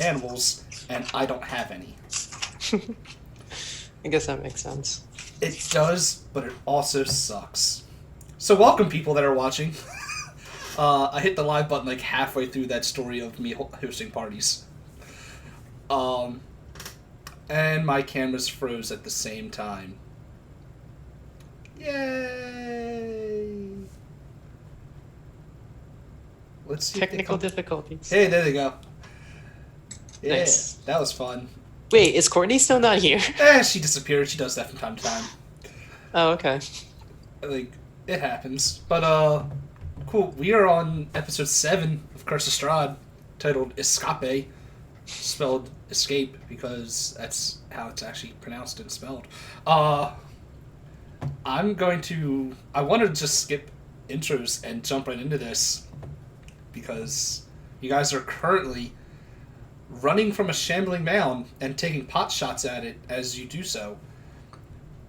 animals, and I don't have any. I guess that makes sense. It does, but it also sucks. So welcome, people that are watching. I hit the live button like halfway through that story of me hosting parties. And my cameras froze at the same time. Yay! Let's see. Technical difficulties. Hey, there they go. Yeah, Nice. that was fun. Wait, is Courtney still not here? She disappeared. She does that from time to time. Oh, okay. Like, it happens. But, cool. We are on episode 7 of Curse of Strahd, titled Escape, spelled escape because that's how it's actually pronounced and spelled. I want to just skip intros and jump right into this because you guys are currently running from a shambling mound and taking pot shots at it as you do so.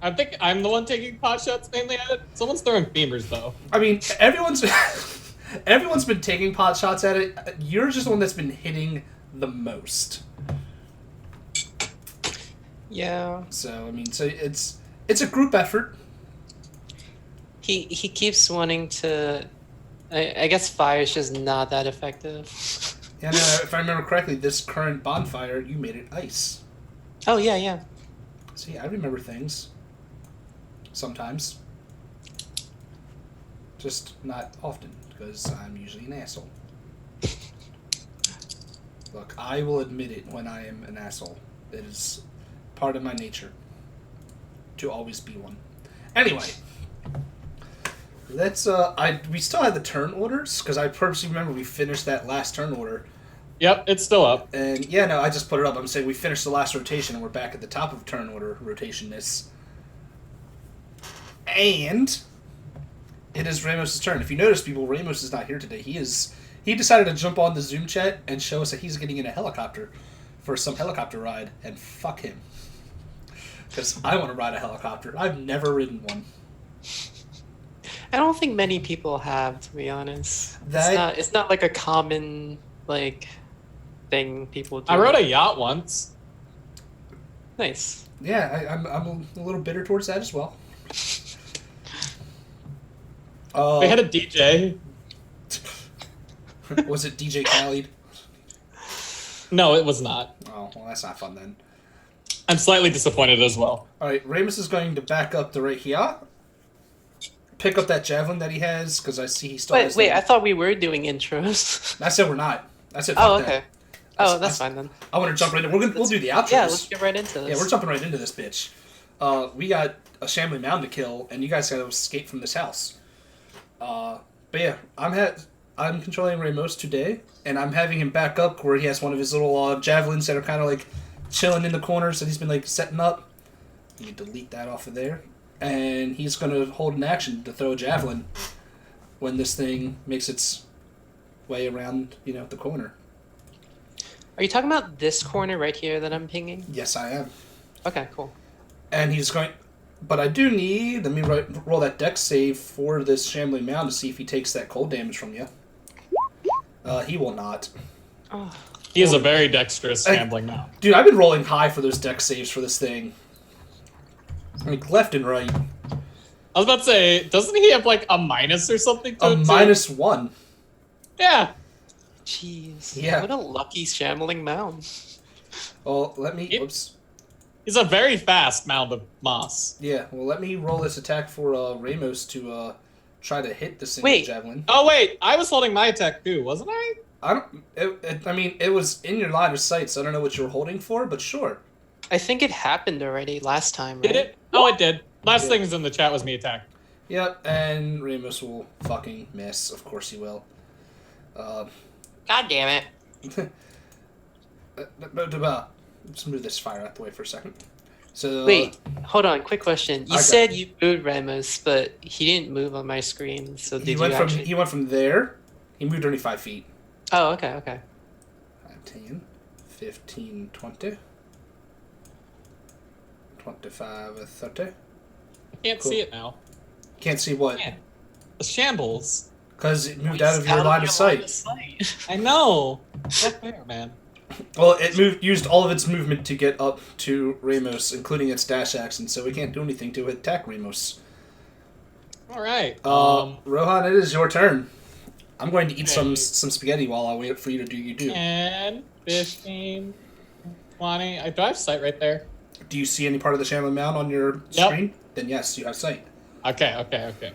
I think I'm the one taking pot shots mainly at it. Someone's throwing beamers, though. I mean, everyone's been taking pot shots at it. You're just the one that's been hitting the most. Yeah. So, I mean, it's a group effort. He keeps wanting to... I guess fire is just not that effective. Yeah, no, if I remember correctly, this current bonfire, you made it ice. Oh, yeah. See, I remember things. Sometimes. Just not often, because I'm usually an asshole. Look, I will admit it when I am an asshole. It is part of my nature to always be one. Anyway, let's, we still have the turn orders, because I purposely remember we finished that last turn order. Yep, it's still up. And, yeah, no, I just put it up. I'm saying we finished the last rotation, and we're back at the top of turn order rotationness. And it is Ramos' turn. If you notice, people, Ramos is not here today. He decided to jump on the Zoom chat and show us that he's getting in a helicopter for some helicopter ride, and fuck him. Because I want to ride a helicopter. I've never ridden one. I don't think many people have, to be honest. It's not like a common, like, thing people do. I rode a yacht once. Nice. Yeah, I'm a little bitter towards that as well. We had a DJ. Was it DJ Khaled? No, it was not. Oh, well, that's not fun then. I'm slightly disappointed as well. Alright, Ramos is going to back up to right here. Pick up that javelin that he has, because I see he still has... Wait, I thought we were doing intros. I said we're not. I said Oh, fuck okay. that. That's fine then. I want to jump right in. We'll do the outros. Yeah, let's get right into this. Yeah, we're jumping right into this bitch. We got a shambling mound to kill, and you guys got to escape from this house. But yeah, I'm controlling Ramos today, and I'm having him back up where he has one of his little javelins that are kind of like chilling in the corners that he's been like setting up. You can delete that off of there. And he's going to hold an action to throw a javelin when this thing makes its way around, the corner. Are you talking about this corner right here that I'm pinging? Yes, I am. Okay, cool. And he's going... But I do need... Let me roll that dex save for this shambling mound to see if he takes that cold damage from you. He will not. Oh. He is a very dexterous gambling mound. Dude, I've been rolling high for those dex saves for this thing. Like, left and right. I was about to say, doesn't he have like a minus or something to A it too? -1. Yeah. Jeez. Yeah. What a lucky shambling mound. Well, let me... Oops. He's a very fast mound of moss. Yeah, well, let me roll this attack for Ramos to try to hit the single javelin. Oh, wait. I was holding my attack too, wasn't I? I mean, it was in your line of sight, so I don't know what you were holding for, but sure. I think it happened already last time, right? Did it? Oh, it did. Last things in the chat was me attack. Yep, and Ramos will fucking miss. Of course he will. God damn it. Let's move this fire out the way for a second. So wait, hold on. Quick question. You said you moved Ramos, but he didn't move on my screen. So he went from there. He moved only 5 feet. Oh, okay. 10, 15, 20, 25, 30. I can't see it now. Can't see what? Yeah. The shambles. Because it moved out of your line of sight. I know. That's fair, man. Well, it used all of its movement to get up to Ramos, including its dash action, so we can't do anything to attack Ramos. All right. Rohan, it is your turn. I'm going to eat Okay. some spaghetti while I wait for you to do you do. 10, 15, 20. Do I have sight right there? Do you see any part of the Shambling Mound on your screen? Then yes, you have sight. Okay.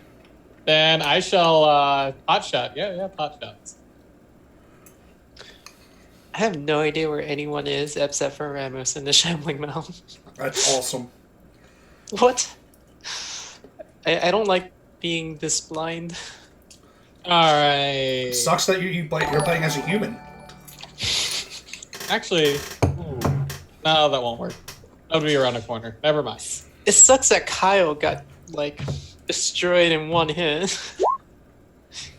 Then I shall pot shot. Yeah, pot shots. I have no idea where anyone is except for Ramos in the Shambling Mound. That's awesome. What? I don't like being this blind. All right. Sucks that you're playing as a human. Actually, no, that won't work. That would be around a corner. Never mind. It sucks that Kyle got, like, destroyed in one hit.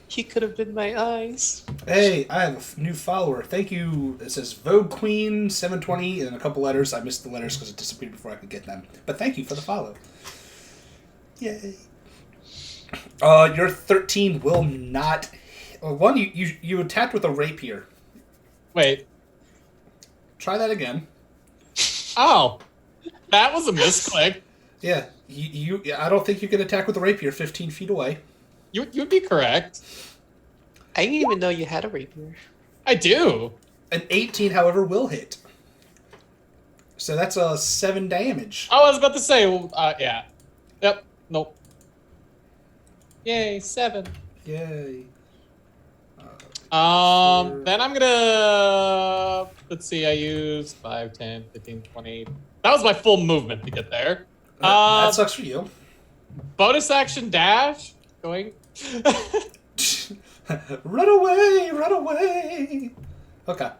He could have been my eyes. Hey, I have a new follower. Thank you. It says Vogue Queen 720 and a couple letters. I missed the letters because it disappeared before I could get them. But thank you for the follow. Yay. Your 13 will not. One, you attacked with a rapier. Wait. Try that again. Oh, that was a misclick. Yeah, I don't think you can attack with a rapier 15 feet away. You'd be correct. I didn't even know you had a rapier. I do. An 18, however, will hit. So that's a 7 damage. I was about to say, yeah. Yep. Nope. Yay, 7. Yay. Then I'm gonna, let's see, I used 5, 10, 15, 20. That was my full movement to get there. That sucks for you. Bonus action dash. Going. Run away! Run away! Okay.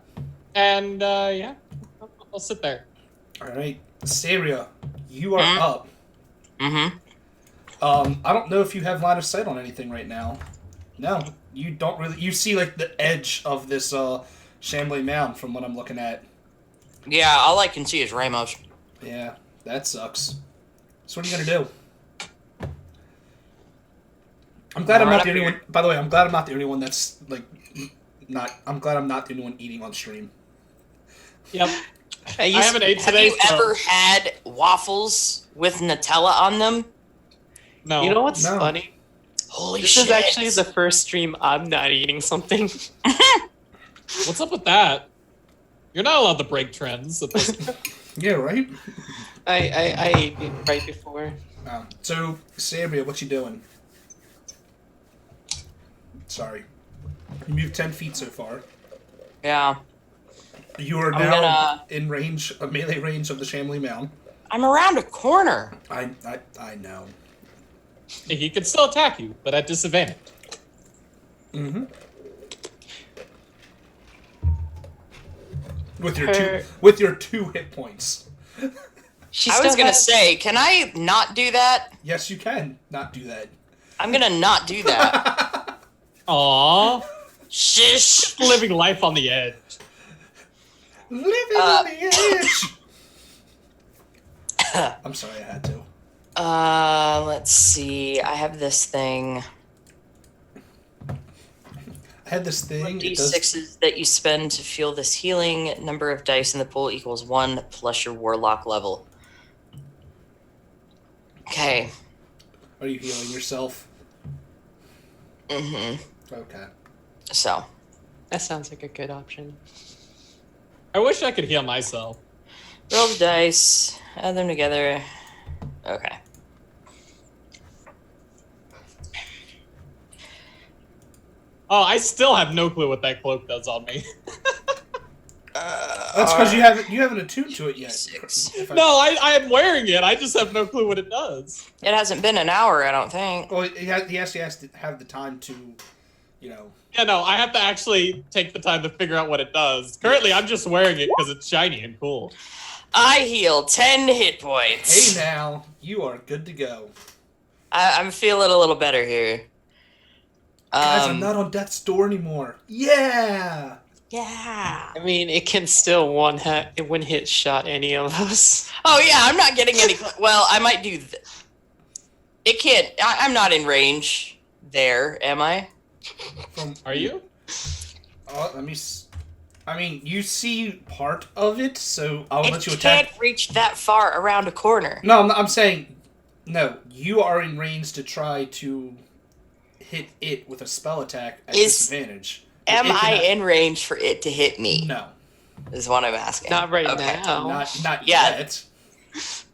And, yeah. I'll sit there. Alright. Saria, you are up. Mm-hmm. I don't know if you have line of sight on anything right now. No. You don't really... You see, like, the edge of this, Shambling Mound from what I'm looking at. Yeah, all I can see is Ramos. Yeah, that sucks. So what are you gonna do? I'm glad I'm not the only one... By the way, I'm glad I'm not the only one that's, like, not... I'm glad I'm not the only one eating on stream. Yep. I haven't ate Have today. you ever had waffles with Nutella on them? No. You know what's funny? Holy This shit. is actually the first stream I'm not eating something. What's up with that? You're not allowed to break trends. Yeah, right? I ate it right before. So, Saria, what you doing? Sorry. You moved 10 feet so far. Yeah. You are now in range, melee range of the Shambling Mound. I'm around a corner. I know. He can still attack you, but at disadvantage. Mm-hmm. With your two hit points. I was gonna say, can I not do that? Yes, you can not do that. I'm gonna not do that. Aww. Shish. Living life on the edge. Living on the edge. I'm sorry, I had to. Let's see. I have this thing. I had this thing. D6s that you spend to feel this healing. Number of dice in the pool equals 1 plus your warlock level. Okay. Are you healing yourself? Mm-hmm. Okay. So. That sounds like a good option. I wish I could heal myself. Roll the dice. Add them together. Okay. Oh, I still have no clue what that cloak does on me. That's because you haven't attuned to it yet. No, I am wearing it. I just have no clue what it does. It hasn't been an hour, I don't think. Well, he has to have the time to, you know. Yeah, no, I have to actually take the time to figure out what it does. Currently, I'm just wearing it because it's shiny and cool. I heal 10 hit points. Hey now, you are good to go. I'm feeling a little better here. Guys, I'm not on death's door anymore. Yeah! Yeah. I mean, it can still one hit shot any of us. Oh, yeah, I'm not getting any... Well, I might do... It can't... I'm not in range there, am I? Are you? Let me... I mean, you see part of it, so I'll It let you attack. can't reach that far around a corner. No, I'm saying, no. You are in range to try to hit it with a spell attack at disadvantage. Am It I cannot- in range for it to hit me? No, Is what I'm asking. Not right Okay. now. not Yeah. yet.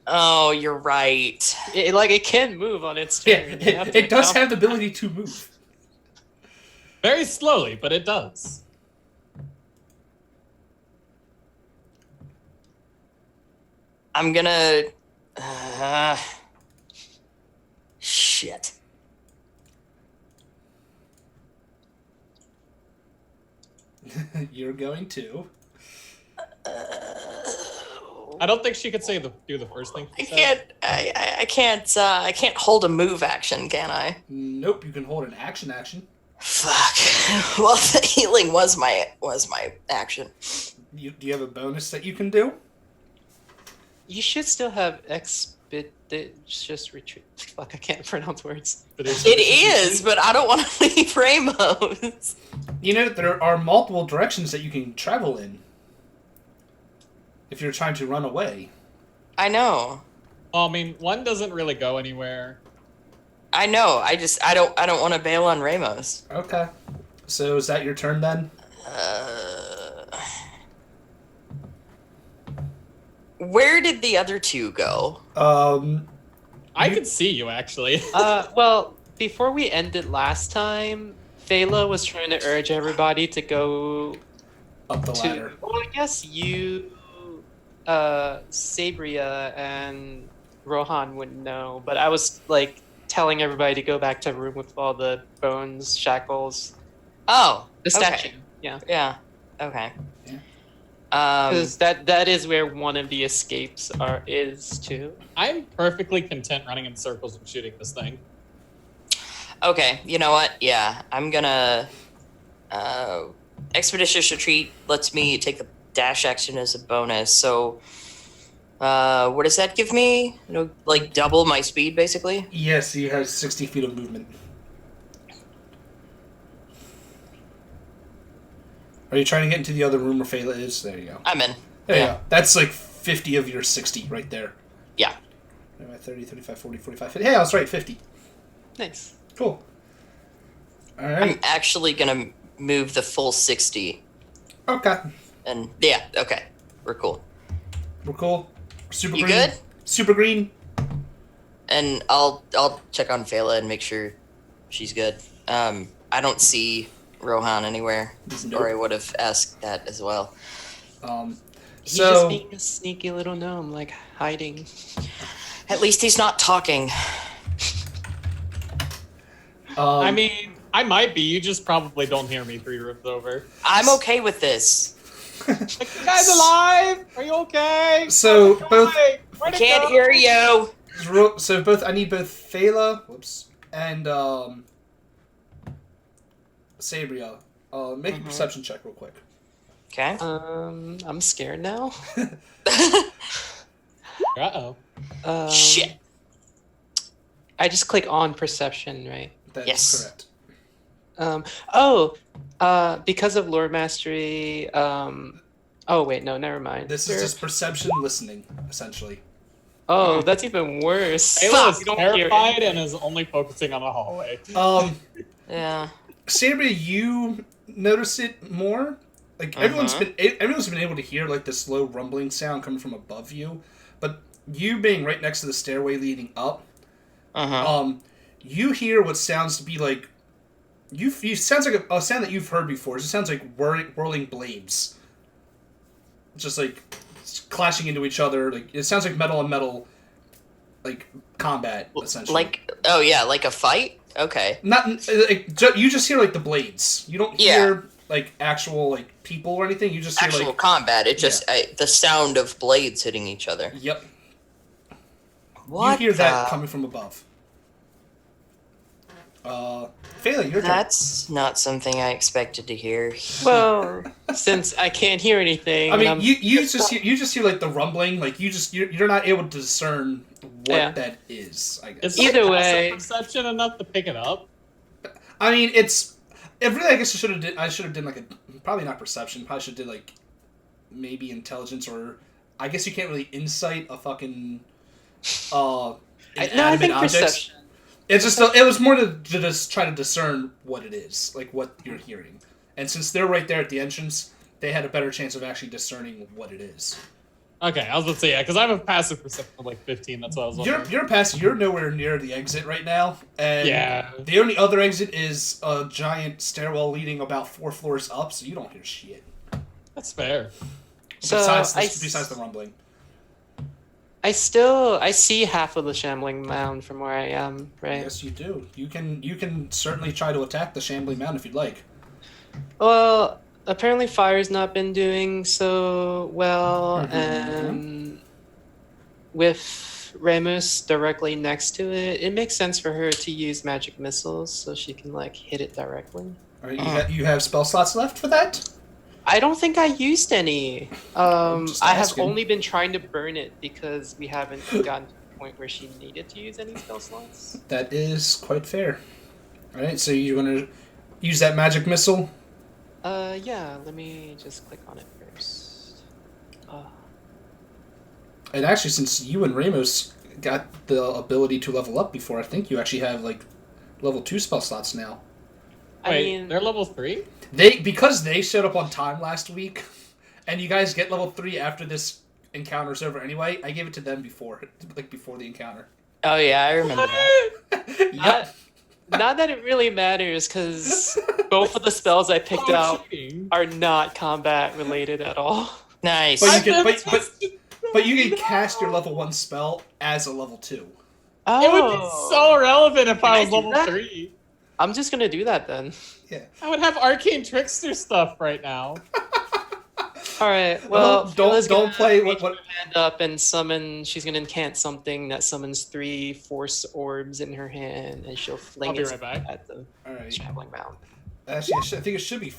Oh, you're right. It can move on its Yeah, turn. You have to it does account have the for that. ability to move. Very slowly, but it does. I'm gonna. Shit. You're going to. I don't think she could do the first thing. I She said. can't. I can't hold a move action, can I? Nope, you can hold an action. Fuck. Well, the healing was my action. Do you have a bonus that you can do? You should still have expeditious retreat. Fuck, I can't pronounce words. But it's- It is, but I don't want to leave Ramos. You know, there are multiple directions that you can travel in. If you're trying to run away. I know. Well, I mean, one doesn't really go anywhere. I know. I don't want to bail on Ramos. Okay. So is that your turn then? Where did the other two go? I You- could see you actually. Well, before we ended last time, Phala was trying to urge everybody to go Up the to. ladder. Well, I guess you, Sabria and Rohan wouldn't know, but I was like telling everybody to go back to the room with all the bones, shackles, Oh, the statue. okay. Yeah, Yeah. Okay. Yeah. because that is where one of the escapes is too. I'm perfectly content running in circles and shooting this thing. Okay. You know what? Yeah, I'm gonna. Expeditious retreat lets me take the dash action as a bonus. So, what does that give me? You know, like double my speed, basically. Yes, he has 60 feet of movement. Are you trying to get into the other room where Phala is? There you go. I'm in. There you Yeah. go. That's like 50 of your 60 right there. Yeah. 30, 35, 40, 45, 50. Hey, I was right, 50. Nice. Cool. I'm Alright. actually gonna move the full 60, Okay. and yeah. Okay. We're cool. We're cool. Super You green. good? Super green. And I'll check on Phala and make sure she's good. I don't see Rohan anywhere, Nope. or I would have asked that as well. He's So, just being a sneaky little gnome, like hiding. At least he's not talking. I mean, I might be. You just probably don't hear me 3 rooms over. I'm okay with this. Like, you guys alive? Are you okay? So, both- Where'd it Can't go? hear you. I need both Phala, and Sabria. Make a perception check real quick. Okay. I'm scared now. Uh-oh. Shit. I just click on perception, right? That is Yes. correct. Because of lore mastery. Oh wait, no, never mind. This is just perception listening, essentially. Oh, that's even worse. Ayla is You don't hear terrified it. and is only focusing on the hallway. Yeah. Sabria, you notice it more. Like everyone's been able to hear like this low rumbling sound coming from above you, but you being right next to the stairway leading up, you hear what sounds to be like you sounds like a sound that you've heard before. It just sounds like whirling blades, just like clashing into each other. Like it sounds like metal on metal, like combat essentially. Like, oh yeah, like a fight. Okay. Not you just hear like the blades. You don't hear like actual like people or anything. You just hear Actual like combat. It just the sound of blades hitting each other. yep. What? You hear that the- coming from above. Phala, your turn. That's not something I expected to hear. Well, since I can't hear anything. I and mean, I'm- you just hear like the rumbling. Like you're not able to discern what that is. I guess. Is Either my way- passive perception enough to pick it up? I mean, it's really, I guess I should have done like probably not perception. Probably should have did like maybe intelligence, or I guess you can't really insight a fucking I inanimate think object. perception. It's just it was more to just try to discern what it is, like what you're hearing. And since they're right there at the entrance, they had a better chance of actually discerning what it is. Okay, I was about to say, yeah, because I have a passive perception of like 15. That's what I was wondering. You're past. You're nowhere near the exit right now, and Yeah. the only other exit is a giant stairwell leading about 4 floors up, so you don't hear shit. That's fair. So Besides the rumbling. I see half of the shambling mound from where I am, right? Yes, you do. You can certainly try to attack the shambling mound if you'd like. Well, apparently fire's not been doing so well, Mm-hmm. and with Ramos directly next to it, it makes sense for her to use magic missiles so she can like hit it directly. All right, you have spell slots left for that? I don't think I used any. Just I have asking. only been trying to burn it because we haven't gotten to the point where she needed to use any spell slots. That is quite fair. All right, so you're gonna use that magic missile. Yeah, let me just click on it first. And actually, since you and Ramos got the ability to level up before, I think you actually have like level 2 spell slots now. Wait, they're level 3? Because they showed up on time last week, and you guys get level 3 after this encounter's over anyway. I gave it to them before the encounter. Oh yeah, I remember that. Yep. Not that it really matters, because both of the spells I picked out are not combat related at all. Nice. But you can cast your level 1 spell as a level 2. Oh, It would be so relevant if I was do level that? 3. I'm just gonna do that then. Yeah. I would have arcane trickster stuff right now. All right. Well, Phila's don't gonna play reach what. her hand up and summon. She's gonna incant something that summons 3 force orbs in her hand, and she'll fling I'll be it right back. at the All right. traveling mound. Actually, I think it should be.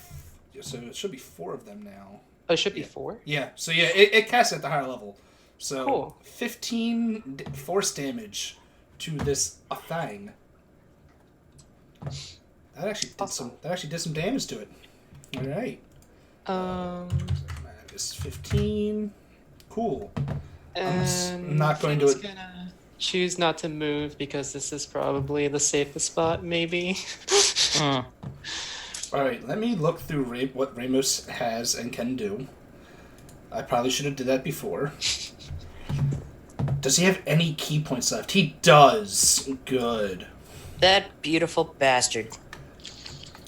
So it should be 4 of them now. Oh, it should be 4. Yeah. So yeah, it casts at the higher level. So Cool. 15 force damage to this thing. That actually did some damage to it. All right. Minus 15. Cool. And not going to- gonna choose not to move because this is probably the safest spot, maybe. Mm. All right. Let me look through what Ramos has and can do. I probably should have did that before. Does he have any key points left? He does. Good. That beautiful bastard.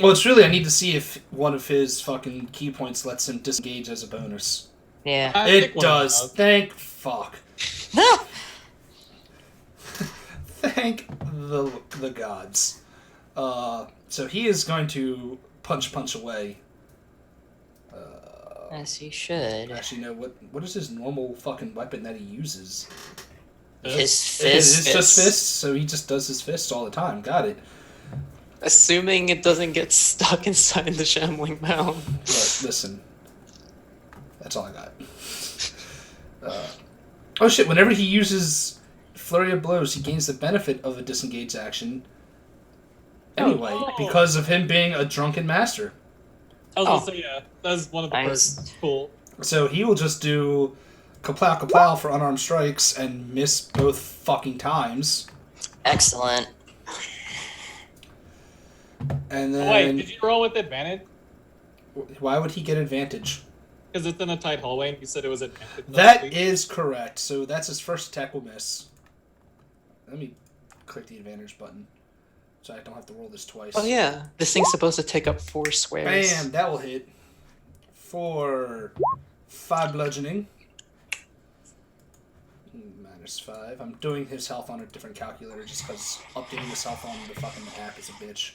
Well, it's really I need to see if one of his fucking key points lets him disengage as a bonus. Yeah. I think It one of them does. Thank fuck. Thank the gods. So he is going to punch away. As he should. Actually, no. What is his normal fucking weapon that he uses? His It's fist. just fists, so he just does his fists all the time. Got it. Assuming it doesn't get stuck inside the shambling mound. But listen, that's all I got. Oh shit! Whenever he uses flurry of blows, he gains the benefit of a disengage action. Anyway, Oh. because of him being a drunken master, I was gonna say, yeah, that's one of the Nice. perks. Cool. so he will just do kaplow kaplow for unarmed strikes and miss both fucking times. Excellent. And Oh, wait, then did you roll with advantage? why would he get advantage? Because it's in a tight hallway and you said it was advantage. That is correct. So that's his first attack will miss. Let me click the advantage button so I don't have to roll this twice. Oh yeah, this thing's supposed to take up 4 squares. Bam! That will hit. For 5 bludgeoning. -5. I'm doing his health on a different calculator just because updating his health on the fucking app is a bitch.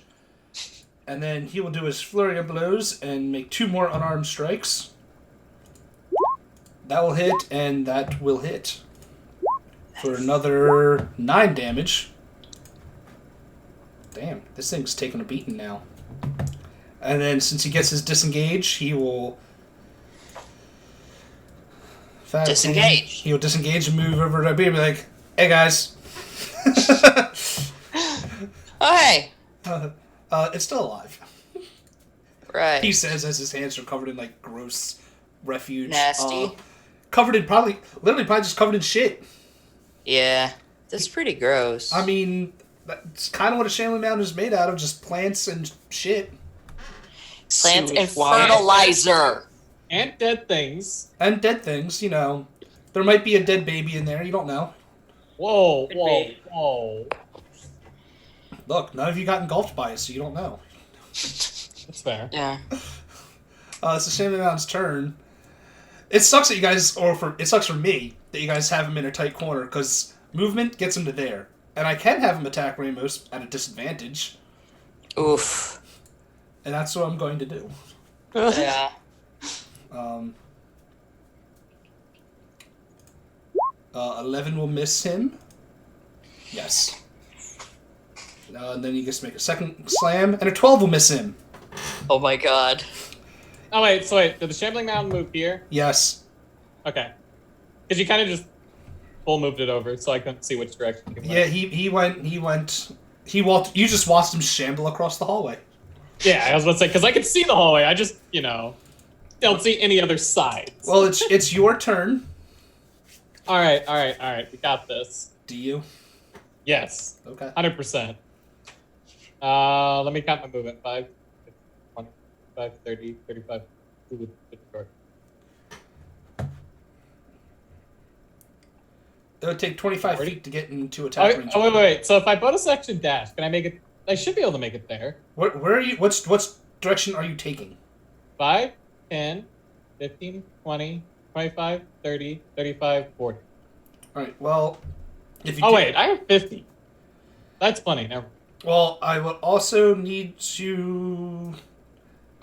And then he will do his flurry of blows and make 2 more unarmed strikes. That will hit, and that will hit. For another 9 damage. Damn, this thing's taking a beating now. And then since he gets his disengage, he will... Disengage. He'll disengage and move over to B and be like, hey guys. Oh, hey. It's still alive. Right. He says as his hands are covered in like gross refuge. Nasty. Covered in literally probably just covered in shit. Yeah. That's pretty gross. I mean, that's kind of what a shambling mound is made out of, just plants and shit. Plant Sewage and water. fertilizer. And dead things. And dead things, you know. There might be a dead baby in there, you don't know. Whoa, Could whoa, be. whoa. Look, none of you got engulfed by it, so you don't know. That's fair. Yeah. It's the Shambling Mound's turn. It sucks that you guys, it sucks for me, that you guys have him in a tight corner, because movement gets him to there. And I can have him attack Ramos at a disadvantage, Oof. and that's what I'm going to do. Yeah. 11 will miss him. Yes. And then he gets to make a second slam, and a 12 will miss him. Oh my god. Oh, wait, so wait, did the Shambling Mound move here? Yes. Okay. Because you kind of just full moved it over, so I couldn't see which direction he went. Yeah, he walked, you just watched him shamble across the hallway. Yeah, I was about to say, because I could see the hallway, I just, don't see any other sides. Well, it's your turn. Alright, we got this. Do you? Yes, Okay. 100%. Let me count my movement. 5, 20, 25, 30, 35. Ooh, it's short. It would take 25 40? feet to get into attack range. Wait. So if I bonus action dash, can I make it? I should be able to make it there. Where are you? What direction are you taking? 5, 10, 15, 20, 25, 30, 35, 40. All right. Well, if you Oh, wait, I have 50. That's funny. Never. Well, I will also need to.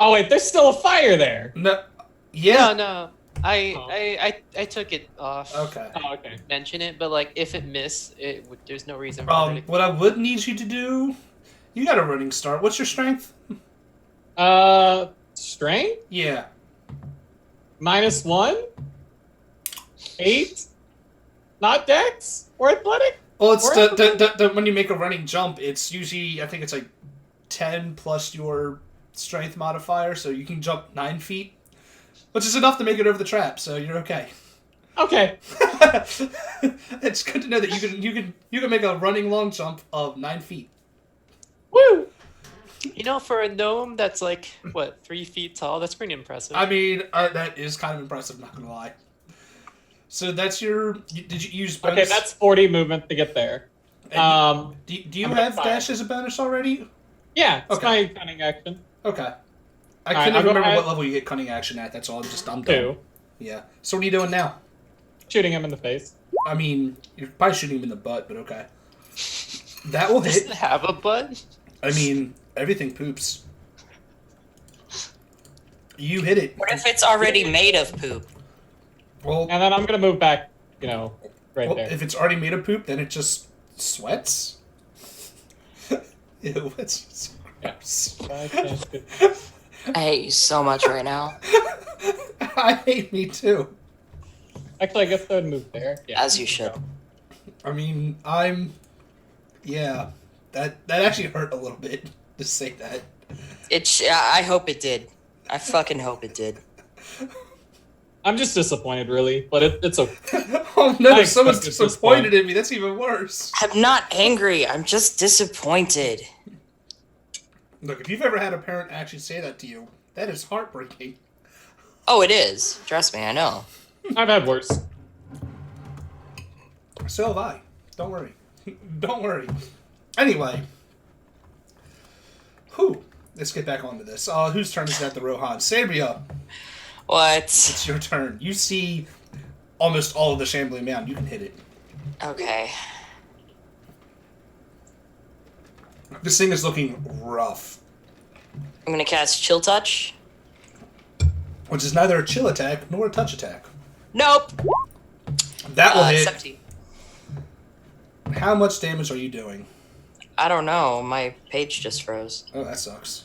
Oh, wait, there's still a fire there. No. Yeah. No. I took it off. Okay. Oh, okay. Mention it, but like if it missed, there's no reason for her to. What I would need you to do, you got a running start. What's your strength? Strength? Yeah. -1? 8? Not dex? Or athletic? Well, it's Or the when you make a running jump, it's usually, I think it's like 10 plus your strength modifier, so you can jump 9 feet, which is enough to make it over the trap. So you're okay. Okay. It's good to know that you can make a running long jump of 9 feet. Woo! For a gnome that's like what 3 feet tall, that's pretty impressive. I mean, that is kind of impressive. Not gonna lie. So that's your. Did you use bonus? Okay, that's 40 movement to get there. Do you I'm have at 5. dash as a bonus already? Yeah, it's Okay. my cunning action. Okay. I Alright, couldn't I'll go remember ahead. what level you get cunning action at. That's all. I'm done. 2. Yeah. So what are you doing now? Shooting him in the face. I mean, you're probably shooting him in the butt, but okay. That will Does hit. it have a butt? I mean, everything poops. You hit it. What if it's already made of poop? Well, And then I'm going to move back, right there. if it's already made of poop, then it just sweats. Ew, that's so gross. 5, 10, 15. I hate you so much right now. I hate me too. Actually, I guess I would move there. Yeah, As you should. I mean, yeah. That actually hurt a little bit to say that. I hope it did. I fucking hope it did. I'm just disappointed, really, but it's okay. Oh no, I someone's expected this disappointed in me. That's even worse. I'm not angry. I'm just disappointed. Look, if you've ever had a parent actually say that to you, that is heartbreaking. Oh, it is. Trust me, I know. I've had worse. So have I. Don't worry. Don't worry. Anyway. Let's get back onto this. Whose turn is it at the Rohan? Sabria, What? it's your turn. You see almost all of the Shambling Mound. You can hit it. Okay. This thing is looking rough. I'm gonna cast Chill Touch. Which is neither a chill attack nor a touch attack. Nope. That will hit. 17. How much damage are you doing? I don't know. My page just froze. Oh, that sucks.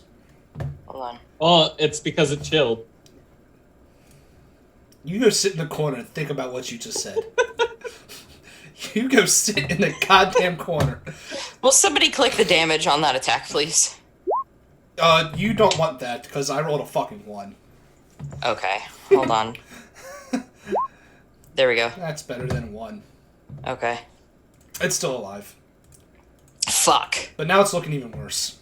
Hold on. Well, it's because it chilled. You go sit in the corner and think about what you just said. You go sit in the goddamn corner. Will somebody click the damage on that attack, please? You don't want that because I rolled a fucking 1. Okay, hold on. There we go. That's better than 1. Okay. It's still alive, Fuck. but now it's looking even worse.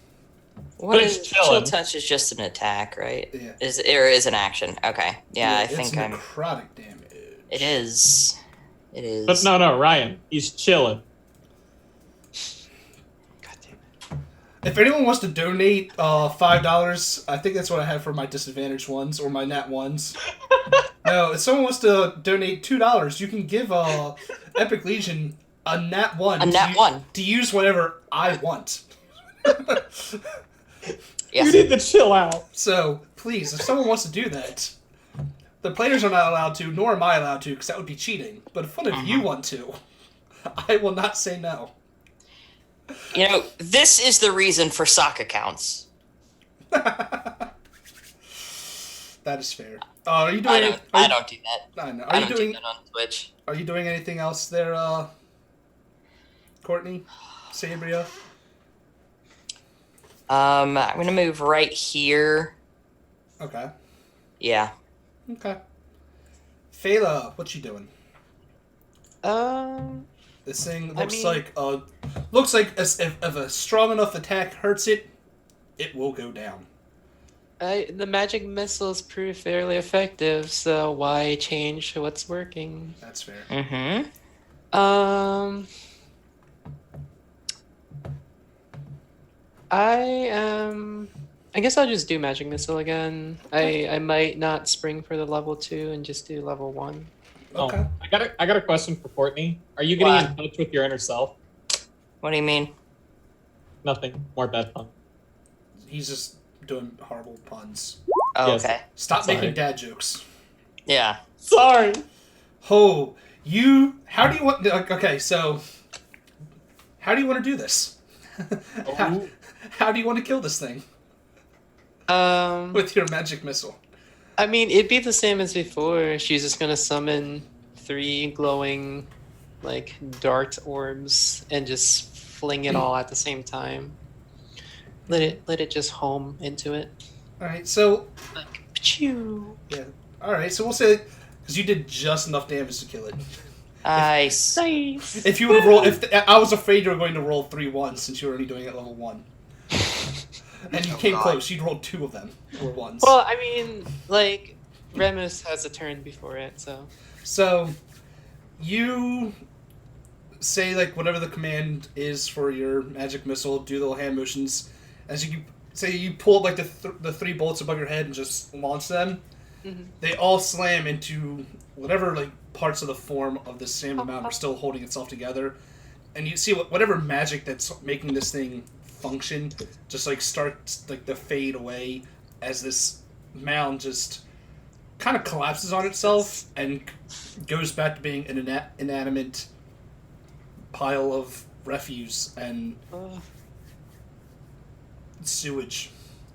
What But it's is chill chilling. touch? Is just an attack, right? Yeah. Is an action? Okay. Yeah, I it's think I'm. necrotic damage. It is. It is. But no, Ryan. He's chilling. God damn it. If anyone wants to donate $5, I think that's what I have for my disadvantaged ones or my nat ones. No, if someone wants to donate $2, you can give Epic Legion a nat 1. A nat 1. To use whatever I want. Yeah. You need to chill out. So, please, if someone wants to do that, the players are not allowed to, nor am I allowed to, because that would be cheating. But if one of you want to, I will not say no. You know, this is the reason for sock accounts. That is fair. Are you doing? I don't do that. I know. I Are you don't doing? do that on Twitch. Are you doing anything else there, Courtney, Sabria? I'm gonna move right here. Okay. Yeah. Okay. Fela, what you doing? This thing looks looks like as if a strong enough attack hurts it, it will go down. The magic missiles prove fairly effective, so why change what's working? That's fair. Mm-hmm. I guess I'll just do magic missile again. I might not spring for the level 2 and just do level 1. Okay. Oh, I got a question for Courtney. Are you getting in touch with your inner self? What do you mean? Nothing. More bad fun. He's just doing horrible puns. Oh, Yes. okay. Stop Sorry. making dad jokes. Yeah. Sorry. Oh, how do you want? Okay, so how do you want to do this? Oh. How do you want to kill this thing with your magic missile? I mean, it'd be the same as before. She's just gonna summon 3 glowing, like, dart orbs and just fling it all at the same time. Let it just home into it. All right, so Like, pachoo. yeah. All right, so we'll say because you did just enough damage to kill it. Nice. Nice. If you would have rolled, I was afraid you were going to roll 3 ones since you were already doing it at level 1, and you came close. You'd rolled 2 of them or ones. Well, I mean, like, Remus has a turn before it, so. So, you say like whatever the command is for your magic missile. Do the little hand motions as you say. You pull up like the 3 bolts above your head and just launch them. Mhm. They all slam into whatever like parts of the form of the same amount are still holding itself together, and you see whatever magic that's making this thing function just like starts like to fade away as this mound just kind of collapses on itself and goes back to being an inanimate pile of refuse and sewage.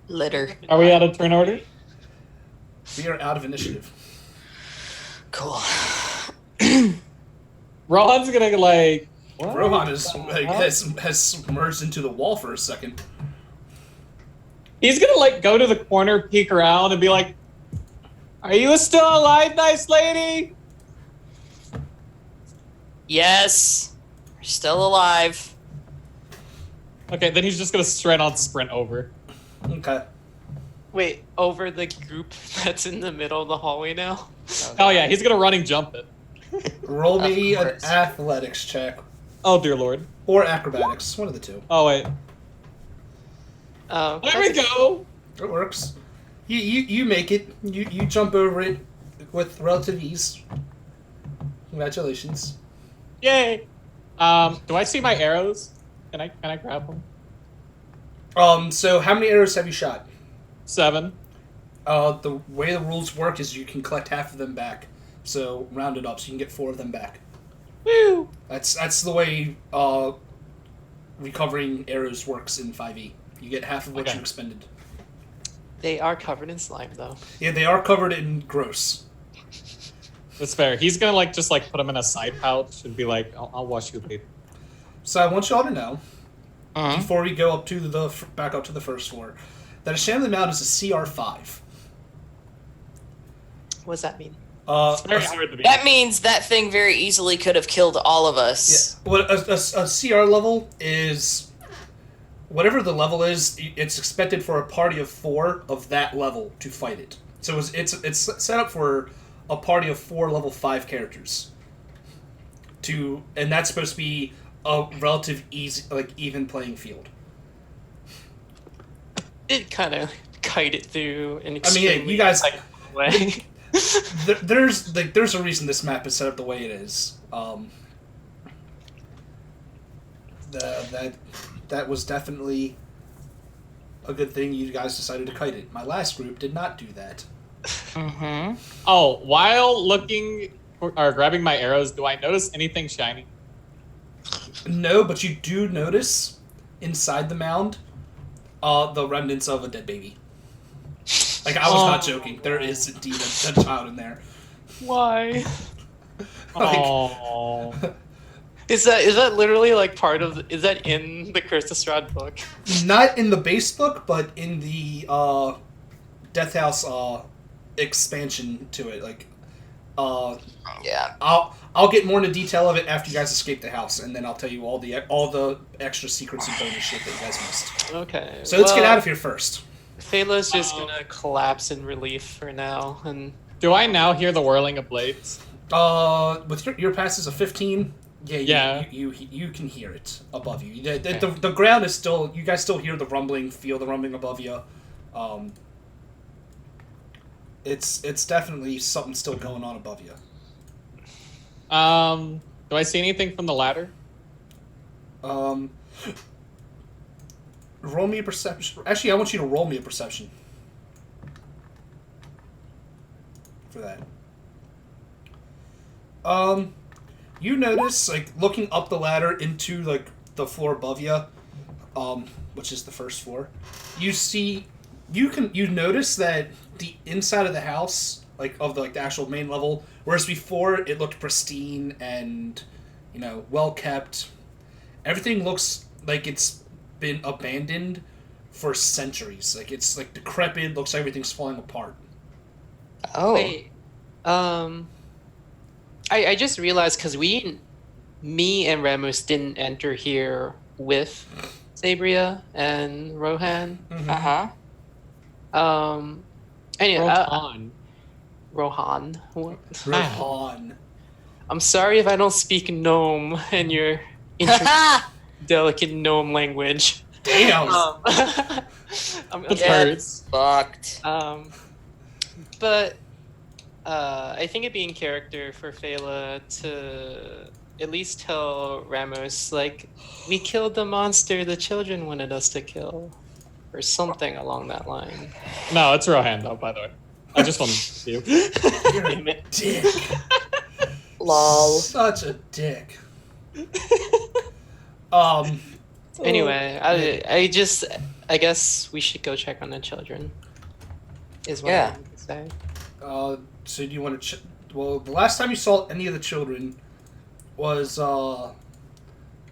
Litter. Are we out of turn order? We are out of initiative. Cool. Rohan's gonna like. What? Rohan has submerged into the wall for a second. He's gonna like go to the corner, peek around, and be like, "Are you still alive, nice lady?" Yes. We're still alive. Okay, then he's just gonna straight on sprint over. Okay. Wait, over the group that's in the middle of the hallway now? Oh yeah, he's gonna running jump it. Roll Of me an course. athletics check Oh dear lord. or acrobatics, one of the 2. Oh wait. Oh, There we go. It works. You make it. You jump over it with relative ease. Congratulations. Yay. Do I see my arrows? Can I grab them? So how many arrows have you shot? 7. The way the rules work is you can collect half of them back. So round it up, so you can get 4 of them back. Woo! That's the way recovering arrows works in 5e. You get half of what Okay. you expended. they are covered in slime, though. Yeah, they are covered in gross. That's fair. He's gonna like just like put them in a side pouch and be like, "I'll wash you later." So I want y'all to know Mhm. before we go up to back up to the first floor, that a Shambling Mound is a CR5. What does that mean? It's very hard to be. That means that thing very easily could have killed all of us. Yeah. What a CR level is, whatever the level is, it's expected for a party of 4 of that level to fight it. So it's set up for a party of 4 level 5 characters. And that's supposed to be a relative easy, like even playing field. It kind of kite it through an I mean, extremely you guys. way. There's a reason this map is set up the way it is. That was definitely a good thing you guys decided to kite it. My last group did not do that. Mm-hmm. Oh, while looking or grabbing my arrows, do I notice anything shiny? No, but you do notice inside the mound the remnants of a dead baby. Like, I was not joking. There is indeed a dead child in there. Why? Like, Oh. Is that literally like part of? Is that in the Curse of Strahd book? not in the base book, but in the Death House expansion to it. Like, Yeah. I'll get more into detail of it after you guys escape the house, and then I'll tell you all the extra secrets and bonus shit that you guys missed. Okay. So let's get out of here first. Phelan's just gonna collapse in relief for now, and Do I now hear the whirling of blades? With your passes of 15, Yeah. you can hear it above you. The ground is still, you guys still hear the rumbling, feel the rumbling above you. It's definitely something still going on above you. Do I see anything from the ladder? Roll me a perception. Actually, I want you to roll me a perception for that. You notice, like, looking up the ladder into, like, the floor above you, which is the first floor, you notice that the inside of the house, like, of the actual main level, whereas before it looked pristine and, well kept, everything looks like it's been abandoned for centuries. Like, it's, like, decrepit, looks like everything's falling apart. Oh. wait. I just realized because me and Remus didn't enter here with Sabria and Rohan. Uh-huh. Anyway, Rohan. Rohan. Rohan. I'm sorry if I don't speak gnome and your delicate gnome language. Damn! It hurts. Fucked. But I think it'd be in character for Phala to at least tell Ramos, like, we killed the monster the children wanted us to kill, or something along that line. No, it's Rohan, though, by the way. I just want to see you. You're a dick. Lol. Such a dick. Anyway, I guess we should go check on the children. Is what Yeah. I want to say. So do you want to? Well, the last time you saw any of the children was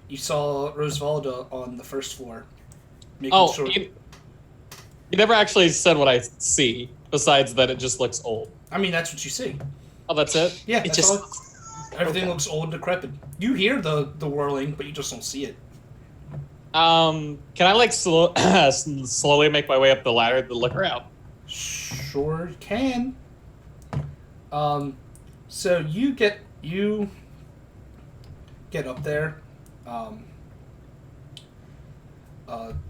you saw Rosevalda on the first floor. Making sure. You never actually said what I see, besides that it just looks old. I mean, that's what you see. Oh, that's it? Yeah, It that's just all. Everything looks old and decrepit. You hear the whirling, but you just don't see it. Can I, like, slowly make my way up the ladder to look around? Sure can. So you get up there.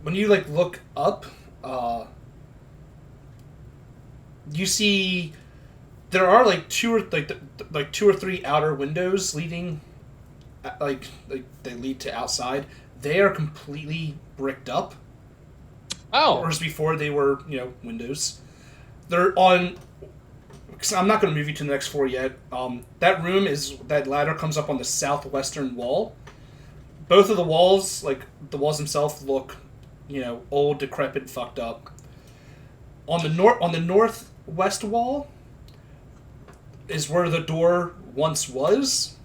When you, like, look up, you see there are, like, two or three outer windows leading, like they lead to outside. They are completely bricked up. Oh. Whereas before they were, windows. They're on. Cause I'm not going to move you to the next floor yet. That ladder comes up on the southwestern wall. Both of the walls, like the walls themselves, look, old, decrepit, fucked up. On the northwest wall is where the door once was.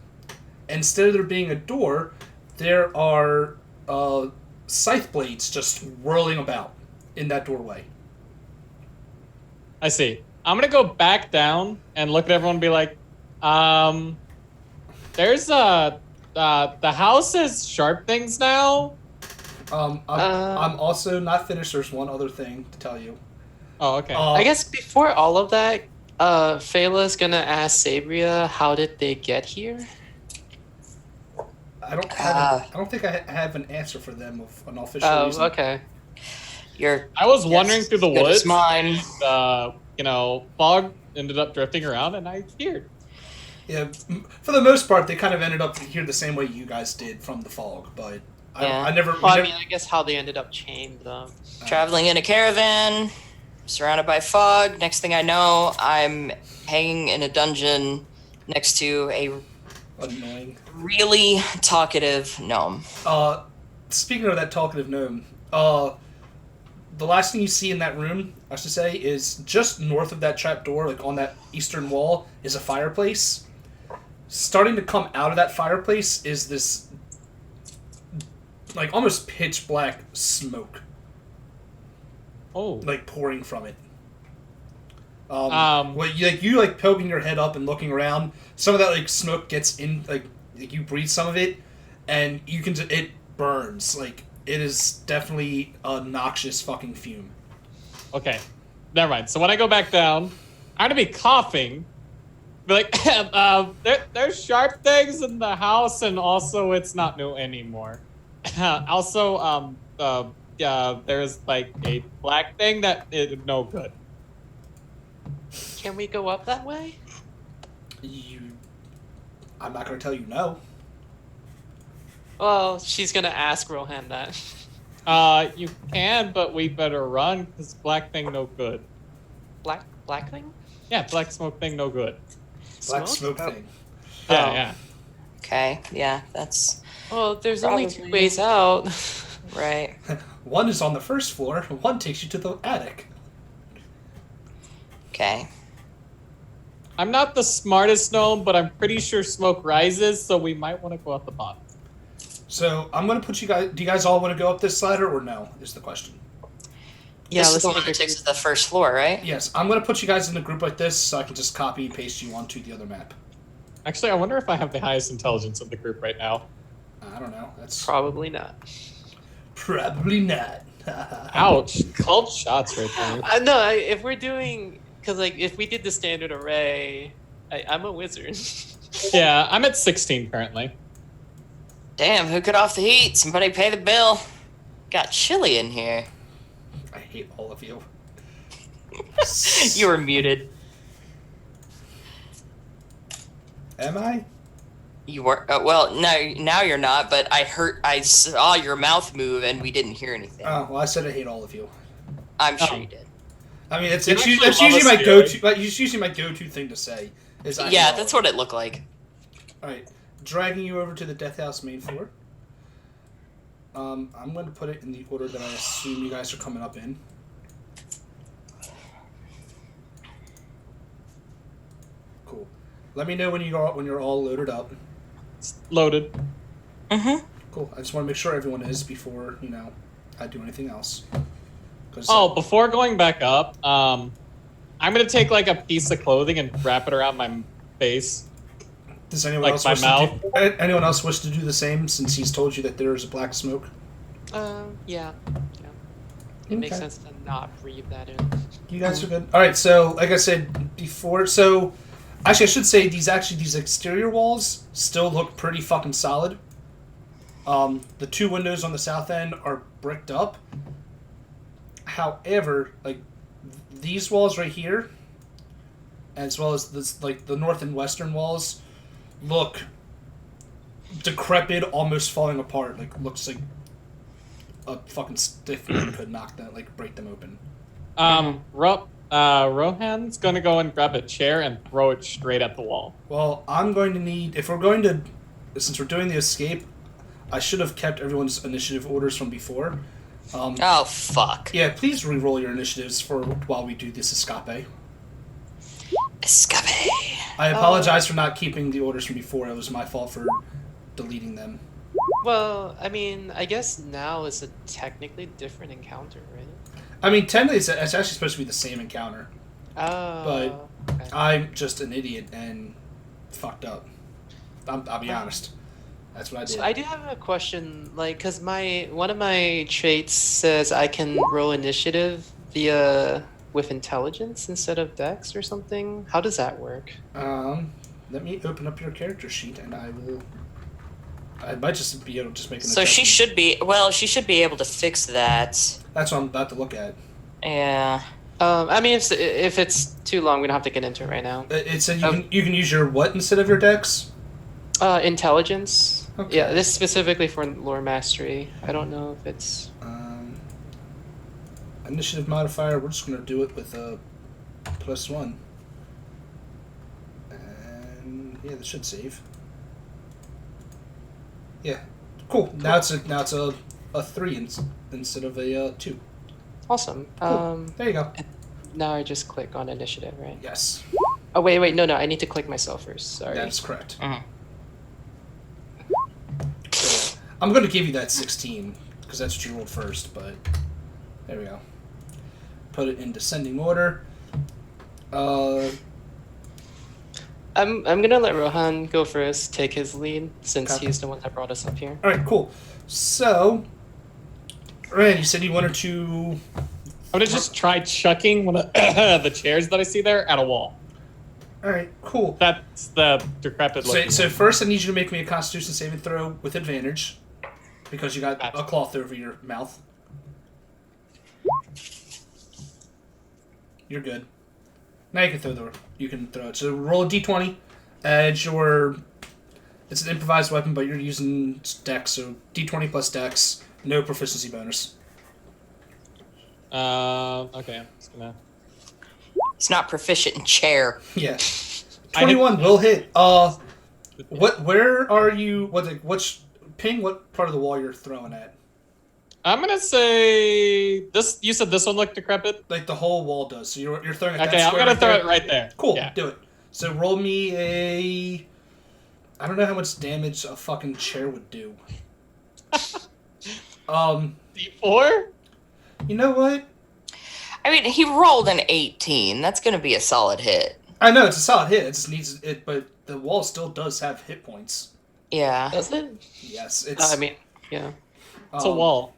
Instead of there being a door, there are scythe blades just whirling about in that doorway. I see. I'm gonna go back down and look at everyone and be like, there's the house has sharp things now. I'm also not finished. There's one other thing to tell you. Oh, okay. I guess before all of that, Fela's gonna ask Sabria, how did they get here? I don't think I have an answer for them of an official reason. Oh, okay. I was wandering through the good as woods. mine. And, fog ended up drifting around, and I feared. Yeah, for the most part, they kind of ended up here the same way you guys did from the fog, but I never. Well, I mean, I guess how they ended up chained, though. Traveling in a caravan, surrounded by fog. Next thing I know, I'm hanging in a dungeon next to a Annoying. really talkative gnome. Speaking of that talkative gnome, the last thing you see in that room, I should say, is just north of that trap door, like on that eastern wall, is a fireplace. Starting to come out of that fireplace is this, like, almost pitch black smoke. Oh. Like, pouring from it. You poking your head up and looking around, some of that, like, smoke gets in, like you breathe some of it, and you can, it burns, like, it is definitely a noxious fucking fume. Okay. Never mind. So when I go back down, I'm gonna be coughing. Be like, there's sharp things in the house, and also it's not new anymore. Also, there's like a black thing that is no good. Can we go up that way? I'm not gonna tell you no. Well, she's gonna ask Rohan that. You can, but we better run, because black thing no good. Black thing? Yeah, black smoke thing no good. Black smoke thing. Yeah. Okay, yeah, that's Well, there's only two Probably. ways out. right. One is on the first floor, one takes you to the attic. Okay. I'm not the smartest gnome, but I'm pretty sure smoke rises, so we might want to go at the bottom. So, I'm gonna put you guys... Do you guys all want to go up this ladder, or no, is the question. Yeah, This is let's the one take that a takes us to the first floor, right? Yes, I'm gonna put you guys in a group like this, so I can just copy and paste you onto the other map. Actually, I wonder if I have the highest intelligence of the group right now. I don't know, that's... Probably not. Probably not. Ouch. 12 shots right there. No, if we're doing... Because, like, if we did the standard array, I'm a wizard. Yeah, I'm at 16 currently. Damn, who cut off the heat? Somebody pay the bill. Got chilly in here. I hate all of you. You were muted. Am I? You were well. No, now you're not. But I saw your mouth move, and we didn't hear anything. Oh, well, I said I hate all of you. I'm sure you did. I mean, it's You usually actually love my us, go-to. But it's usually my go-to thing to say. Is I hate Yeah, all that's of what it looked like. you. All right, dragging you over to the Death House main floor. I'm going to put it in the order that I assume you guys are coming up in. Cool. Let me know when you're all loaded up. It's loaded. Mm-hmm. Cool. I just want to make sure everyone is before I do anything else. 'Cause, Oh, before going back up, I'm going to take like a piece of clothing and wrap it around my face. does anyone like else my wish mouth? anyone else wish to do the same since he's told you that there is a black smoke? Yeah. It makes Okay. sense to not breathe that in. You guys are good. All right. So, like I said before, actually, I should say these exterior walls still look pretty fucking solid. The two windows on the south end are bricked up. However, like these walls right here, as well as this, like the north and western walls, look decrepit, almost falling apart. Like looks like a fucking stiff man could knock that, like break them open. Rohan's going to go and grab a chair and throw it straight at the wall. Well, I'm going to need, since we're doing the escape, I should have kept everyone's initiative orders from before. Oh fuck. Yeah, please re-roll your initiatives while we do this escape. Escape. I apologize for not keeping the orders from before. It was my fault for deleting them. Well, I mean, I guess now is a technically different encounter, right? I mean, technically, it's actually supposed to be the same encounter. Oh. Okay. I'm just an idiot and fucked up. I'll be honest. That's what I did. So I do have a question, like, because one of my traits says I can roll initiative with intelligence instead of dex or something. How does that work? Let me open up your character sheet, and I will. I might just be able to just make an. So she should be. Well, she should be able to fix that. That's what I'm about to look at. Yeah. I mean, if it's too long, we don't have to get into it right now. It said you can use your what instead of your dex? Intelligence. Okay. Yeah, this is specifically for lore mastery. I don't know if it's. Initiative modifier. We're just gonna do it with a +1. And yeah, this should save. Yeah, cool. Now it's a 3 instead of a 2. Awesome. Cool. There you go. Now I just click on initiative, right? Yes, Oh wait, no, I need to click myself first. Sorry. that's correct. Mhm. I'm gonna give you that 16 because that's what you rolled first. But there we go. Put it in descending order. I'm gonna let Rohan go first, take his lead since Okay. he's the one that brought us up here. All right, cool. So, Rand, you said you wanted to. I'm gonna just try chucking one of the chairs that I see there at a wall. All right, cool. That's the decrepit looking So one. first, I need you to make me a Constitution saving throw with advantage, because you got Gotcha. a cloth over your mouth. You're good. Now you can throw it. So roll a d20. It's an improvised weapon, but you're using dex, so d20 plus dex, no proficiency bonus. Okay, I'm just gonna. He's not proficient in chair. Yeah. I hit- 21 will hit. Where are you? Ping what part of the wall you're throwing at? I'm gonna say this. You said this one looked decrepit. Like the whole wall does. So you're throwing at that Okay, I'm square gonna right throw there. it right there. Cool, Yeah. do it. So roll me a. I don't know how much damage a fucking chair would do. D4. You know what? I mean, he rolled an 18. That's going to be a solid hit. I know it's a solid hit. It just needs it, but the wall still does have hit points. Yeah. Does it? Yes, it's. I mean, yeah. It's a wall.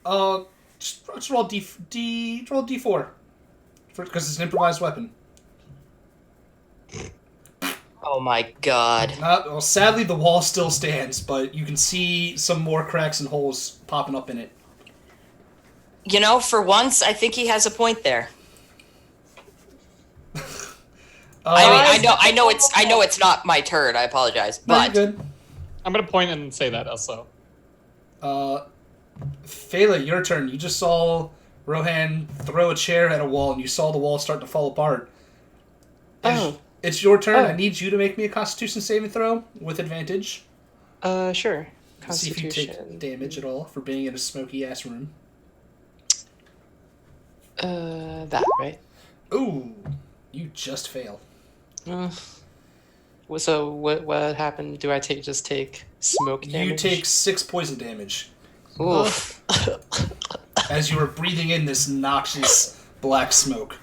Just roll roll d4, because it's an improvised weapon. Oh my god. Well, sadly, the wall still stands, but you can see some more cracks and holes popping up in it. You know, for once, I think he has a point there. I know it's not my turn. I apologize, No, you're but good. I'm gonna point and say that also. Phala, your turn. You just saw Rohan throw a chair at a wall, and you saw the wall start to fall apart. Oh. It's your turn. Oh. I need you to make me a Constitution saving throw with advantage. Sure. See if you Constitution. take damage at all for being in a smoky ass room. That right? Ooh, you just fail. So what happened? Do I just take smoke damage? You take 6 poison damage Oof. as you were breathing in this noxious black smoke.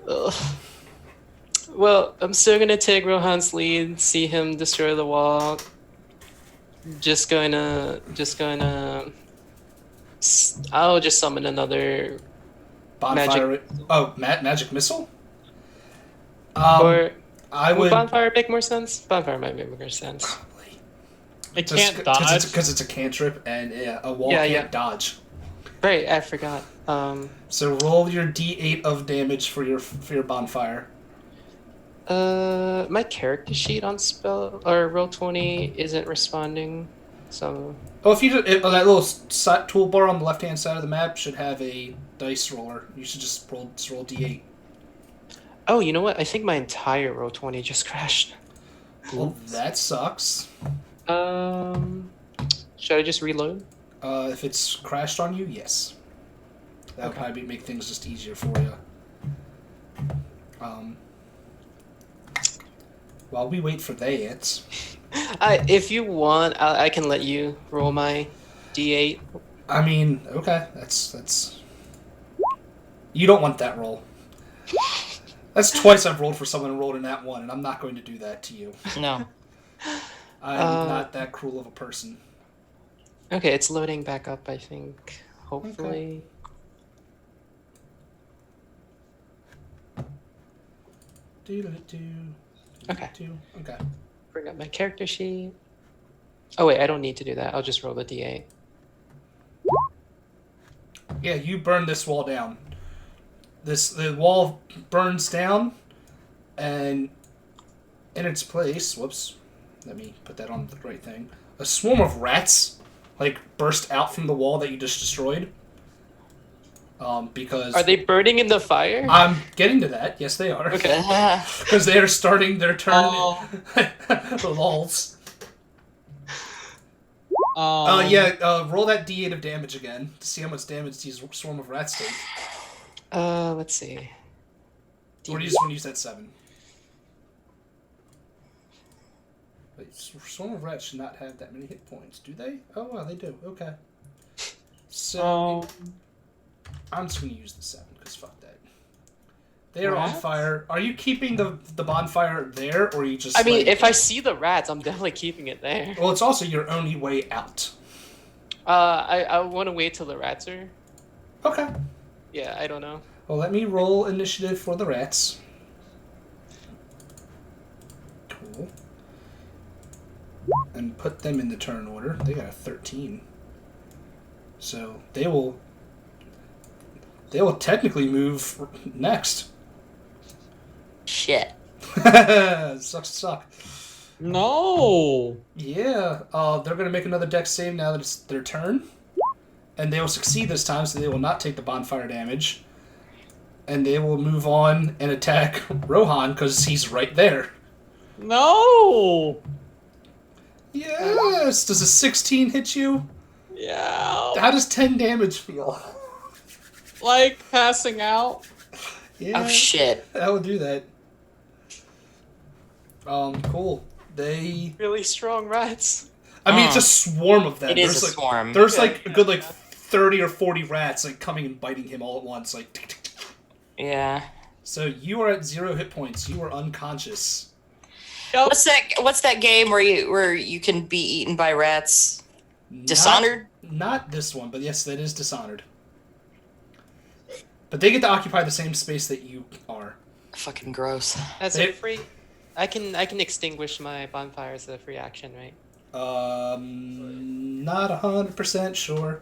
Ugh. Well, I'm still gonna take Rohan's lead, see him destroy the wall. I'll just summon another, Bonfire. Magic missile? or I would would. bonfire make more sense? Bonfire might make more sense. It can't dodge. Because it's a cantrip and a wall Yeah, can't yeah. dodge. Right, I forgot. So roll your d8 of damage for your bonfire. My character sheet on spell or roll20 isn't responding, so Oh, that little toolbar on the left-hand side of the map should have a dice roller. You should just roll d8. oh, you know what? I think my entire roll20 just crashed. Well, that sucks. Should I just reload? If it's crashed on you, yes. That would Okay. probably make things just easier for you. While we wait for that, If you want, I can let you roll my d8. I mean, okay, that's. You don't want that roll. That's twice I've rolled for someone and rolled in that one, and I'm not going to do that to you. No. I'm not that cruel of a person. Okay, it's loading back up, I think. Hopefully. Okay. Okay. Bring up my character sheet. Oh wait, I don't need to do that. I'll just roll the d8. Yeah, you burn this wall down. The wall burns down, and in its place, whoops, let me put that on the right thing. A swarm of rats, burst out from the wall that you just destroyed. Because Are they burning in the fire? I'm getting to that. Yes, they are. Okay. Because they are starting their turn. Oh. Lols. Roll that d8 of damage again to see how much damage these swarm of rats take. Let's see. Or do you just want to use that 7? Wait, swarm of rats should not have that many hit points, do they? Oh, well, they do. Okay. So, I'm just going to use the 7, because fuck that. They are on fire. Are you keeping the bonfire there, or are you just... I mean, if I see the rats, I'm definitely keeping it there. Well, it's also your only way out. I want to wait till the rats are... Okay. Yeah, I don't know. Well, let me roll initiative for the rats. Cool. And put them in the turn order. They got a 13. So they will technically move next. Shit. Sucks to suck. No. Yeah. They're gonna make another dex save now that it's their turn. And they will succeed this time, so they will not take the bonfire damage. And they will move on and attack Rohan, because he's right there. No. Yes! Does a 16 hit you? Yeah. How does 10 damage feel? Like passing out. Yeah, Oh shit. that would do that. Cool. They... Really strong rats. I mean, it's a swarm of them. It is a swarm. There's a good 30 or 40 rats coming and biting him all at once. Yeah. So you are at 0 hit points. You are unconscious. Yep. What's that game where you can be eaten by rats? Dishonored? Not this one, but yes, that is Dishonored. But they get to occupy the same space that you are. Fucking gross. That's a free... I can extinguish my bonfire as a free action, right? Not 100% sure.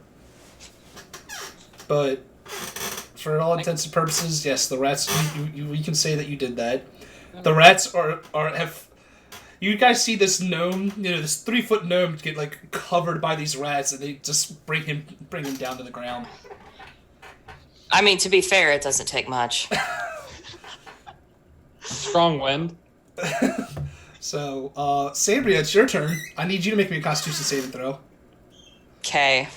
But for all intents and purposes, yes, the rats. We can say that you did that. The rats have. You guys see this gnome, this 3-foot gnome get covered by these rats, and they just bring him down to the ground. I mean, to be fair, it doesn't take much. Strong wind. So, Sandria, it's your turn. I need you to make me a Constitution saving throw. Okay.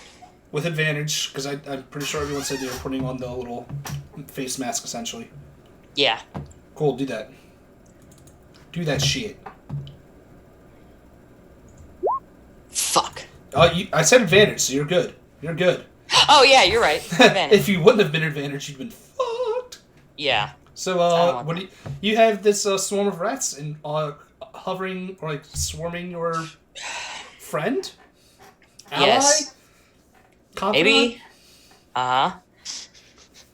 With advantage, because I'm pretty sure everyone said they were putting on the little face mask, essentially. Yeah. Cool, do that. Do that shit. Fuck. I said advantage, so you're good. You're good. Oh yeah, you're right. Advantage. If you wouldn't have been advantage, you'd been fucked. Yeah. So, what do you have this swarm of rats and hovering or swarming your friend, ally, Yes. confidant? Maybe. Uh-huh.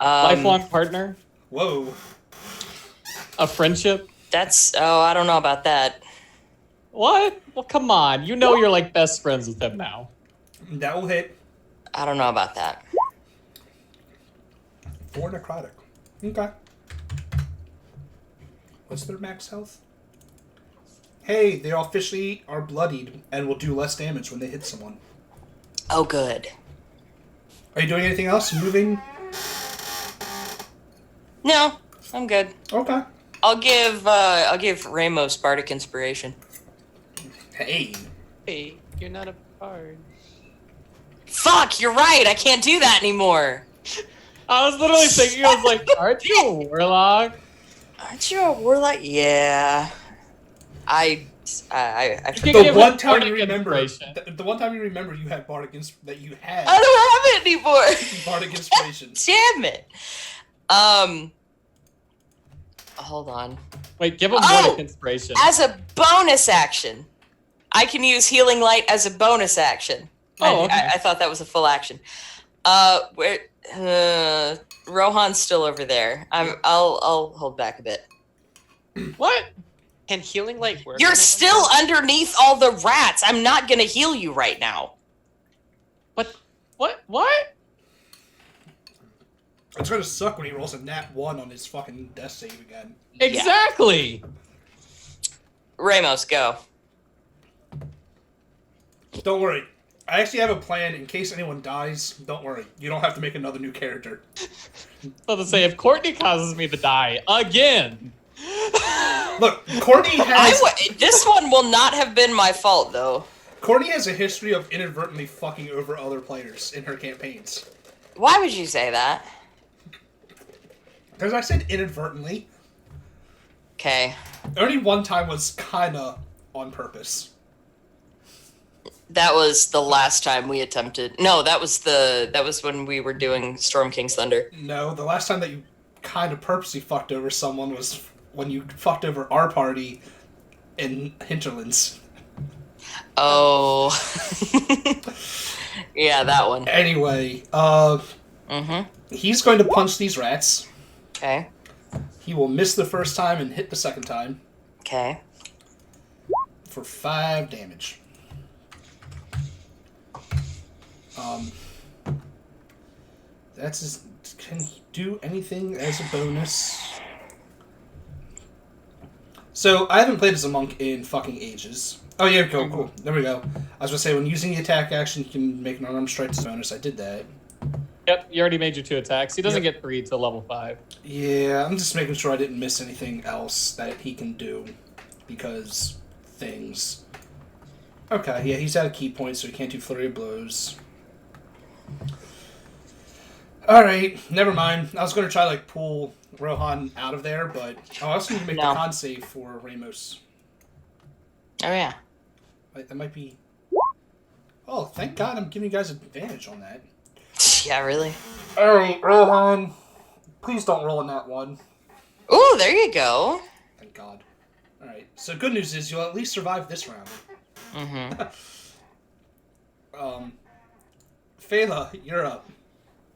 Lifelong partner. Whoa. A friendship. I don't know about that. What? Well, come on. You know you're best friends with him now. That will hit. I don't know about that. 4 necrotic. Okay. What's their max health? Hey, they officially are bloodied and will do less damage when they hit someone. Oh, good. Are you doing anything else? Moving? No, I'm good. Okay. I'll give Ramos Bardic Inspiration. Hey. Hey, you're not a bard. Fuck, you're right. I can't do that anymore. I was literally thinking, aren't you a warlock? Aren't you a warlock? Yeah. I The one time you remember, inspiration. the one time you remember you had Bardic that you had I don't have it anymore. Bardic Inspiration. Damn it. Hold on. Wait, give him Oh! more inspiration. As a bonus action, I can use Healing Light as a bonus action. Oh, okay. I thought that was a full action. Where? Rohan's still over there. I'll hold back a bit. What? Can healing light work? You're on it? still underneath all the rats. I'm not gonna heal you right now. What? It's gonna suck when he rolls a nat 1 on his fucking death save again. Exactly. Ramos, go. Don't worry. I actually have a plan in case anyone dies. Don't worry. You don't have to make another new character. So to say, if Courtney causes me to die again. Look, Courtney has... This one will not have been my fault, though. Courtney has a history of inadvertently fucking over other players in her campaigns. Why would you say that? Because I said inadvertently. Okay. Only one time was kinda on purpose. That was the last time we attempted. No, that was when we were doing Storm King's Thunder. No, the last time that you kind of purposely fucked over someone was when you fucked over our party in Hinterlands. Oh. Yeah, that one. Anyway, he's going to punch these rats. Okay. He will miss the first time and hit the second time. Okay. For 5 damage. That's his... Can he do anything as a bonus? So, I haven't played as a monk in fucking ages. Oh yeah, cool. There we go. I was gonna say, when using the attack action, you can make an unarmed strike as a bonus. I did that. Yep, you already made your 2 attacks. He doesn't get 3 till level 5. Yeah, I'm just making sure I didn't miss anything else that he can do. Because... things. Okay, yeah, he's at a key point, so he can't do Flurry of Blows. Alright, never mind. I was going to try, like, pull Rohan out of there, but... Oh, I also need to make the con save for Ramos. Oh, yeah. That might be... Oh, thank God I'm giving you guys advantage on that. Yeah, really? Alright, Rohan. Please don't roll in that one. Ooh, there you go. Thank God. Alright, so good news is you'll at least survive this round. Mm-hmm. Fela, you're up.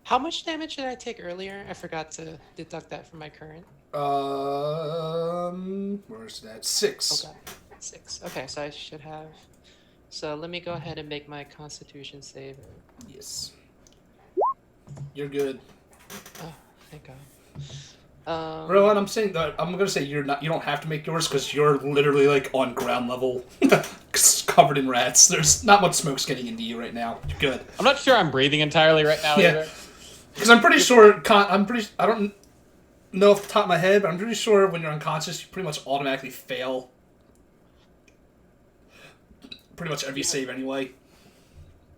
How much damage did I take earlier? I forgot to deduct that from my current. Where's that? 6. Okay. 6. Okay, so I should have... So let me go ahead and make my Constitution save. Yes. You're good. Oh, thank God. Rowan, I'm saying that I'm gonna say you're not. You don't have to make yours because you're literally like on ground level, covered in rats. There's not much smoke's getting into you right now. You're good. I'm not sure I'm breathing entirely right now either. Because I'm pretty sure. I don't know off the top of my head, but I'm pretty sure when you're unconscious, you pretty much automatically fail. Pretty much every save anyway.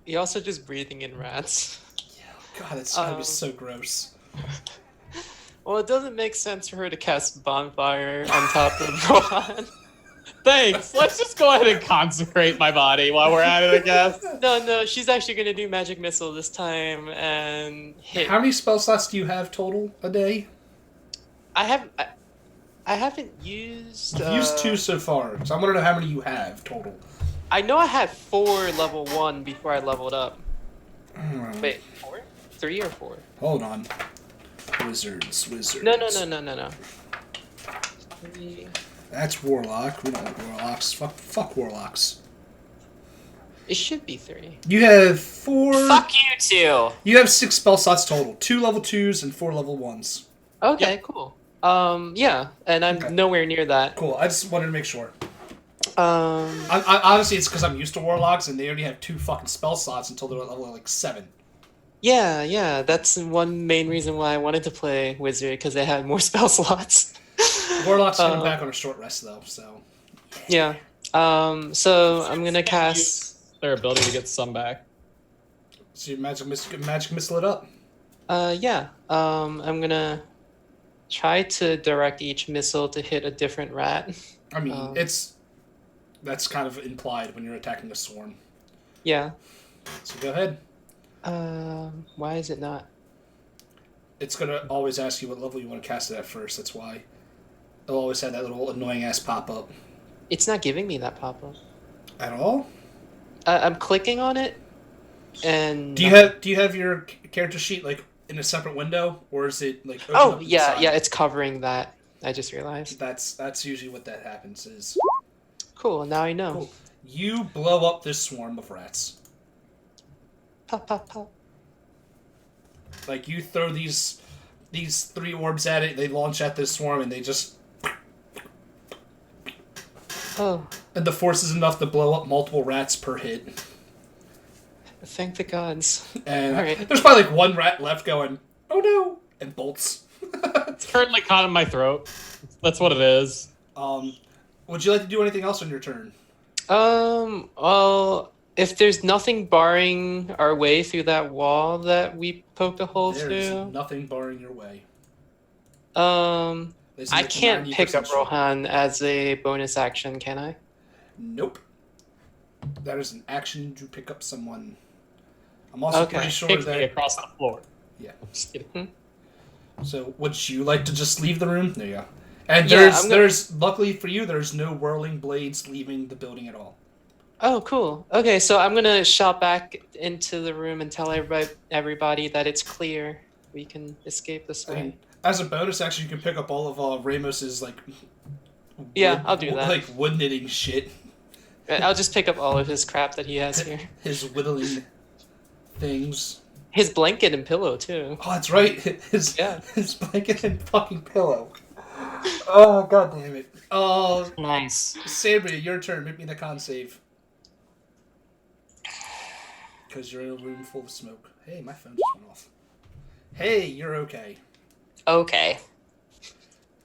You're also just breathing in rats. Yeah. God, it's gotta be so gross. Well, it doesn't make sense for her to cast Bonfire on top of Rohan. Thanks. Let's just go ahead and consecrate my body while we're at it, I guess. No, she's actually going to do Magic Missile this time and hit. How many spell slots do you have total a day? I haven't used... You've used 2 so far, so I want to know how many you have total. I know I had 4 level 1 before I leveled up. Wait, 4? 3 or 4? Hold on. Wizards. No. 3. That's Warlock. We don't like Warlocks. Fuck Warlocks. It should be 3. You have 4... Fuck you two! You have 6 spell slots total. 2 level 2s and 4 level 1s. Okay, cool. Yeah, and I'm nowhere near that. Cool, I just wanted to make sure. I honestly, it's because I'm used to Warlocks and they already have 2 fucking spell slots until they're level like 7. Yeah, that's one main reason why I wanted to play Wizard, because they had more spell slots. Warlock's coming back on a short rest though, so... Yeah. So I'm gonna cast... Their ability to get some back. So your magic missile it up. Yeah. I'm gonna try to direct each missile to hit a different rat. I mean, that's kind of implied when you're attacking a swarm. Yeah. So go ahead. Why is it not? It's gonna always ask you what level you want to cast it at first, that's why. It'll always have that little annoying ass pop up. It's not giving me that pop-up. At all? I'm clicking on it, and Do you have your character sheet like in a separate window, or is it like? Open Oh up to the yeah, side? yeah, it's covering that. I just realized. That's usually what that happens. Is Cool. Now I know. cool. You blow up this swarm of rats. Pop, pop, pop. Like you throw these 3 orbs at it, they launch at this swarm, and they just. Oh, And the force is enough to blow up multiple rats per hit. thank the gods. And Alright. there's probably like 1 rat left going, oh no, and bolts. It's currently caught in my throat. That's what it is. Would you like to do anything else on your turn? Well, if there's nothing barring our way through that wall that we poked a hole There's through, nothing barring your way. This is I like can't pick up 90% sure. Rohan as a bonus action, can I? Nope. That is an action to pick up someone. I'm also Okay. pretty sure Kicked me that. across the floor. Yeah. I'm just kidding. So, would you like to just leave the room? There you go. And Yeah, there's I'm gonna- there's luckily for you, there's no whirling blades leaving the building at all. Oh, cool. Okay, so I'm gonna shout back into the room and tell everybody that it's clear. We can escape this way. And as a bonus action, you can pick up all of Ramos's like. Yeah, I'll do that. Like wood knitting shit. I'll just pick up all of his crap that he has here. His whittling things. His blanket and pillow too. Oh, that's right. His Yeah. his blanket and fucking pillow. Oh god damn it. Nice. Sabria, your turn. Make me the con save. Because you're in a room full of smoke. Hey, my phone just went off. Hey, you're okay. Okay.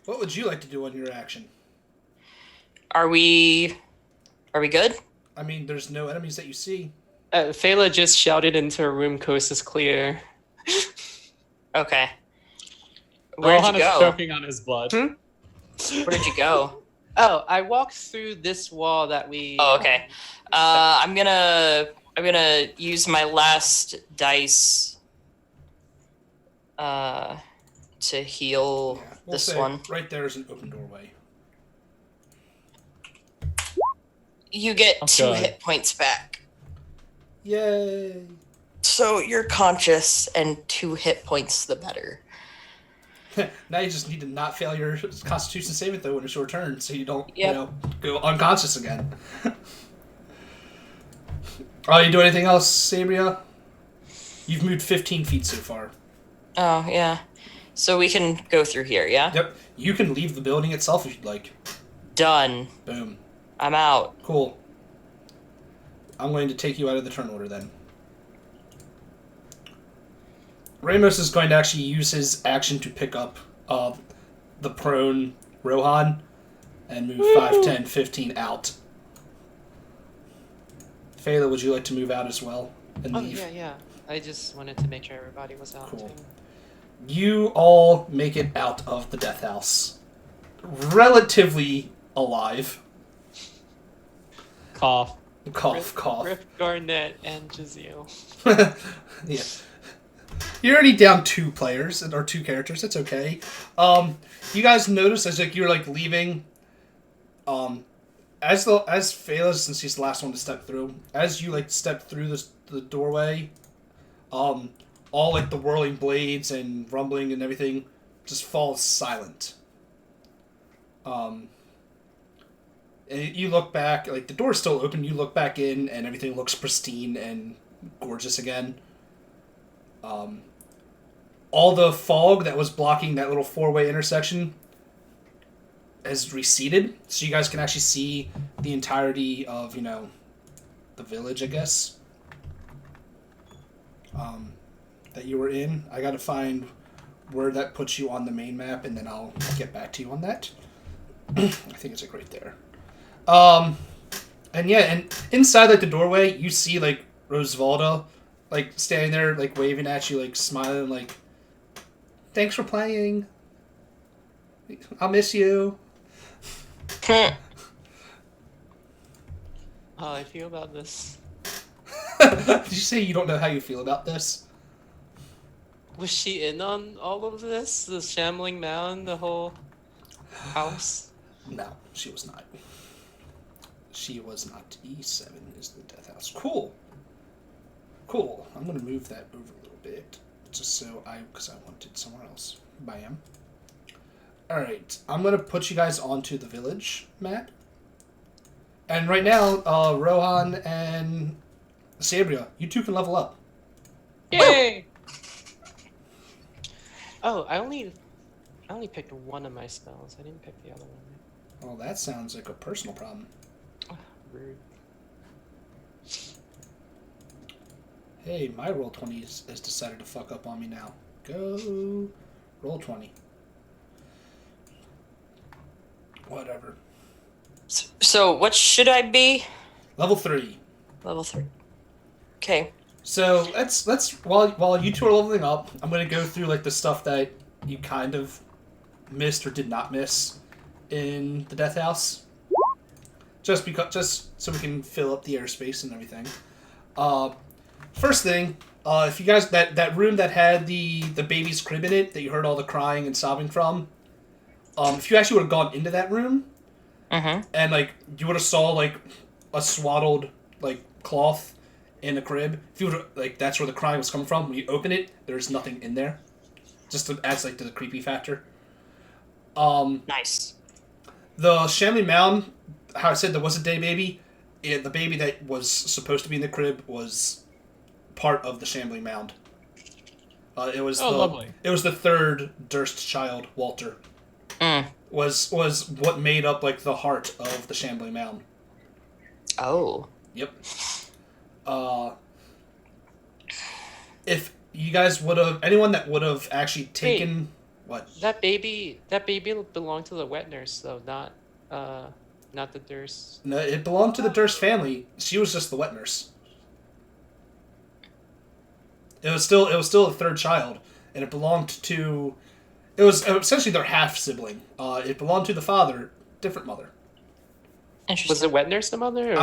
What would you like to do on your action? Are we good? I mean, there's no enemies that you see. Phala just shouted into her room, "Coast is clear." Okay. Where'd Rohan you is go? choking on his blood. Hmm? Where did you go? Oh, I walked through this wall that we. Oh, okay. I'm gonna use my last dice to heal We'll this say one. right there is an open doorway. You get Oh, 2 God. hit points back. Yay! So you're conscious, and 2 hit points the better. Now you just need to not fail your Constitution saving throw when it's your turn, so you don't, Yep. go unconscious again. Oh, you do anything else, Sabria? You've moved 15 feet so far. Oh, yeah. So we can go through here, yeah? Yep. You can leave the building itself if you'd like. Done. Boom. I'm out. Cool. I'm going to take you out of the turn order then. Ramos is going to actually use his action to pick up the prone Rohan and move 5, 10, 15 out. Phala, would you like to move out as well and Oh leave? yeah. I just wanted to make sure everybody was out. Cool. Too. You all make it out of the death house. Relatively alive. Cough. Cough, cough. Rip Garnett and Jazeel. Yeah. You're already down 2 players, or 2 characters. That's okay. You guys notice as like you're like leaving, as Phala, since he's the last one to step through, as you like step through the doorway, all like the whirling blades and rumbling and everything just falls silent. And you look back, like the door's still open. You look back in, and everything looks pristine and gorgeous again. All the fog that was blocking that little 4-way intersection has receded, so you guys can actually see the entirety of, the village, I guess, that you were in. I gotta find where that puts you on the main map, and then I'll get back to you on that. I think it's like right there. And yeah, and inside like the doorway, you see like Rosevalda, like standing there, like waving at you, like smiling, like, "Thanks for playing. I'll miss you." How I feel about this. Did you say you don't know how you feel about this? Was she in on all of this? The Shambling Mound, the whole... house? No, she was not. She was not. E7 is the death house. Cool. Cool. I'm going to move that over a little bit. Just because I want it somewhere else. Bam. Alright. I'm going to put you guys onto the village map. And right now, Rohan and Sabria, you two can level up. Yay! Oh, I only picked one of my spells. I didn't pick the other one. Well, that sounds like a personal problem. Rude. Hey, my roll 20 has decided to fuck up on me now. Go. Roll 20. Whatever. So, what should I be? Level 3. Level 3. Okay. So let's while you two are leveling up, I'm gonna go through like the stuff that you kind of missed or did not miss in the Death House. Just so we can fill up the airspace and everything. First thing, if you guys that room that had the baby's crib in it that you heard all the crying and sobbing from, if you actually would have gone into that room, and like you would have saw like a swaddled like cloth in the crib, if you would like that's where the crying was coming from. When you open it, there's nothing in there, just to add like to the creepy factor. Nice. The Shamley Mound, how I said there was a day baby, the baby that was supposed to be in the crib was part of the Shambling Mound. Lovely. It was the third Durst child, Walter. Was what made up like the heart of the Shambling Mound. Oh. Yep. If you guys would have, anyone that would have actually taken what? That baby belonged to the wet nurse, though, not the Durst. No, it belonged to the Durst family. She was just the wet nurse. It was still the third child, and it belonged to. It was essentially their half sibling. It belonged to the father, different mother. Interesting. Was the wet nurse the mother? Or?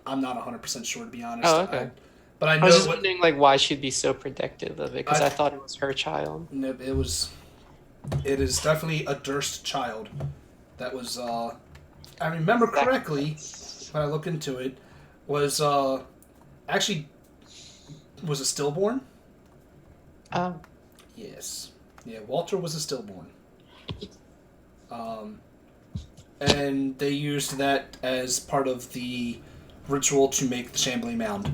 I'm not 100% sure, to be honest. Oh, okay. But I know. I was just wondering like why she'd be so protective of it because I thought it was her child. No, it was. It is definitely a Durst child. That was. I remember correctly when I look into it, was actually was a stillborn. Oh. Yes. Yeah, Walter was a stillborn. And they used that as part of the ritual to make the Shambling Mound.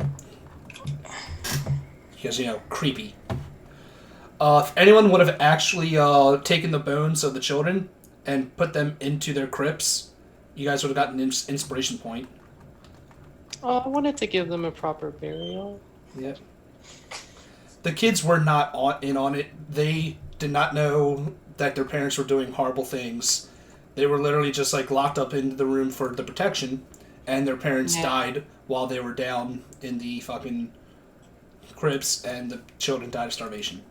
Because, creepy. If anyone would have actually taken the bones of the children and put them into their crypts, you guys would have gotten an inspiration point. Oh, I wanted to give them a proper burial. Yep. The kids were not in on it. They did not know that their parents were doing horrible things. They were literally just like locked up in the room for the protection, and their parents died while they were down in the fucking cribs, and the children died of starvation.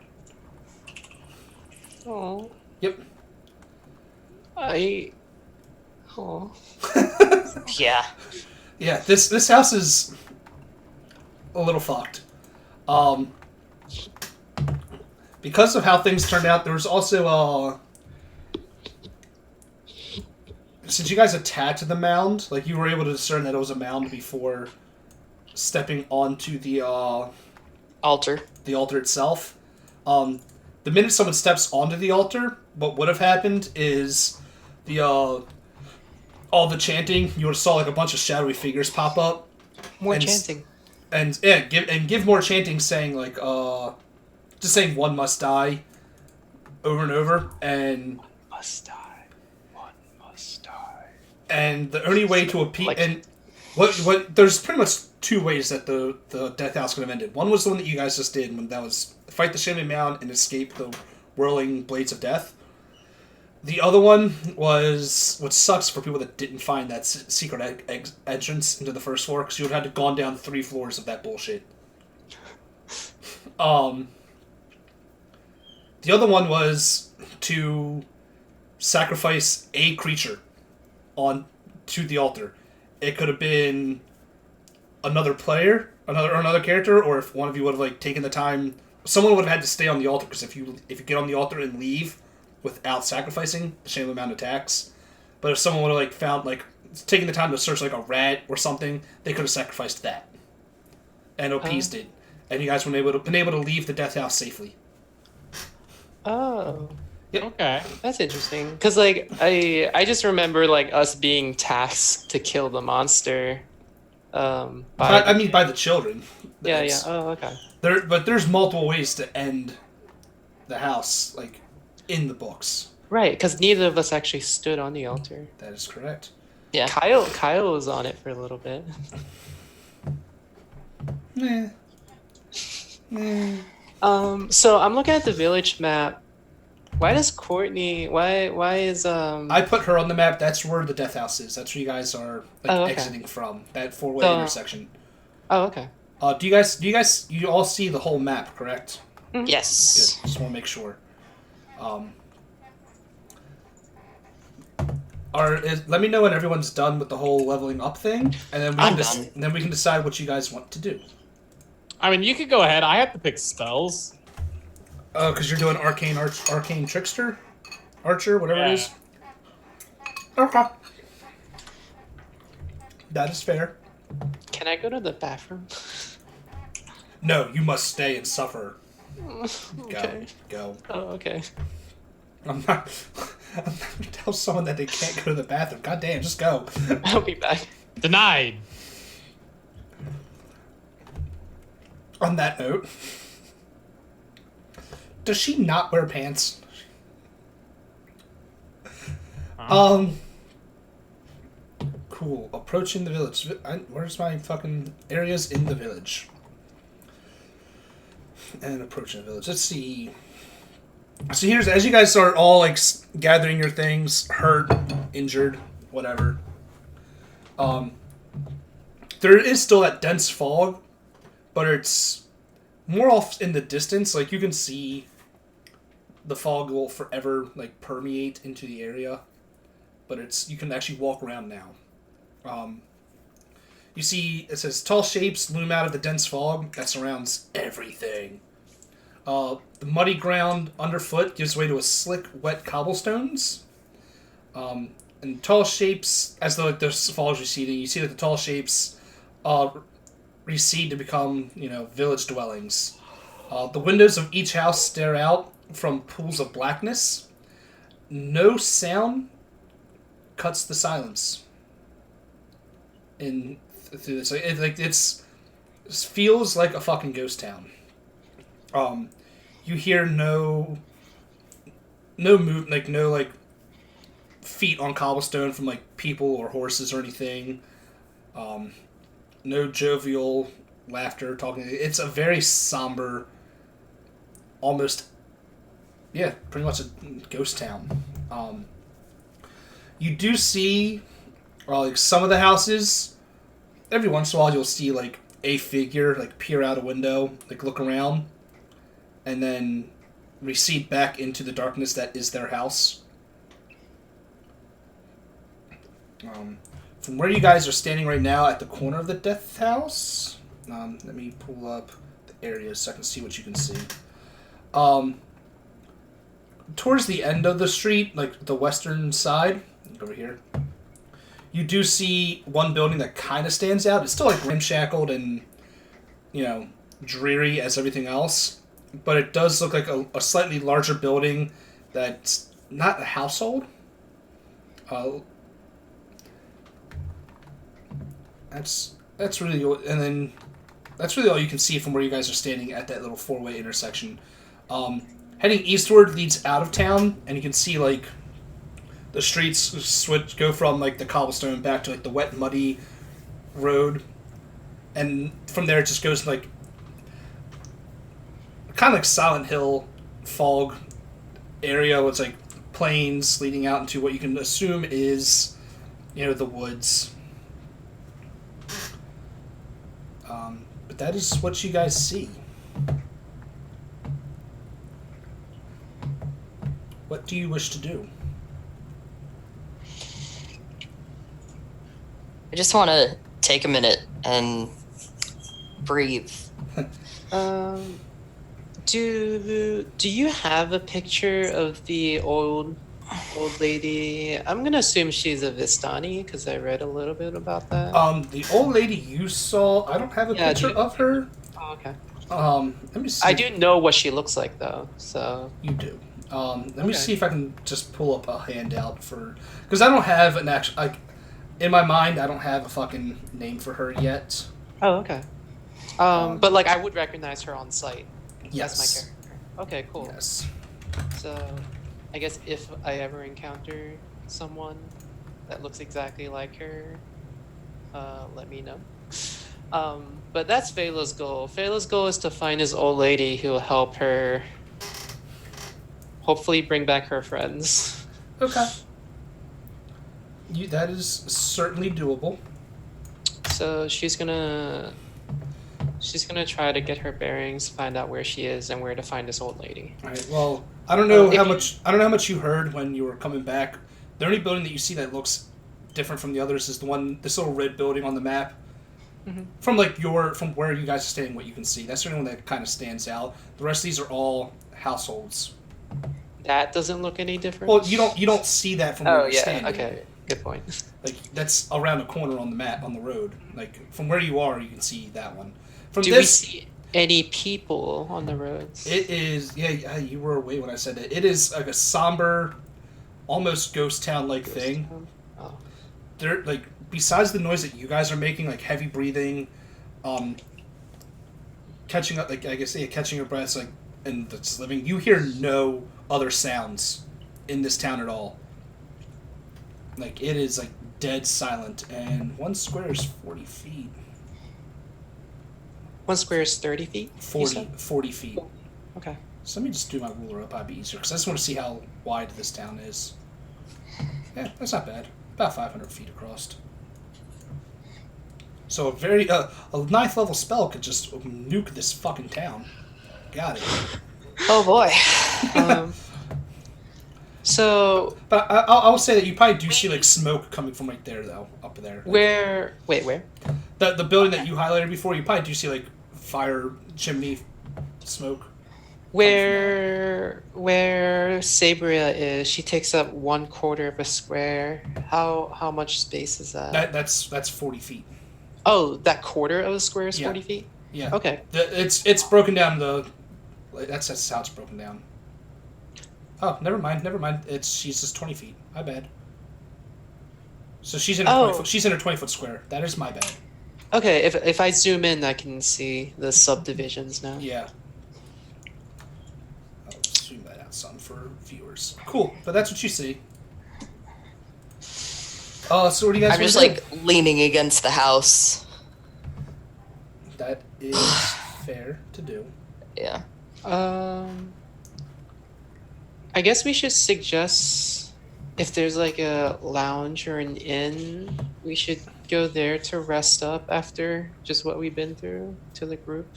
Oh. Yep. Oh. Yeah. Yeah, this house is a little fucked. Because of how things turned out, there was also since you guys attached the mound, like you were able to discern that it was a mound before stepping onto the Altar. the altar itself. The minute someone steps onto the altar, what would have happened is the all the chanting. You would have saw like a bunch of shadowy figures pop up. More chanting. And give more chanting, saying like just saying one must die over and over, and Must die. One must die. and the only way to appease Like- and what there's pretty much two ways that the death house could have ended. One was the one that you guys just did, when that was fight the Shambling Mound and escape the whirling blades of death. The other one was what sucks for people that didn't find that secret entrance into the first floor, because you would have had to gone down 3 floors of that bullshit. The other one was to sacrifice a creature on to the altar. It could have been another player, another character, or if one of you would have like taken the time, someone would have had to stay on the altar, because if you get on the altar and leave, without sacrificing the same amount of attacks. But if someone would have like found like taking the time to search like a rat or something, they could have sacrificed that and appeased it, and you guys been able to leave the death house safely. Oh. Yep. Okay. That's interesting. Because, like, I just remember, like, us being tasked to kill the monster. I mean, by the children. Yeah, yeah. It's- Oh, okay. But there's multiple ways to end the house, like, in the books. Right, because neither of us actually stood on the altar. That is correct. Yeah. Kyle was on it for a little bit. Nah. So I'm looking at the village map. Why does Courtney? Why is I put her on the map. That's where the death house is. That's where you guys are like, Oh, okay. exiting from. That four-way So- intersection. Oh, okay. Do you guys you all see the whole map, correct? Yes. Good. Just want to make sure. Let me know when everyone's done with the whole leveling up thing, and then I'm done. then we can decide what you guys want to do. I mean, you could go ahead. I have to pick spells. Oh, because you're doing arcane trickster, archer, whatever it Yeah. is. Okay. That is fair. Can I go to the bathroom? No, you must stay and suffer. Okay. Go. Oh, okay. I'm not gonna tell someone that they can't go to the bathroom. God damn, just go. I'll be back. Denied. On that note, does she not wear pants? Cool. Approaching the village. Where's my fucking areas in the village? And approaching the village. Let's see. So here's, as you guys are all like gathering your things, hurt, injured, whatever. There is still that dense fog, but it's more off in the distance. Like you can see the fog will forever like permeate into the area, but you can actually walk around now. You see, it says tall shapes loom out of the dense fog that surrounds everything. The muddy ground underfoot gives way to a slick, wet cobblestones. And tall shapes, as the fog is receding, you see that the tall shapes recede to become, village dwellings. The windows of each house stare out from pools of blackness. No sound cuts the silence. Through this, it feels like a fucking ghost town. You hear no feet on cobblestone from like people or horses or anything. No jovial laughter, talking. It's a very somber, almost, pretty much a ghost town. You do see, like some of the houses. Every once in a while, you'll see like a figure like peer out a window, like look around, and then recede back into the darkness that is their house. From where you guys are standing right now at the corner of the death house, let me pull up the areas so I can see what you can see. Towards the end of the street, like the western side, over here, you do see one building that kind of stands out. It's still like ramshackled and, dreary as everything else, but it does look like a slightly larger building that's not a household. That's really, and then that's really all you can see from where you guys are standing at that little four-way intersection. Heading eastward leads out of town, and you can see like the streets go from like the cobblestone back to like the wet, muddy road, and from there it just goes like kind of like Silent Hill fog area. Where it's like plains leading out into what you can assume is, the woods. But that is what you guys see. What do you wish to do? I just want to take a minute and breathe. Do you have a picture of the old lady? I'm gonna assume she's a Vistani because I read a little bit about that. The old lady you saw, I don't have a Yeah, do picture you have a of her. Oh, okay. Let me see. I do know what she looks like though, so You do. Let me Okay. see if I can just pull up a handout for, because I don't have an actual, like, in my mind I don't have a fucking name for her yet. Oh, okay. But like I would recognize her on sight. Yes. That's my character. Okay, cool. Yes. So, I guess if I ever encounter someone that looks exactly like her, let me know. But that's Phelo's goal. Phelo's goal is to find his old lady who will help her hopefully bring back her friends. Okay. That is certainly doable. So she's gonna try to get her bearings, find out where she is and where to find this old lady. All right. Well, I don't know if how you- much. I don't know how much you heard when you were coming back. The only building that you see that looks different from the others is this little red building on the map. Mhm. From from where you guys are staying, what you can see. That's the only one that kind of stands out. The rest of these are all households. That doesn't look any different. Well, you don't see that from where Oh you're yeah. standing. Okay. Good point. Like that's around the corner on the map on the road. Like from where you are, you can see that one. From Do we see any people on the roads? It is, yeah, you were away when I said it. It is like a somber, almost ghost town like thing. Oh. There, like, besides the noise that you guys are making, like heavy breathing, catching up, like I guess, yeah, catching your breaths, like, and just living. You hear no other sounds in this town at all. Like it is like dead silent, and 1 square is 40 feet. 1 square is 30 feet? you 40, said? 40 feet. Okay. So let me just do my ruler up. That'd be easier because I just want to see how wide this town is. Yeah, that's not bad. About 500 feet across. So a 9th level spell could just nuke this fucking town. Got it. Oh boy. So But I'll say that you probably do see like smoke coming from right there though, up there. where? Wait, where? The building that you highlighted before, you probably do see like fire chimney smoke. Where Sabria is? She takes up 1/4 of a square. How much space is that? That's 40 feet. Oh, that quarter of a square is Yeah. 40 feet. Yeah. Okay. It's broken down that's how it's broken down. Oh, never mind. She's just 20 feet. My bad. So she's in her 20 foot. She's in her 20-foot square. That is my bad. Okay. If I zoom in, I can see the subdivisions now. Yeah. I'll zoom that out some for viewers. Cool, but that's what you see. So what do you guys? I'm just wanna do? like leaning against the house. That is fair to do. Yeah. I guess we should suggest if there's like a lounge or an inn, we should go there to rest up after just what we've been through to the group.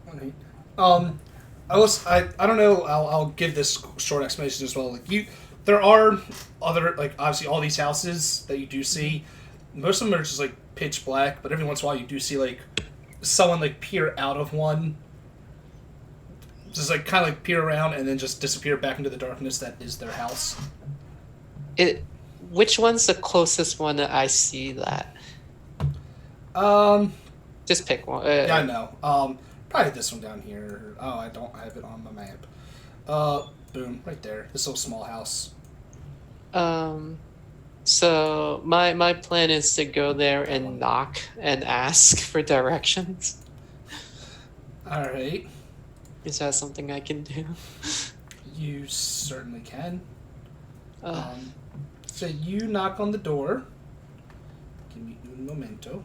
Alright. I don't know. I'll give this short explanation as well. Like there are other, like, obviously all these houses that you do see. Most of them are just like pitch black, but every once in a while you do see like someone like peer out of one, just like kind of like peer around and then just disappear back into the darkness that is their house. Which one's the closest one that I see that? Just pick one. Yeah, I know. Probably this one down here. Oh, I don't have it on my map. Boom, right there. This little small house. So my plan is to go there and knock and ask for directions. All right. Is that something I can do? You certainly can. So you knock on the door. Give me un momento.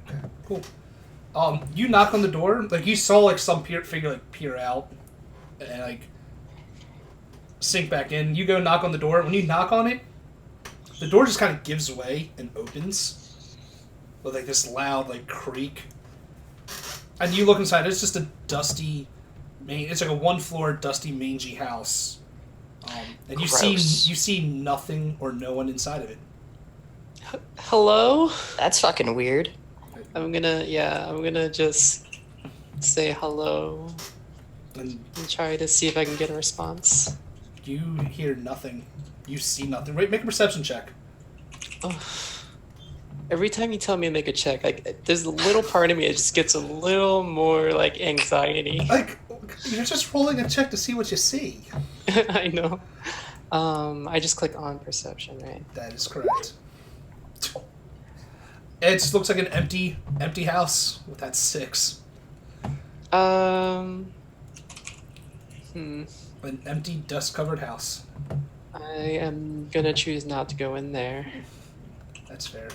Okay, cool. You knock on the door. Like you saw, like some figure like peer out and like sink back in. You go knock on the door. When you knock on it, the door just kind of gives way and opens with like this loud like creak. And you look inside. It's just a dusty, it's like a 1-floor dusty, mangy house. And you Gross. see nothing or no one inside of it. Hello? That's fucking weird. I'm gonna just say hello And and try to see if I can get a response. you hear nothing. You see nothing. Wait, make a perception check. Oh. Every time you tell me to make a check, like there's a little part of me that just gets a little more like anxiety. Like, you're just rolling a check to see what you see. I know. I just click on perception, right? That is correct. It just looks like an empty house with that 6. Hmm. An empty, dust-covered house. I am gonna choose not to go in there. That's fair.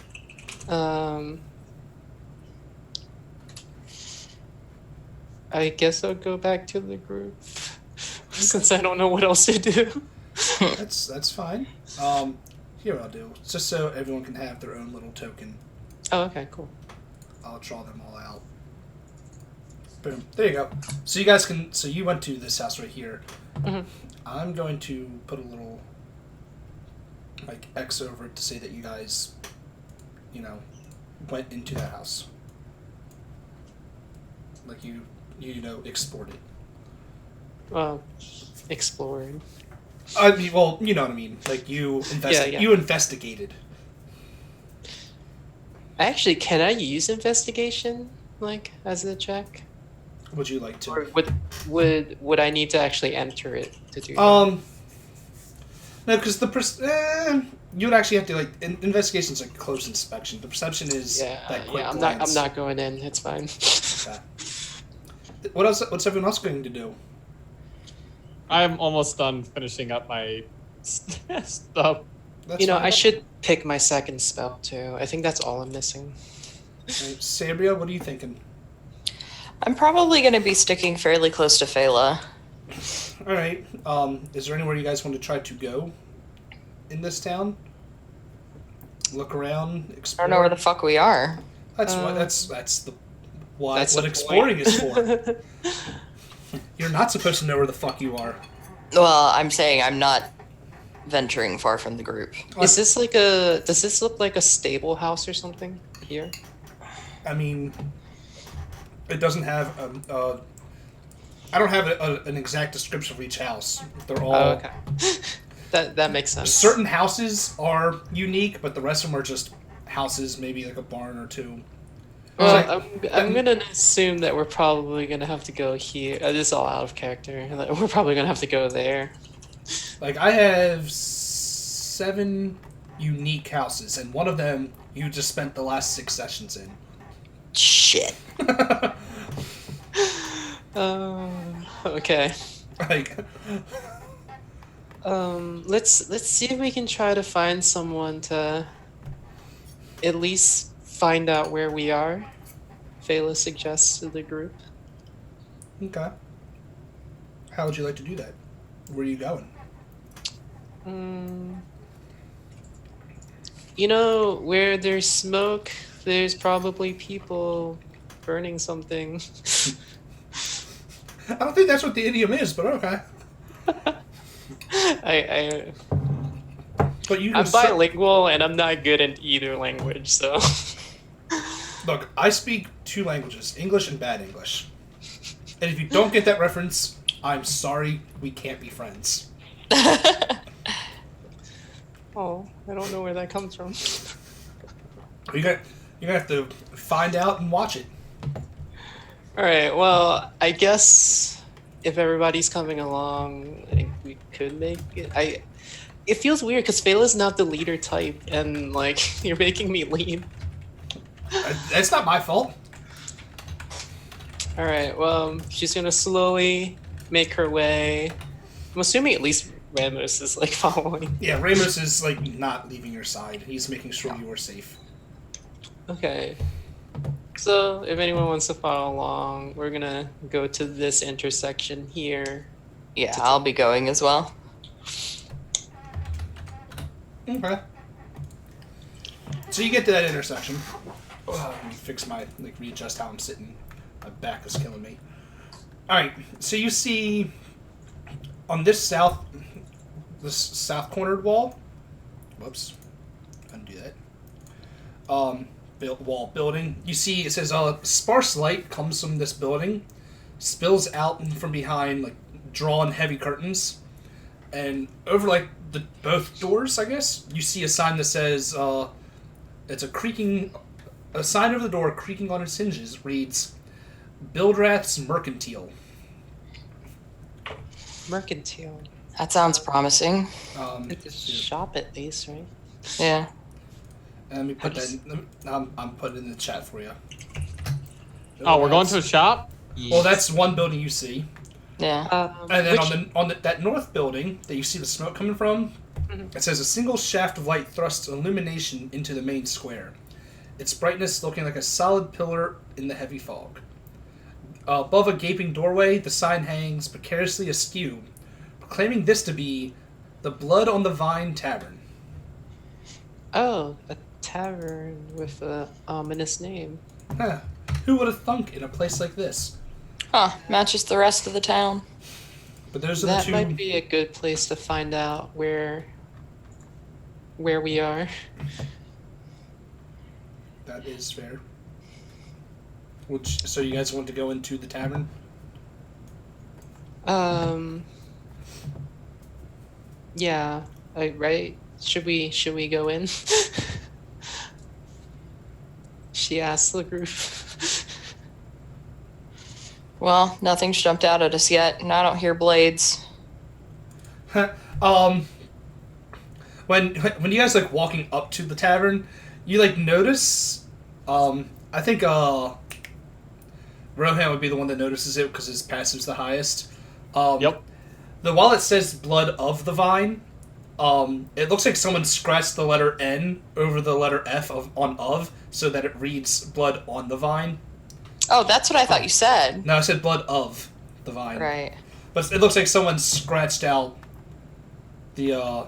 I guess I'll go back to the group since I don't know what else to do. That's fine. Here I'll do. Just so everyone can have their own little token. Oh, okay, cool. I'll draw them all out. Boom. There you go. So you guys can. So you went to this house right here. Mhm. I'm going to put a little like X over it to say that you guys, went into that house. Like you exported. Well, explored. I mean, well, you know what I mean. Like you Yeah. You investigated. Actually, can I use investigation like as a check, Would you like to? or would I need to actually enter it to do? No, because you would actually have to investigation's like close inspection. The perception is that quick I'm glance. not going in. It's fine. Okay. What else? What's everyone else going to do? I'm almost done finishing up my stuff. That's I fine. should pick my second spell too. I think that's all I'm missing. Right, Sabria, what are you thinking? I'm probably going to be sticking fairly close to Phala. All right. Is there anywhere you guys want to try to go in this town? Look around, I explore. don't know where the fuck we are. That's what. That's the why. That's what the exploring point. is for. You're not supposed to know where the fuck you are. Well, I'm saying I'm not venturing far from the group. Is this like a? Does this look like a stable house or something here? I mean, it doesn't have I don't have an exact description for each house. They're all. Oh, okay. That makes sense. Certain houses are unique, but the rest of them are just houses, maybe like a barn or two. Well, I'm gonna assume that we're probably gonna have to go here. This is all out of character. We're probably gonna have to go there. Like, I have 7 unique houses, and one of them you just spent the last 6 sessions in. Shit. Okay. Like, Let's see if we can try to find someone to at least find out where we are. Phala suggests to the group. okay. How would you like to do that? Where are you going? Where there's smoke, there's probably people burning something. I don't think that's what the idiom is, but okay. But you can I'm bilingual and I'm not good in either language, so. Look, I speak 2 languages, English and bad English. And if you don't get that reference, I'm sorry, we can't be friends. Oh, I don't know where that comes from. You're gonna have to find out and watch it. Alright, well, I guess if everybody's coming along, I think we could make it. It feels weird because Phala's not the leader type, and like you're making me lead. It's not my fault. Alright, well, she's gonna slowly make her way. I'm assuming at least Ramos is like following. Yeah, Ramos is like not leaving your side. He's making sure you are safe. Okay. So, if anyone wants to follow along, we're gonna go to this intersection here. Yeah, I'll be going as well. Okay. So you get to that intersection. Let me fix my readjust how I'm sitting. My back is killing me. All right. So you see on this south cornered wall. Whoops. Undo that. wall building. You see, it says, sparse light comes from this building, spills out from behind, like, drawn heavy curtains. And over, like, both doors, I guess, you see a sign that says, it's a sign over the door creaking on its hinges reads, Bildrath's Mercantile. Mercantile. That sounds promising. It's a shop at least, right? Yeah. Let me put that in, I'm putting it in the chat for you. Oh, we're going to a shop? Well, that's one building you see. Yeah. And then on that north building that you see the smoke coming from, it says a single shaft of light thrusts illumination into the main square. Its brightness looking like a solid pillar in the heavy fog. Above a gaping doorway, the sign hangs precariously askew, proclaiming this to be the Blood on the Vine Tavern. Oh, a tavern with a ominous name. Huh. Who would have thunk in a place like this? Huh. Matches the rest of the town. But those are That the two. might be a good place to find out where we are. That is fair. So you guys want to go into the tavern? Yeah. Right? Should we go in? She asked the group. Well, nothing's jumped out at us yet, and I don't hear blades. When you guys like walking up to the tavern, you like notice. I think Rohan would be the one that notices it because his passive's the highest. Yep. While it says Blood of the Vine, it looks like someone scratched the letter N over the letter F of, so that it reads Blood on the Vine. Oh, that's what I thought you said. No, I said Blood of the Vine. Right. But it looks like someone scratched out the,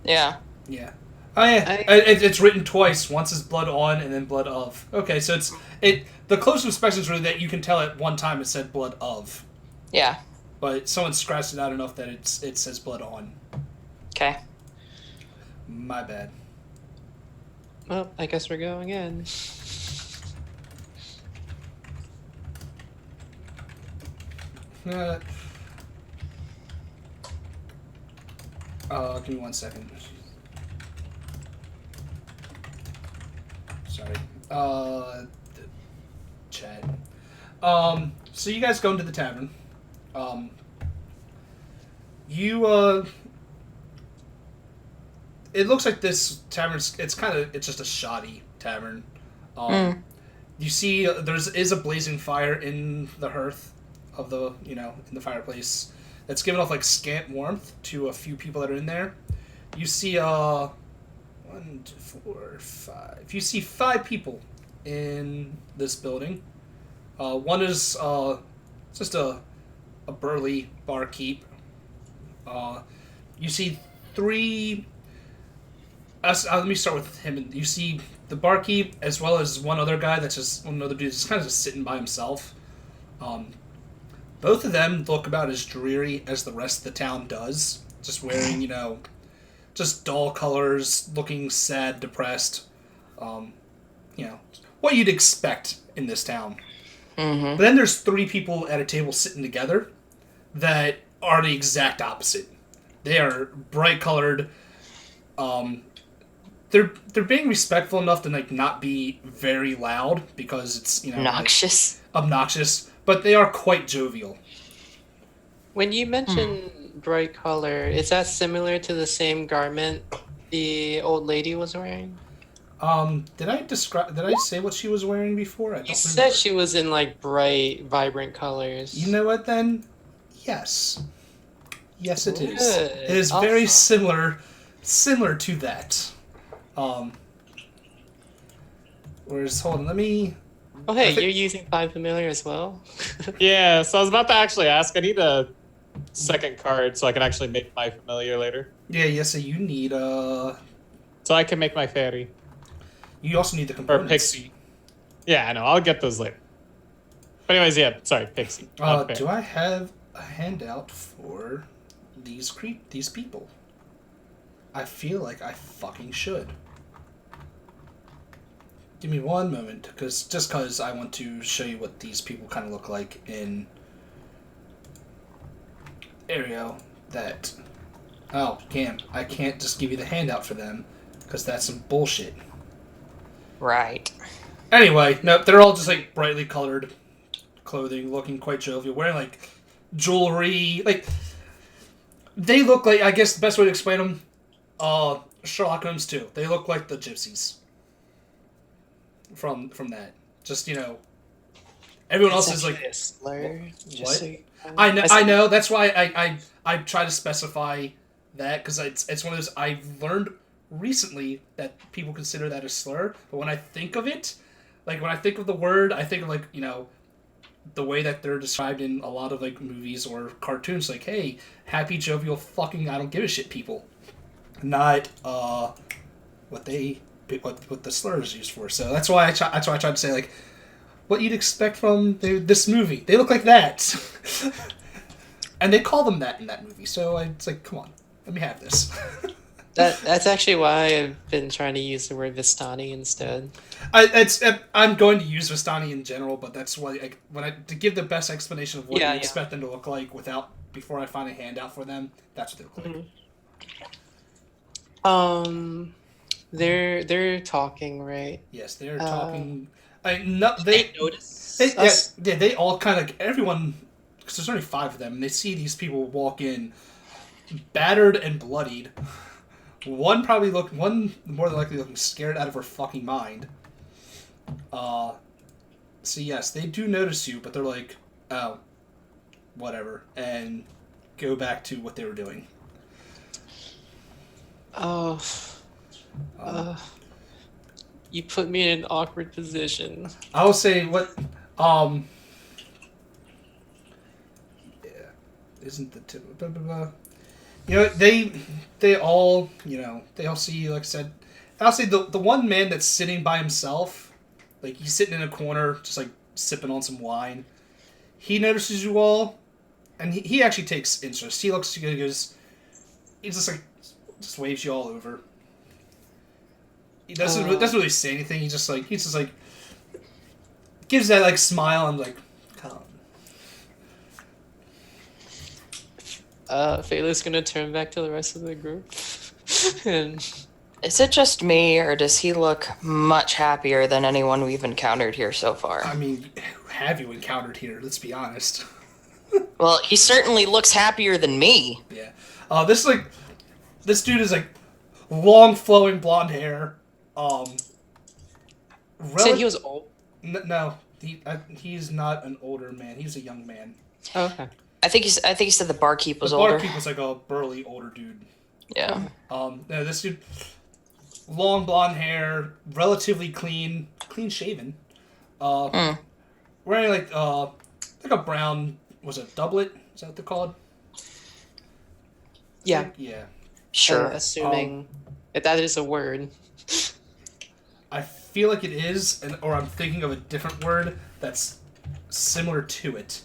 Yeah. Yeah. Oh, yeah. It's written twice. Once is Blood on and then Blood of. Okay, so the close inspections really that you can tell at one time it said Blood of. Yeah. But someone scratched it out enough that it says Blood on. Okay. My bad. Well, I guess we're going in. Give me 1 second. Sorry. The chat. So you guys go into the tavern. It looks like this tavern. It's just a shoddy tavern. You see, there is a blazing fire in the hearth of the in the fireplace. That's giving off like scant warmth to a few people that are in there. You see 1, 2, 4, 5. You see 5 people in this building. One is just a burly barkeep. You see 3. Let me start with him. You see the barkeep as well as one other guy one other dude that's kind of just sitting by himself. Both of them look about as dreary as the rest of the town does. Just wearing, just dull colors, looking sad, depressed. What you'd expect in this town. Mm-hmm. But then there's 3 people at a table sitting together that are the exact opposite. They are bright colored. They're being respectful enough to like not be very loud because it's obnoxious. Obnoxious, but they are quite jovial. When you mention bright color, is that similar to the same garment the old lady was wearing? Did I say what she was wearing before? You said she was in like bright, vibrant colors. You know what then? Yes. Yes, it is. Good. It is very similar to that. Whereas, hold on, let me. Oh, hey, you're using Find Familiar as well? Yeah, so I was about to actually ask. I need a second card so I can actually make my familiar later. Yeah, so you need, So I can make my fairy. You also need the Or components. pixie. Yeah, I know. I'll get those later. But anyways, yeah, sorry, pixie. not fairy. Do I have a handout for these people? I feel like I fucking should. Give me one moment, because I want to show you what these people kind of look like in Aereo. That... Oh, Cam, I can't just give you the handout for them, because that's some bullshit. Right. Anyway, no, they're all just, like, brightly colored clothing, looking quite jovial, wearing, like, jewelry, like... They look like, I guess the best way to explain them, Sherlock Holmes too. They look like the gypsies. From that. Just, everyone else is like... A slur, What? so I know, that's why I try to specify that, because it's one of those, I've learned recently that people consider that a slur, but when I think of it, like, when I think of the word, I think of, like, the way that they're described in a lot of, like, movies or cartoons, like, hey, happy, jovial, fucking I don't give a shit people. Not, what the slur is used for. So that's why I tried to say, like, what you'd expect from this movie. They look like that. And they call them that in that movie, so it's like, come on, let me have this. That's actually why I've been trying to use the word Vistani instead. I'm going to use Vistani in general, but that's why to give the best explanation of what you expect them to look like before I find a handout for them. That's what they look like. Mm-hmm. They're talking, right? Yes, they're talking. They notice us? Yeah, they all kind of everyone. Because there's only 5 of them, and they see these people walk in, battered and bloodied. One more than likely looking scared out of her fucking mind. So yes, they do notice you, but they're like, oh, whatever, and go back to what they were doing. Oh, you put me in an awkward position. I will say what, isn't the tip, blah, blah, blah. They all see, like I said, I'll say the one man that's sitting by himself, like he's sitting in a corner, just like sipping on some wine. He notices you all, and he actually takes interest. He looks, he goes, he just waves you all over. He doesn't really say anything. He's just like gives that like smile and like, come. Phelan's gonna turn back to the rest of the group. And Is it just me, or does he look much happier than anyone we've encountered here so far? I mean, who have you encountered here? Let's be honest. Well, he certainly looks happier than me. Yeah. This dude is like long flowing blonde hair. said he was old. No, he's not an older man. He's a young man. Oh, okay. I think he said the barkeep was the older. barkeep was like a burly older dude. Yeah. No, this dude, long blonde hair, relatively clean shaven. Wearing like a brown, was it doublet? Is that what they're called? Yeah. Yeah. Sure. Assuming that is a word. I feel like it is, or I'm thinking of a different word that's similar to it.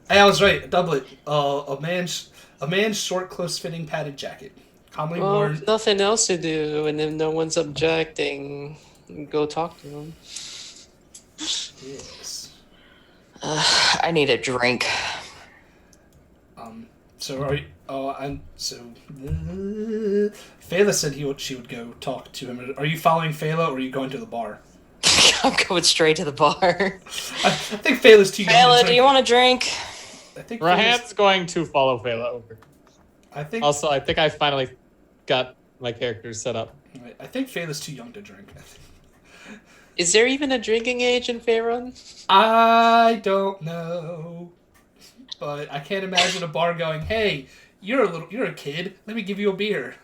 I was right. A doublet. A man's short, close-fitting padded jacket, commonly worn. Well, nothing else to do, and if no one's objecting, go talk to them. Yes. I need a drink. So are you? Phala said she would go talk to him. Are you following Phala, or are you going to the bar? I'm going straight to the bar. I think Phala's too young. Phala, do you want a drink? I think Rahan's going to follow Phala over. I think I finally got my characters set up. I think Phala's too young to drink. Is there even a drinking age in Faerun? I don't know, but I can't imagine a bar going, "Hey, you're a kid. Let me give you a beer."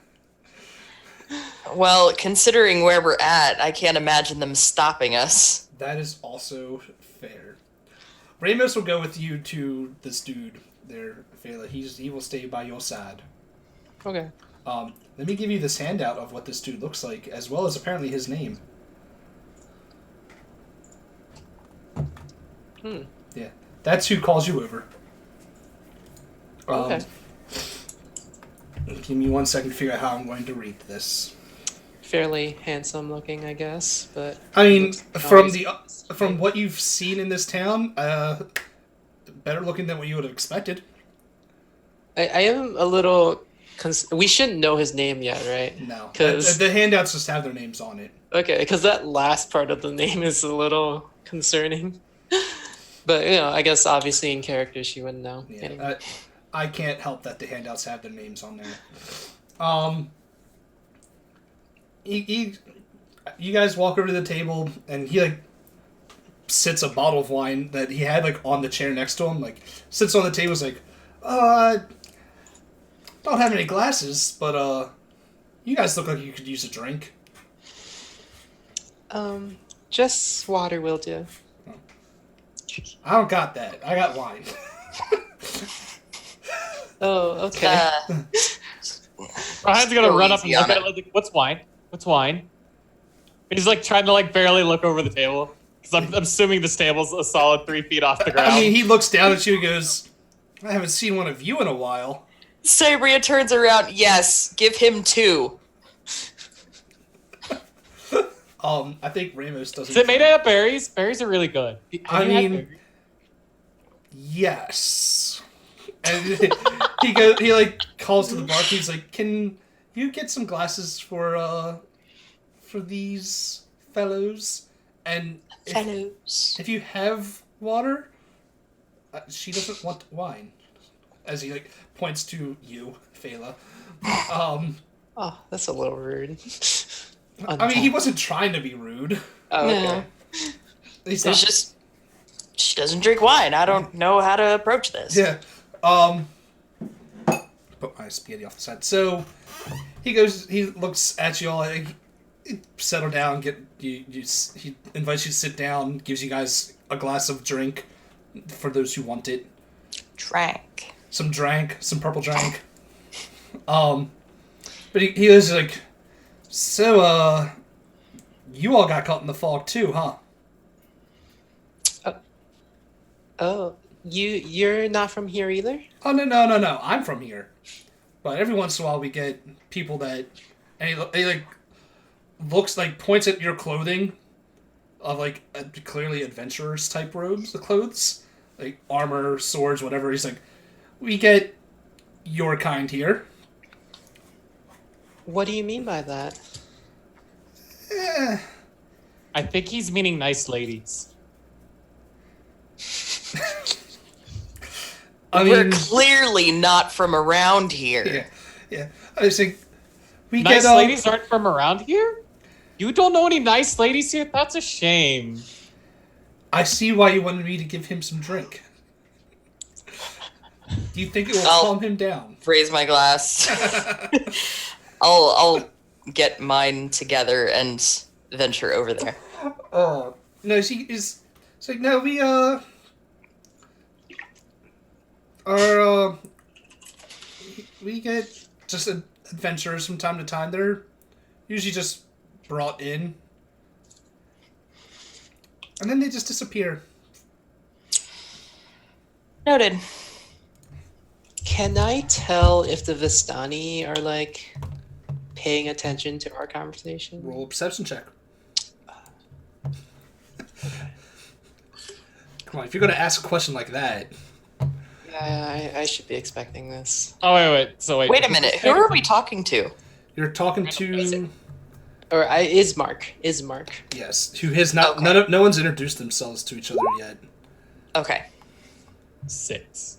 Well, considering where we're at, I can't imagine them stopping us. That is also fair. Ramos will go with you to this dude there, Phala. He will stay by your side. Okay. Let me give you this handout of what this dude looks like, as well as apparently his name. Yeah, that's who calls you over. Okay. Give me 1 second to figure out how I'm going to read this. fairly handsome looking, I guess. But I mean, looks from always- from what you've seen in this town, better looking than what you would have expected. I am a little. We shouldn't know his name yet, right? No, 'Cause- the handouts just have their names on it. Okay, because that last part of the name is a little concerning. But I guess obviously in character she wouldn't know. Yeah, Anyway. I can't help that the handouts have their names on there. You guys walk over to the table, and he like sits a bottle of wine that he had like on the chair next to him, like sits on the table, is like, don't have any glasses, but you guys look like you could use a drink. Just water will do. I don't got that. I got wine. Oh, okay. Ryan's gonna Go run up and easy look on at it like, what's wine? What's wine? He's like trying to like barely look over the table. Because I'm assuming this table's a solid 3 feet off the ground. I mean, he looks down at you and goes, I haven't seen one of you in a while. Sabria turns around. Yes, give him 2. I think Ramos doesn't. Is it made out of berries? Berries are really good. Have I you had mean- berries? Yes. And he like calls to the barkeep. He's like, "Can you get some glasses for these fellows?" And if you have water, she doesn't want wine. As he like points to you, Phala. Oh, that's a little rude. I mean, he wasn't trying to be rude. Oh, okay. No. He's It's not. just she doesn't drink wine. I don't know how to approach this. Yeah. Put my spaghetti off the side. So he looks at you all like, settle down, he invites you to sit down, gives you guys a glass of drink for those who want it. Drank. Some purple drank. But he was like, so, you all got caught in the fog too, huh? Oh, you're not from here either? Oh, no. I'm from here. But every once in a while we get people that... And he like, looks like, points at your clothing of, like, clearly adventurers type robes, the clothes. Like, armor, swords, whatever. He's like, we get your kind here. What do you mean by that? I think he's meaning nice ladies. I We're mean, clearly not from around here. yeah. I was like, we Nice get... ladies aren't from around here? You don't know any nice ladies here? That's a shame. I see why you wanted me to give him some drink. Do you think it will I'll- calm him down? Raise my glass. I'll get mine together and venture over there. No, it's like, no, we, we get just adventurers from time to time. They're usually just brought in. And then they just disappear. Noted. Can I tell if the Vistani are like paying attention to our conversation? Roll a perception check. Come on, if you're going to ask a question like that... Yeah, I should be expecting this. Oh, wait. So wait. Wait a minute. Who are we talking to? You're talking to... Or Ismark. Yes, who has not... Okay. No one's introduced themselves to each other yet. Okay. 6.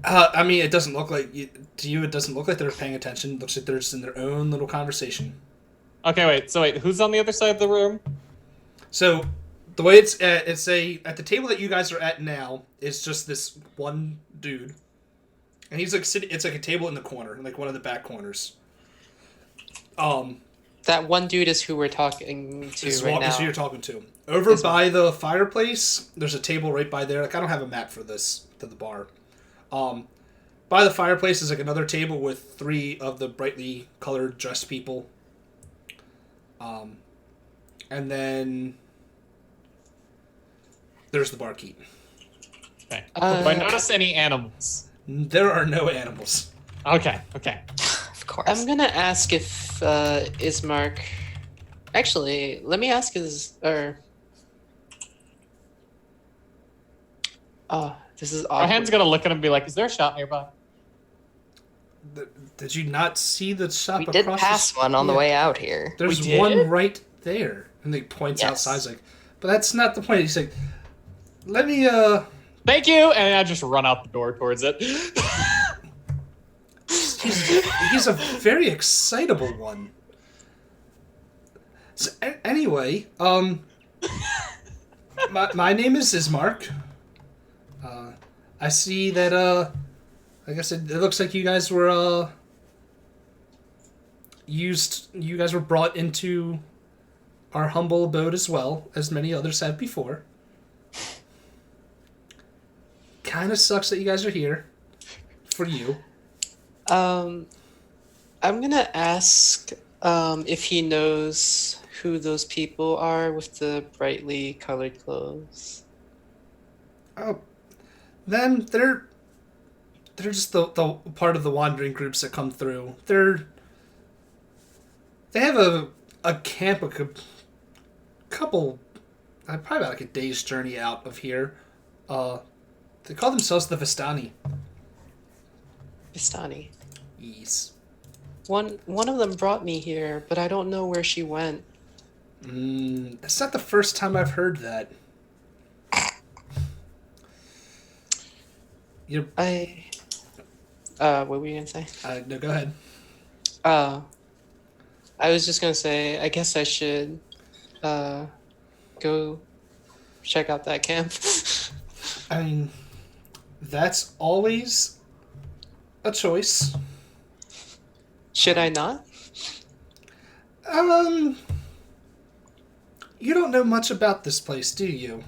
I mean, it doesn't look like... To you, it doesn't look like they're paying attention. It looks like they're just in their own little conversation. Okay, wait. So wait, who's on the other side of the room? So, the way it's at the table that you guys are at now, is just this one dude. And he's like sitting... It's like a table in the corner, like one of the back corners. That one dude is who we're talking to This right is who now. you're talking to. Over by the fireplace, there's a table right by there. Like, I don't have a map for this, to the bar. By the fireplace is like another table with 3 of the brightly colored dressed people. And then there's the barkeep. Okay. Do I notice any animals? There are no animals. Okay. Of course. I'm gonna ask if Ismark. Actually, let me ask this is awkward. Rohan's gonna look at him and be like, "Is there a shop nearby?" Did you not see the shop We across did pass one on the Yeah. way out here. There's We did? one right there. And he points Yes. outside. He's like, but that's not the point. He's like, let me, Thank you, and I just run out the door towards it. he's a very excitable one. So, anyway, my name is Ismark. I see that, like I said, it looks like you guys were, you guys were brought into our humble abode as well, as many others have before. Kind of sucks that you guys are here. For you. I'm gonna ask if he knows who those people are with the brightly colored clothes. Oh, then they're just the part of the wandering groups that come through. They have a camp couple, probably about like a day's journey out of here. They call themselves the Vistani. Vistani. Yes. One of them brought me here, but I don't know where she went. It's not the first time I've heard that. You're. What were you gonna say? No, go ahead. I was just gonna say, I guess I should, go check out that camp. I mean, that's always a choice. Should I not? You don't know much about this place, do you?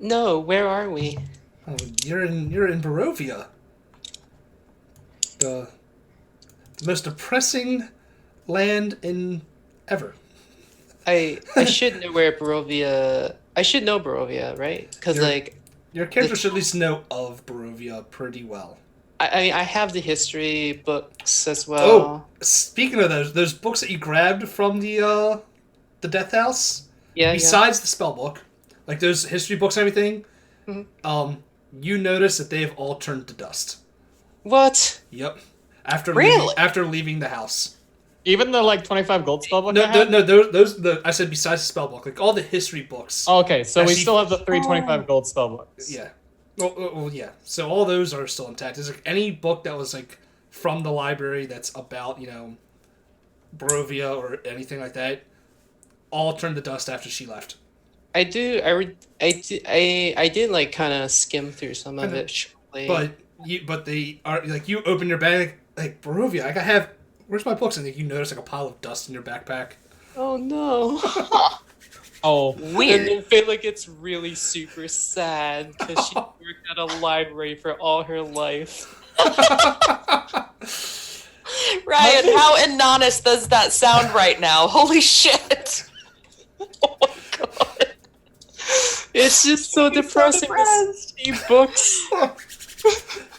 No, where are we? Oh, you're in Barovia. The most depressing land in ever. I should know where Barovia. I should know Barovia, right? Because You're- Your character should at least know of Barovia pretty well. I have the history books as well. Oh, speaking of those books that you grabbed from the Death House, yeah. besides the spell book, like those history books and everything, Mhm. You notice that they have all turned to dust. What? Yep. After Really? leaving the house. Even the 25 gold spell book. I No, have? those I said besides the spell book, like all the history books. Oh, okay, so we Actually- still have the 325 gold spell books. Yeah. Well, yeah. So all those are still intact. There's like any book that was like from the library that's about Barovia or anything like that, all turned to dust after she left. I did like kind of skim through some of it shortly. But they are like you open your bag like Barovia. I have where's my books? And you notice like a pile of dust in your backpack. Oh no. Oh, Weird. And then Fela gets really super sad because she worked at a library for all her life. Ryan, how anonymous does that sound right now? Holy shit. Oh my god. It's just so depressing to see books.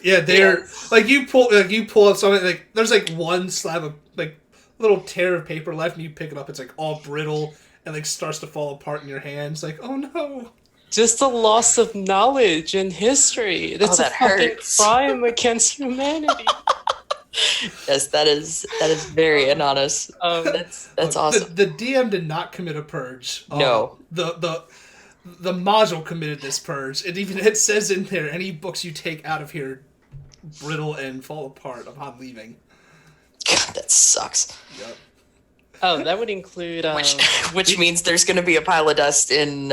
Yeah, they're like you pull up something like there's like one slab of like little tear of paper left, and you pick it up. It's like all brittle and like starts to fall apart in your hands. Like, oh no. Just a loss of knowledge and history. That's that a fucking hurts. crime against humanity. Yes, that is very anonymous. That's Look, awesome. The DM did not commit a purge. No. The module committed this purge. It says in there any books you take out of here brittle and fall apart upon leaving. God, that sucks. Yep. Oh, that would include Which means there's going to be a pile of dust in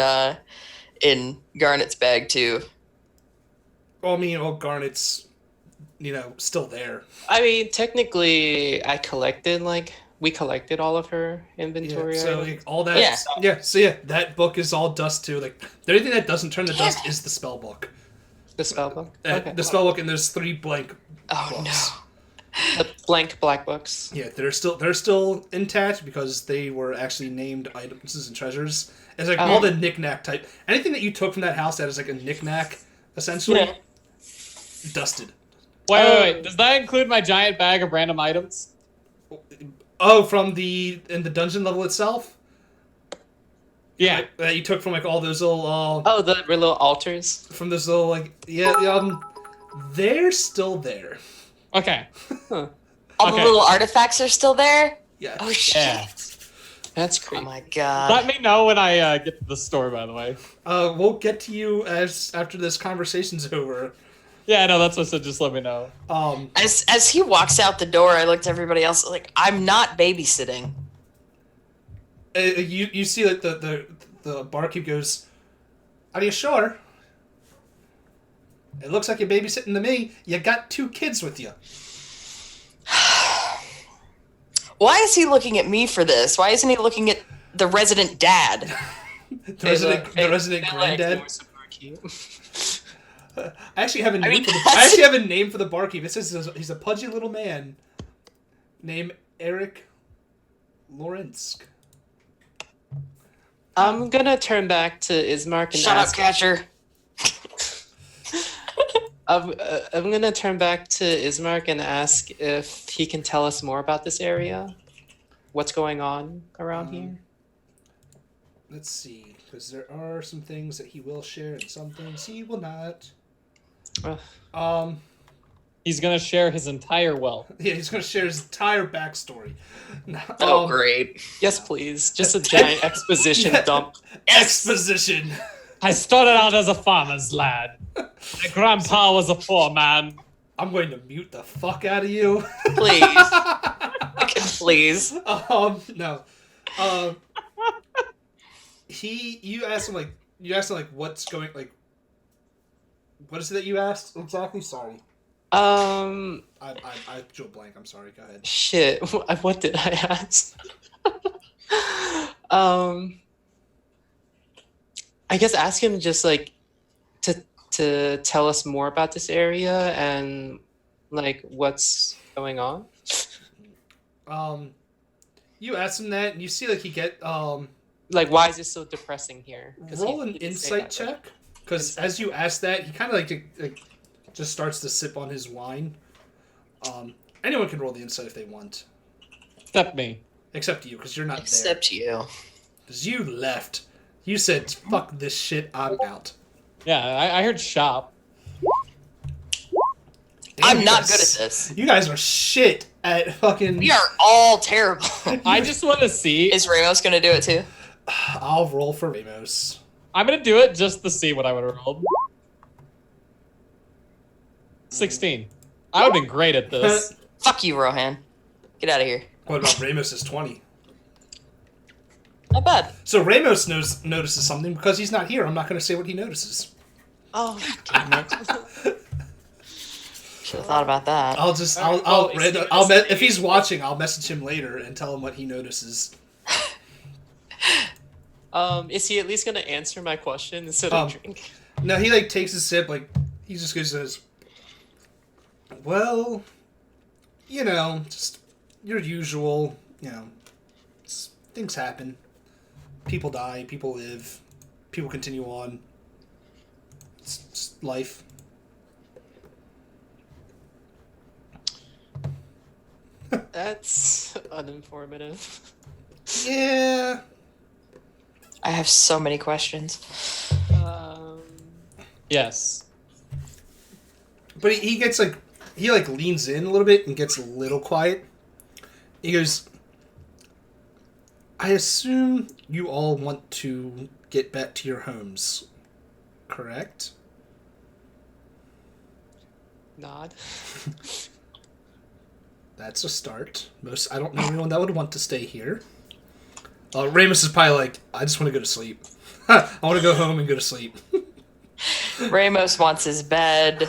Garnet's bag too. Well, I mean, Garnet's, still there. I mean, technically, we collected all of her inventory. Yeah, so items. like, all that. Yeah. So that book is all dust too. Like the only thing that doesn't turn to dust is the spell book. The spell book. The spell book, and there's 3 blank Oh books. no. The blank black books. Yeah, they're still intact because they were actually named items and treasures. It's like all the knick-knack type. Anything that you took from that house that is like a knick-knack, essentially, Yeah. dusted. Wait. Does that include my giant bag of random items? Oh, from in the dungeon level itself? Yeah. That you took from like all those little Oh, the little altars. from those little like they're still there. Okay. Huh. All the Okay. little artifacts are still there? Yeah. Oh, shit. Yeah. That's Oh, creepy. my God. Let me know when I get to the store, by the way. We'll get to you after this conversation's over. Yeah, no, that's what I said. Just let me know. As he walks out the door, I looked at everybody else like, I'm not babysitting. You see that the barkeep goes, "Are you sure? It looks like you're babysitting to me. You got 2 kids with you." Why is he looking at me for this? Why isn't he looking at the resident dad? The resident granddad. I actually have a name for the barkeep. It says he's a pudgy little man named Eric Lorensk. I'm gonna turn back to Ismark and Shut up, ask. Catcher. I'm gonna turn back to Ismark and ask if he can tell us more about this area. What's going on around here? Let's see, because there are some things that he will share and some things he will not. Ugh. He's gonna share his entire wealth. Yeah, he's going to share his entire backstory. Oh, great. Yes, please. Just a giant exposition dump. Exposition. I started out as a farmer's lad. My grandpa was a poor man. I'm going to mute the fuck out of you. Please. Please. No. You asked him like what's going, like, what is it that you asked exactly? Sorry. I drew a blank. I'm sorry. Go ahead. Shit. What did I ask? I guess ask him just like to tell us more about this area and like what's going on. You asked him that, and you see like he get Like, why is this so depressing here? 'Cause roll he an didn't say insight that, right? check, because as you ask that, he kind of like just starts to sip on his wine. Anyone can roll the insight if they want, Except me. except you, because you're not there. Except you. Because you left. You said, "Fuck this shit, I'm out." Yeah, I heard shop. Damn, I'm you not guys- good at this. You guys are shit at fucking. We are all terrible. I just want to see. Is Ramos gonna do it too? I'll roll for Ramos. I'm gonna do it just to see what I would have rolled. 16. I would have been great at this. Fuck you, Rohan. Get out of here. What about Ramos's 20? Not bad. So Ramos notices something because he's not here. I'm not going to say what he notices. Oh, Damn it. Should have thought about that. If he's watching, I'll message him later and tell him what he notices. is he at least gonna answer my question instead of drink? No, he like takes a sip, like he just goes says, "Well, just your usual, things happen. People die, people live, people continue on. It's life." That's uninformative. Yeah. I have so many questions. Yes. But he gets he leans in a little bit and gets a little quiet. He goes, "I assume you all want to get back to your homes, correct?" Nod. That's a start. I don't know anyone that would want to stay here. Ramos is probably like, "I just want to go to sleep. I want to go home and go to sleep." Ramos wants his bed.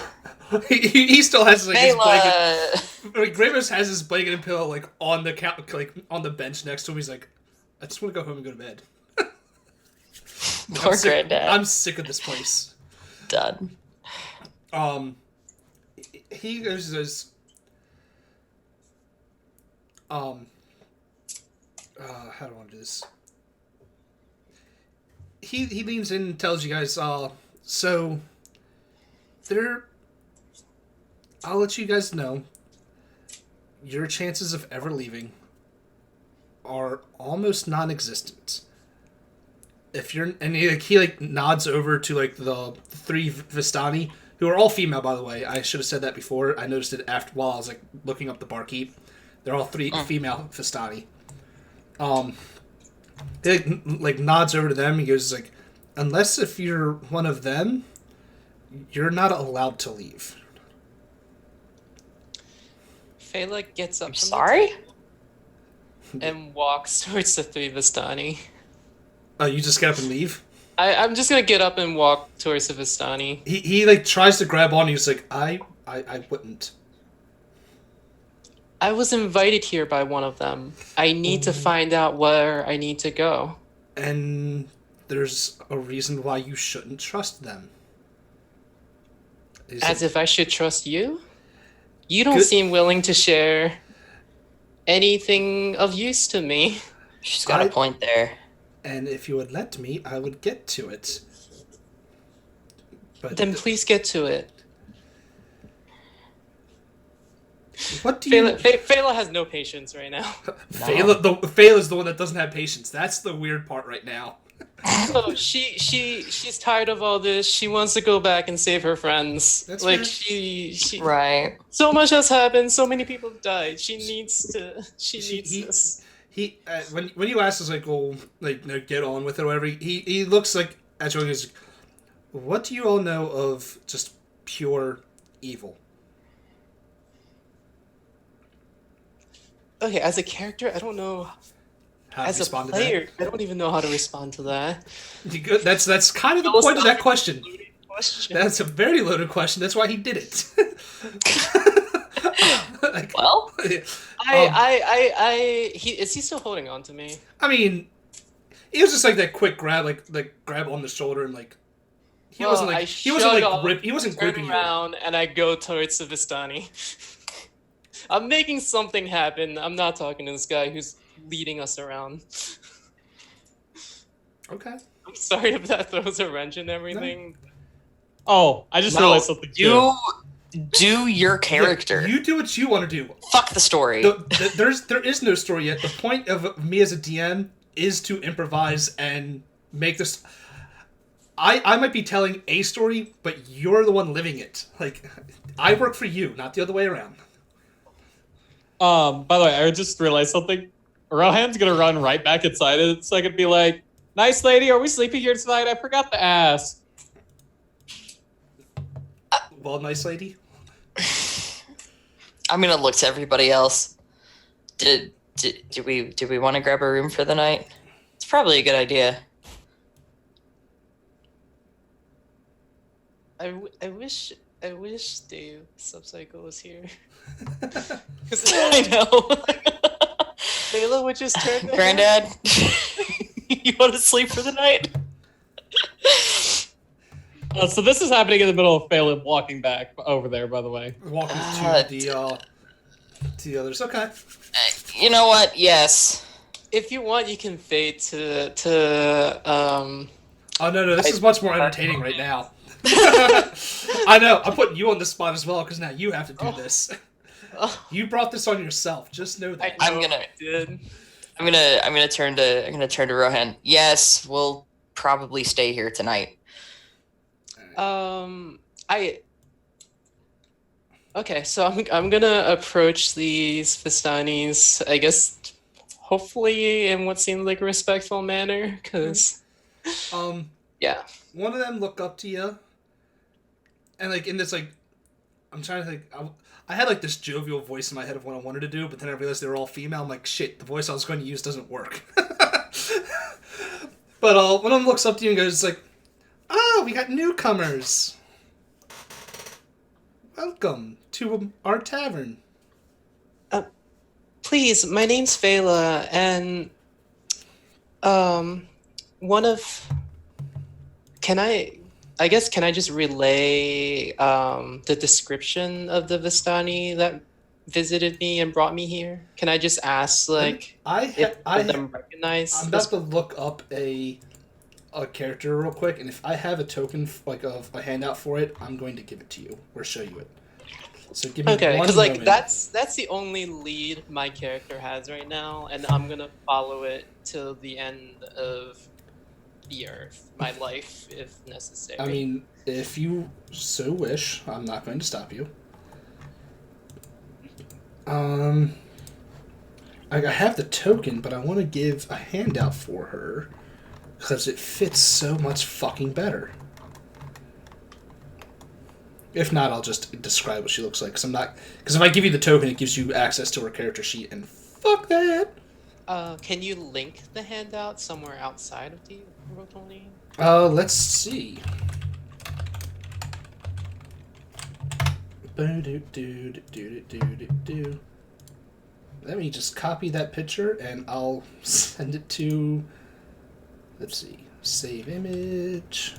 he still has his blanket. Ayla. Ramos has his blanket and pillow on the on the bench next to him. He's like, "I just want to go home and go to bed." Poor granddad. I'm sick of this place. Done. He goes, how do I want to do this? He leans in and tells you guys, so there I'll let you guys know. Your chances of ever leaving are almost non-existent. If you're, and he like nods over to like the three Vistani, who are all female, by the way. I should have said that before. I noticed it after while I was like looking up the barkeep. They're all three female Vistani. He like nods over to them. He goes like, unless if you're one of them, you're not allowed to leave. Fela gets up I'm from the sorry? table and walks towards the three Vistani. Oh, you just get up and leave? I'm just gonna get up and walk towards the Vistani. He like tries to grab on. He's like, I wouldn't. I was invited here by one of them. I need to find out where I need to go. And there's a reason why you shouldn't trust them. As if I should trust you? You don't Good. seem willing to share anything of use to me. She's got a point there. And if you would let me, I would get to it. But Then please get to it. what do you? Fela has no patience right now. Fela's the one that doesn't have patience. That's the weird part right now. So she's tired of all this. She wants to go back and save her friends. That's like fair. she Right. so much has happened. So many people have died. She needs this. He when you ask us like, well, like, no, get on with it or whatever. He looks like at you and goes, what do you all know of just pure evil? Okay, as a character, I don't know. How to As a respond to player, I don't even know how to respond to that. that? You good? That's kind of the point of that question. That's a very loaded question. That's why he did it. Like, Well, Is he still holding on to me? I mean, it was just like that quick grab, like grab on the shoulder, and like he wasn't gripping you. Around and I go towards the Vistani. I'm making something happen. I'm not talking to this guy who's leading us around. Okay. I'm sorry if that throws a wrench in everything. Oh, I just realized something too. you do your character. Look, you do what you want to do. Fuck the story. There is no story yet. The point of me as a DM is to improvise and make this. I might be telling a story, but you're the one living it. Like, I work for you, not the other way around. By the way, I just realized something. Rohan's gonna run right back inside it so I could be like, nice lady, are we sleeping here tonight? I forgot to ask. Well, nice lady. I'm gonna look to everybody else. Do we want to grab a room for the night? It's probably a good idea. I wish Dave Subcycle was here. I know. Layla would just turn to him. Granddad, you want to sleep for the night? So this is happening in the middle of Phelan walking back over there, by the way. Walking to the others. Okay. You know what? Yes. If you want, you can fade to Oh no, this is much more entertaining right now. I know. I'm putting you on the spot as well because now you have to do this. You brought this on yourself. Just know that. I'm gonna turn to Rohan. Yes, we'll probably stay here tonight. Okay, so I'm gonna approach these Vistanis, I guess, hopefully in what seems like a respectful manner, because yeah. One of them look up to you, and like in this like, I'm trying to think. I had like this jovial voice in my head of what I wanted to do, but then I realized they were all female. I'm like, shit, the voice I was going to use doesn't work. But one of them looks up to you and goes like, "Oh, we got newcomers. Welcome to our tavern." Please, my name's Fela, and one of can I just relay the description of the Vistani that visited me and brought me here? Can I just ask if them recognize? I'm about to look up a character real quick, and if I have a token of a handout for it, I'm going to give it to you or show you it. So give me Okay, one because like moment. that's the only lead my character has right now, and I'm gonna follow it till the end of the Earth, my life, if necessary. I mean, if you so wish, I'm not going to stop you. I have the token, but I want to give a handout for her because it fits so much fucking better. If not, I'll just describe what she looks like. Because if I give you the token, it gives you access to her character sheet, and fuck that. Can you link the handout somewhere outside of the Roll20? Let's see. Let me just copy that picture, and I'll send it to. Let's see. Save image.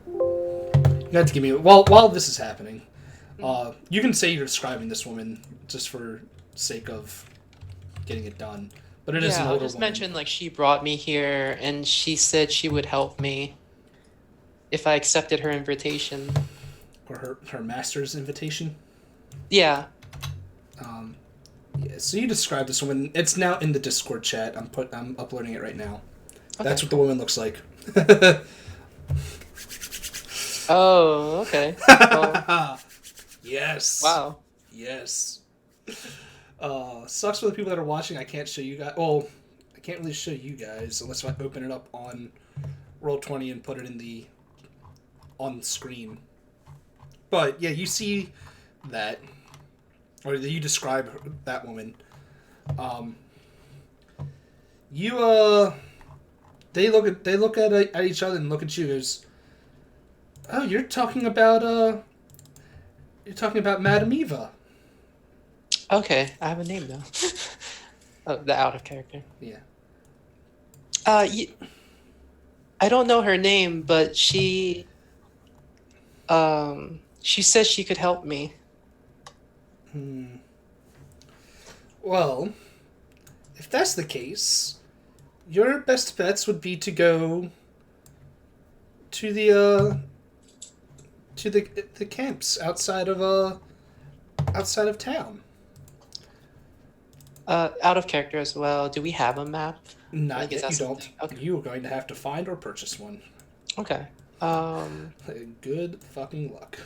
You have to give me while this is happening. You can say you're describing this woman just for sake of getting it done, but it is an I'll older just woman. mention like she brought me here, and she said she would help me if I accepted her invitation. Or her master's invitation. Yeah. Yeah. So you describe this woman. It's now in the Discord chat. I'm uploading it right now. Okay. That's what the woman looks like. Oh, okay. Well, Yes. wow. Yes. Sucks for the people that are watching. I can't show you guys. Well, I can't really show you guys unless I open it up on Roll20 and put it in on screen. But yeah, you see that, or you describe that woman. They look at each other and look at you. Goes, oh, you're talking about Madame Eva. Okay, I have a name now. Oh, the out of character. Yeah. I don't know her name, but she says she could help me. Well, if that's the case, your best bets would be to go to the camps outside of town. Out of character as well. Do we have a map? Not Like, is yet. that You don't. something- Okay. You're going to have to find or purchase one. Okay. Good fucking luck.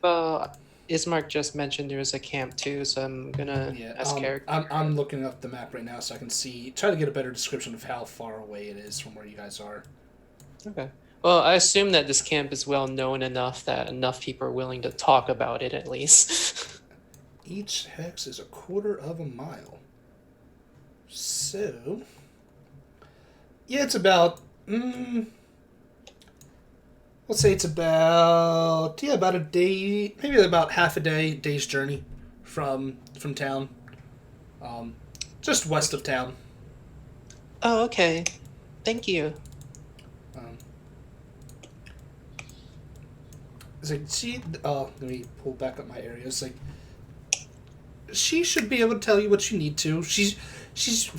Well, Ismark just mentioned there was a camp too, so I'm gonna ask character. I'm looking up the map right now so I can try to get a better description of how far away it is from where you guys are. Okay. Well, I assume that this camp is well known enough that enough people are willing to talk about it at least. Each hex is 1/4 of a mile. So, yeah, it's about. Let's say it's about a day, maybe about half a day's journey from town. Just west of town. Oh, okay. Thank you. It's like let me pull back up my area. It's like she should be able to tell you what you need to. She's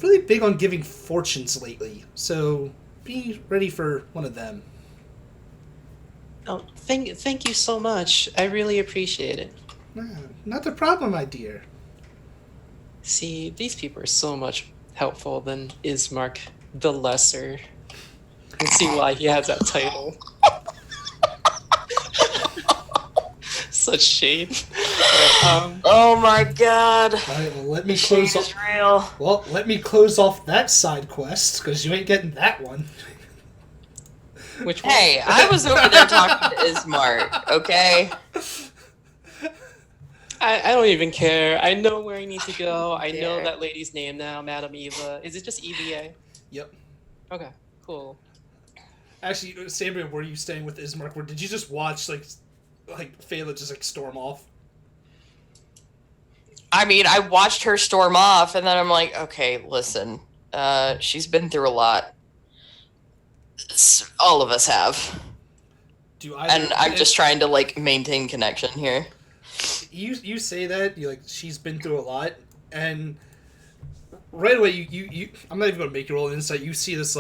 really big on giving fortunes lately, so be ready for one of them. Oh, thank you so much. I really appreciate it. Not a problem, my dear. See, these people are so much helpful than Ismark the Lesser. You can see why he has that title. Such shade. Oh my god. All right, well, let me Shade close is off. real. Well, let me close off that side quest because you ain't getting that one. Which one? Hey, I was over there talking to Ismark, okay? I don't even care. I know where I need to go. I know care. that lady's name now, Madame Eva. Is it just EVA? Yep. Okay, cool. Actually, Sambria, were you staying with Ismark? Or did you just watch like Fela just storm off? I mean, I watched her storm off, and then I'm like, okay, listen. She's been through a lot. All of us have. And I'm just trying to, maintain connection here. You say that she's been through a lot, and right away you I'm not even gonna make you roll an insight. You see this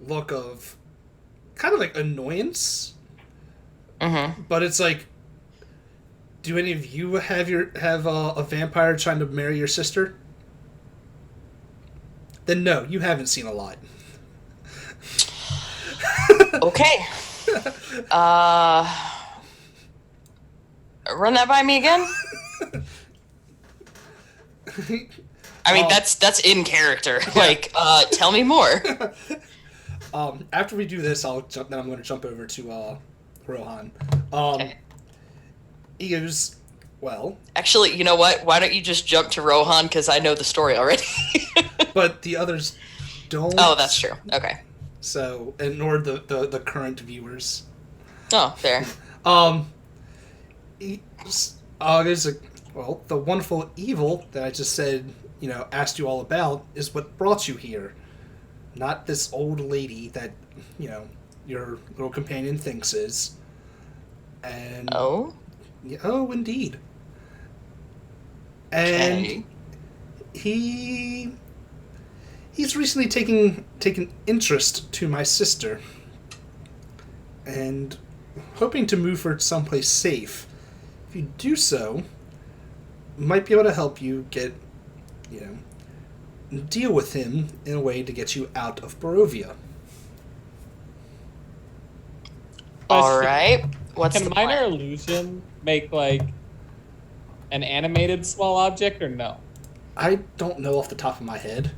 look of kind of annoyance, Mm-hmm. but it's Do any of you have a vampire trying to marry your sister? Then no, you haven't seen a lot. Okay. Run that by me again. I mean, that's in character. Like, tell me more. After we do this, then I'm going to jump over to Rohan. Okay. He goes, well... Actually, you know what? Why don't you just jump to Rohan, because I know the story already. But the others don't. Oh, that's true. Okay. So, and nor the current viewers. Oh, fair. There's the wonderful evil that I just said, asked you all about is what brought you here. Not this old lady that, your little companion thinks is. And... Oh? Oh, indeed. And Okay. he's recently taken interest to my sister. And hoping to move her someplace safe. If you do so, might be able to help you get, deal with him in a way to get you out of Barovia. All right. What's Can the minor plan? illusion make like an animated small object or no? I don't know off the top of my head.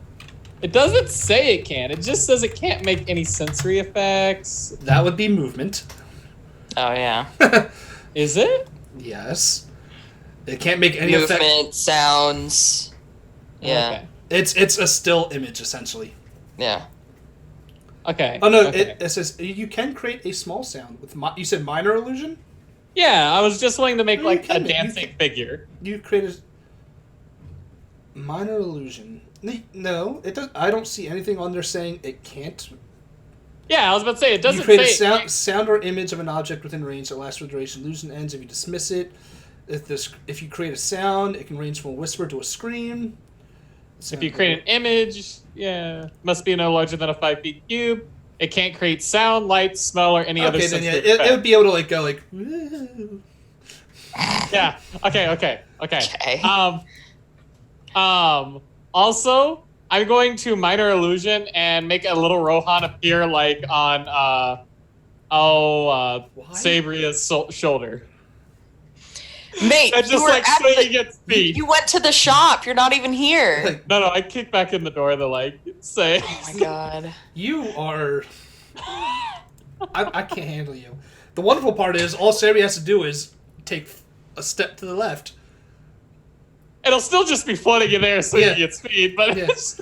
It doesn't say it can. It just says it can't make any sensory effects. That would be movement. Oh yeah. Is it? Yes. It can't make any Movement, effect. sounds. Yeah. It's a still image, essentially. Yeah. Okay. Oh, no, okay. it says you can create a small sound with... you said minor illusion? Yeah, I was just wanting to make No, like you a can. You dancing can. figure. You create a... Minor illusion. No, it does. I don't see anything on there saying it can't. Yeah, I was about to say it doesn't You create say a sound or image of an object within range that lasts for the duration. Illusion ends if you dismiss it. If you create a sound, it can range from a whisper to a scream. If you create an image, yeah, must be no larger than a 5 feet cube. It can't create sound, light, smell, or any other Okay, then sensory yeah, it would effect. be able to go like. Woo. Yeah. Okay. Okay. Also, I'm going to minor illusion and make a little Rohan appear like on Why? Sabria's shoulder. Mate, And you just were like at swinging the, its feet. you went to the shop. You're not even here. Like, No, I kick back in the door to like say. Oh my god. you are. I can't handle you. The wonderful part is all Sari has to do is take a step to the left. It'll still just be floating in there, swinging Yeah. its feet, but Yeah. it's,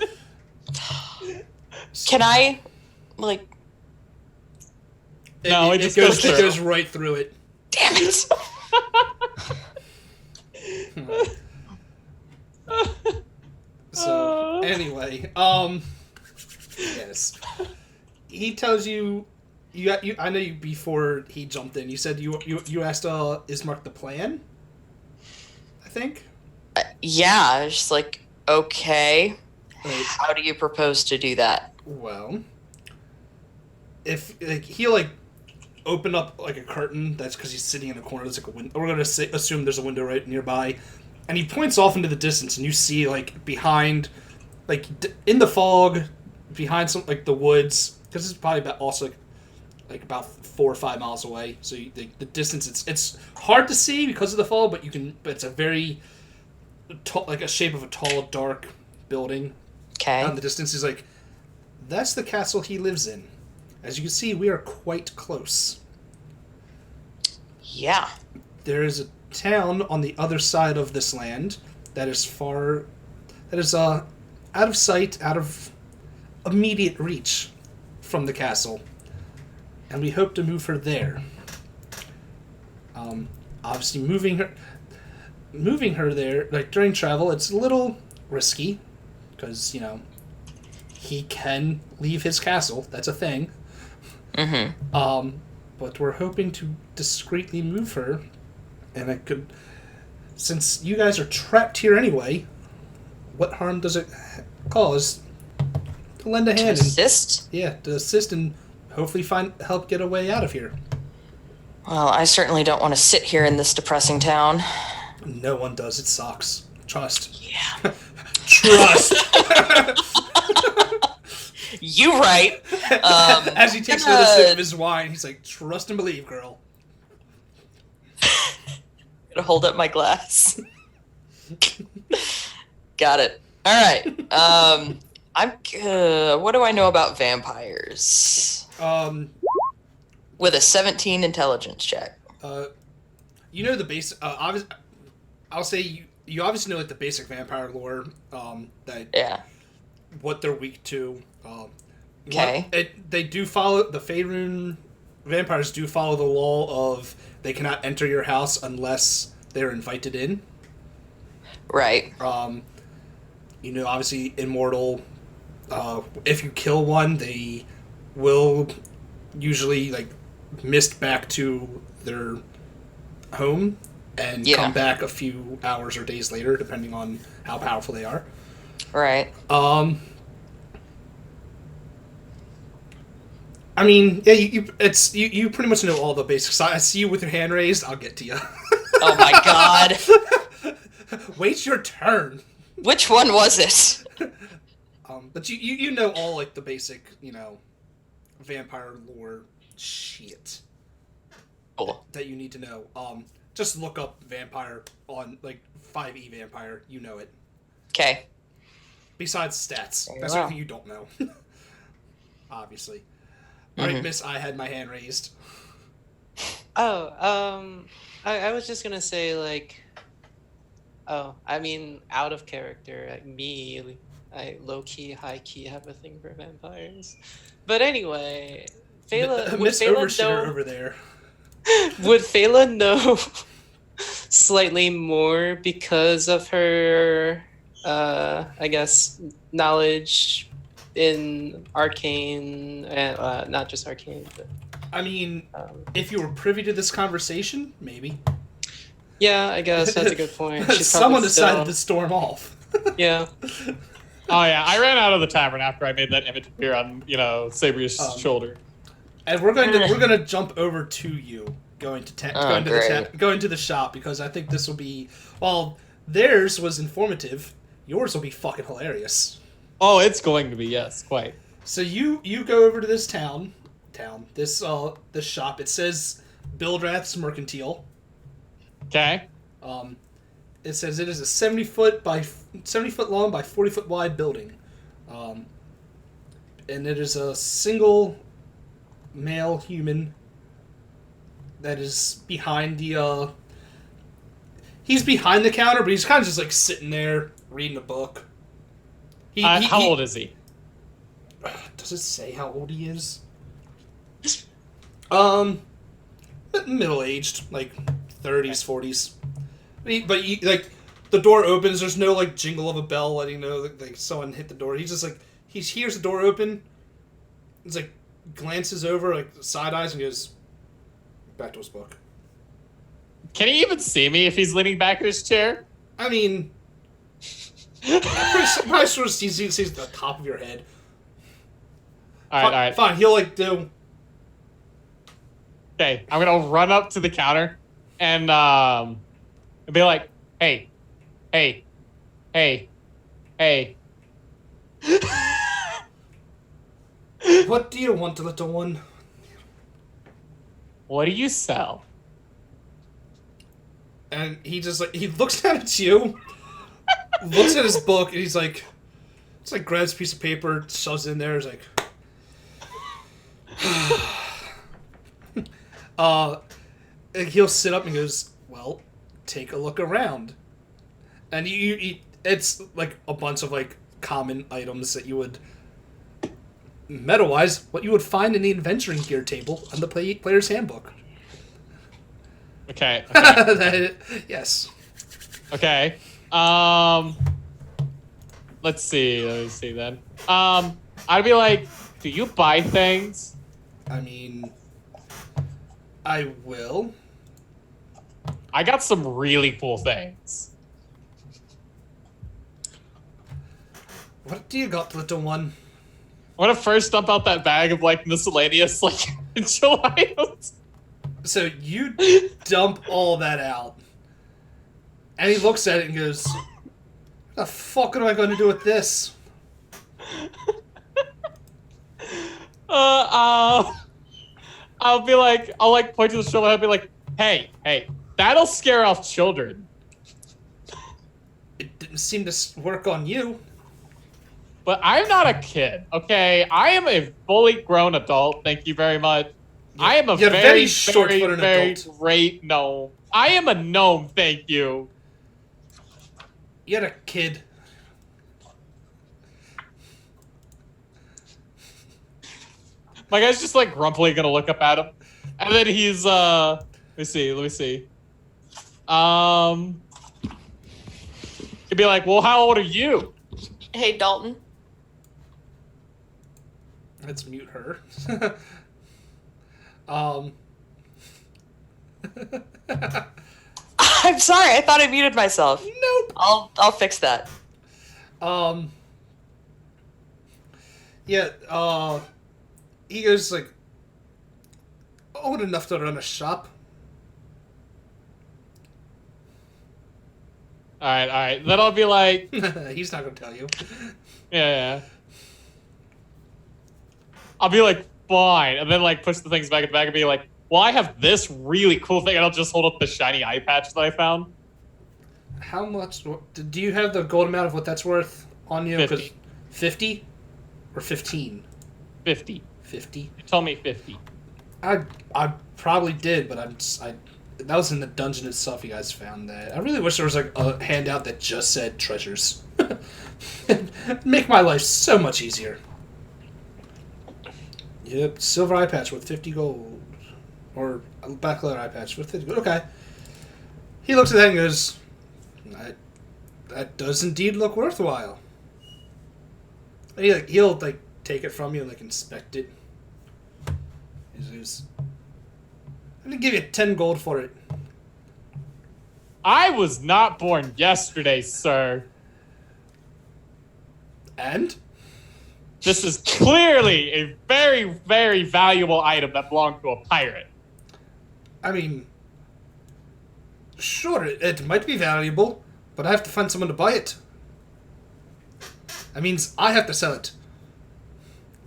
Can I, like, No, it it just goes. goes It through. goes right through it. damn it? So anyway, yes, he tells you. I know you before he jumped in. You said you asked Ismark the plan. I think. Yeah, I was just like, okay. Like, How do you propose to do that? well, if he'll open up like a curtain. That's because he's sitting in a corner. There's like a window. We're gonna assume there's a window right nearby, and he points off into the distance, and you see behind, in the fog, behind some the woods, because it's probably about 4 or 5 miles away. So the distance it's hard to see because of the fog, but But it's a very tall, a shape of a tall, dark building. Okay. Out in the distance, he's like, that's the castle he lives in. As you can see, we are quite close. Yeah. There is a town on the other side of this land that is out of sight, out of immediate reach from the castle. And we hope to move her there. Obviously, moving her there, during travel, it's a little risky, because, he can leave his castle. That's a thing. Mm-hmm. But we're hoping to discreetly move her, and since you guys are trapped here anyway, what harm does it cause to lend a hand? To assist? To assist and hopefully help get a way out of here. Well, I certainly don't want to sit here in this depressing town. No one does. It sucks. Trust. Yeah. Trust. You right. As he takes another sip of his wine, he's like, "Trust and believe, girl." Gonna hold up my glass. Got it. All right. What do I know about vampires? With a 17 intelligence check. You know the basic. I'll say you obviously know like the basic vampire lore. Yeah. What they're weak to. Okay. They do follow the Faerun. Vampires do follow the law of they cannot enter your house unless they're invited in. Right. You know, obviously immortal. If you kill one, they will usually like mist back to their home and come back a few hours or days later, depending on how powerful they are. Right. I mean, yeah, you pretty much know all the basics. I see you with your hand raised. I'll get to you. Oh my god. Wait your turn. Which one was it? But you know all like the basic, you know, vampire lore shit. Cool. That you need to know. Just look up vampire on like 5e vampire. You know it. Okay. Besides stats, that's Wow. something you don't know. Obviously. All right, Miss. I had my hand raised. Oh, I was just gonna say like, I mean, out of character, me, I low key, high key have a thing for vampires. But anyway, Phala, would Miss Phala Overseer know? over there. Would Phala know slightly more because of her, I guess, knowledge in arcane, not just arcane, but I mean, if you were privy to this conversation, maybe. yeah, I guess that's a good point. She's Someone probably decided still- to storm off. Yeah. Oh yeah, I ran out of the tavern after I made that image appear on, Sabria's shoulder. And we're going to jump over to you going to the shop because I think this will be while theirs was informative, yours will be fucking hilarious. Oh, it's going to be, yes, quite. So you go over to this this shop. It says Bildrath's Mercantile. Okay. It says it is a 70 foot long by 40 foot wide building. And it is a single male human that is behind the he's behind the counter, but he's kind of just like sitting there reading a book. How old is he? Does it say how old he is? Middle aged, like 30s, 40s. But like the door opens. There's no like jingle of a bell letting know that like someone hit the door. He's just like he hears the door open. He's like glances over, like side eyes, and goes back to his book. Can he even see me if he's leaning back in his chair? I mean, probably sort of sees the top of your head. All right. Fine. He'll like do. Okay, I'm gonna run up to the counter and be like, hey. What do you want, little one? What do you sell? And he just like he looks down at you, looks at his book, and he's like, it's like grabs a piece of paper, shoves it in there, is like, and he'll sit up and goes, well, take a look around, and it's like a bunch of like common items that you would. Meta-wise, what you would find in the adventuring gear table on the player's handbook. Okay. Yes. Okay. Let's see then. I'd be like, do you buy things? I mean, I will. I got some really cool things. What do you got, little one? I'm gonna first dump out that bag of like miscellaneous like angel items. So you dump all that out. And he looks at it and goes, what the fuck am I going to do with this? I'll be like, I'll like point to the shoulder. I'll be like, hey, that'll scare off children. It didn't seem to work on you. But I'm not a kid, okay? I am a fully grown adult. Thank you very much. I am a very short for an adult. Great gnome. I am a gnome. Thank you. You're a kid. My guy's just like grumpily gonna look up at him, and then he's let me see. He'd be like, "Well, how old are you?" Hey, Dalton. Let's mute her. I'm sorry. I thought I muted myself. Nope. I'll fix that. Yeah. He goes like old enough to run a shop. All right. Then I'll be like, he's not gonna tell you. Yeah. I'll be like, fine, and then like push the things back in the bag and be like, well, I have this really cool thing, and I'll just hold up the shiny eye patch that I found. How much? Do you have the gold amount of what that's worth on you? 50. 50 or 15? 50. 50. You told me 50. I probably did, but that was in the dungeon itself. You guys found that. I really wish there was like a handout that just said treasures. Make my life so much easier. Yep, silver eye patch with 50 gold. Or a black leather eye patch with 50 gold. Okay. He looks at that and goes, that does indeed look worthwhile. And he'll take it from you and inspect it. He goes, I'm gonna give you 10 gold for it. I was not born yesterday, sir. And? This is clearly a very, very valuable item that belonged to a pirate. I mean, sure, it might be valuable, but I have to find someone to buy it. That means I have to sell it.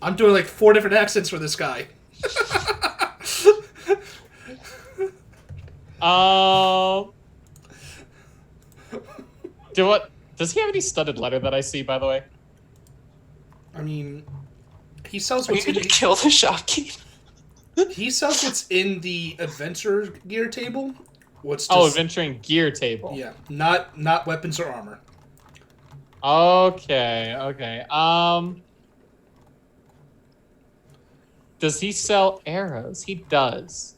I'm doing 4 different accents for this guy. Does he have any studded leather that I see, by the way? I mean, he sells what's in the... kill the shopkeep? He sells what's in the adventure gear table. Adventuring gear table. Yeah, not weapons or armor. Okay. Does he sell arrows? He does.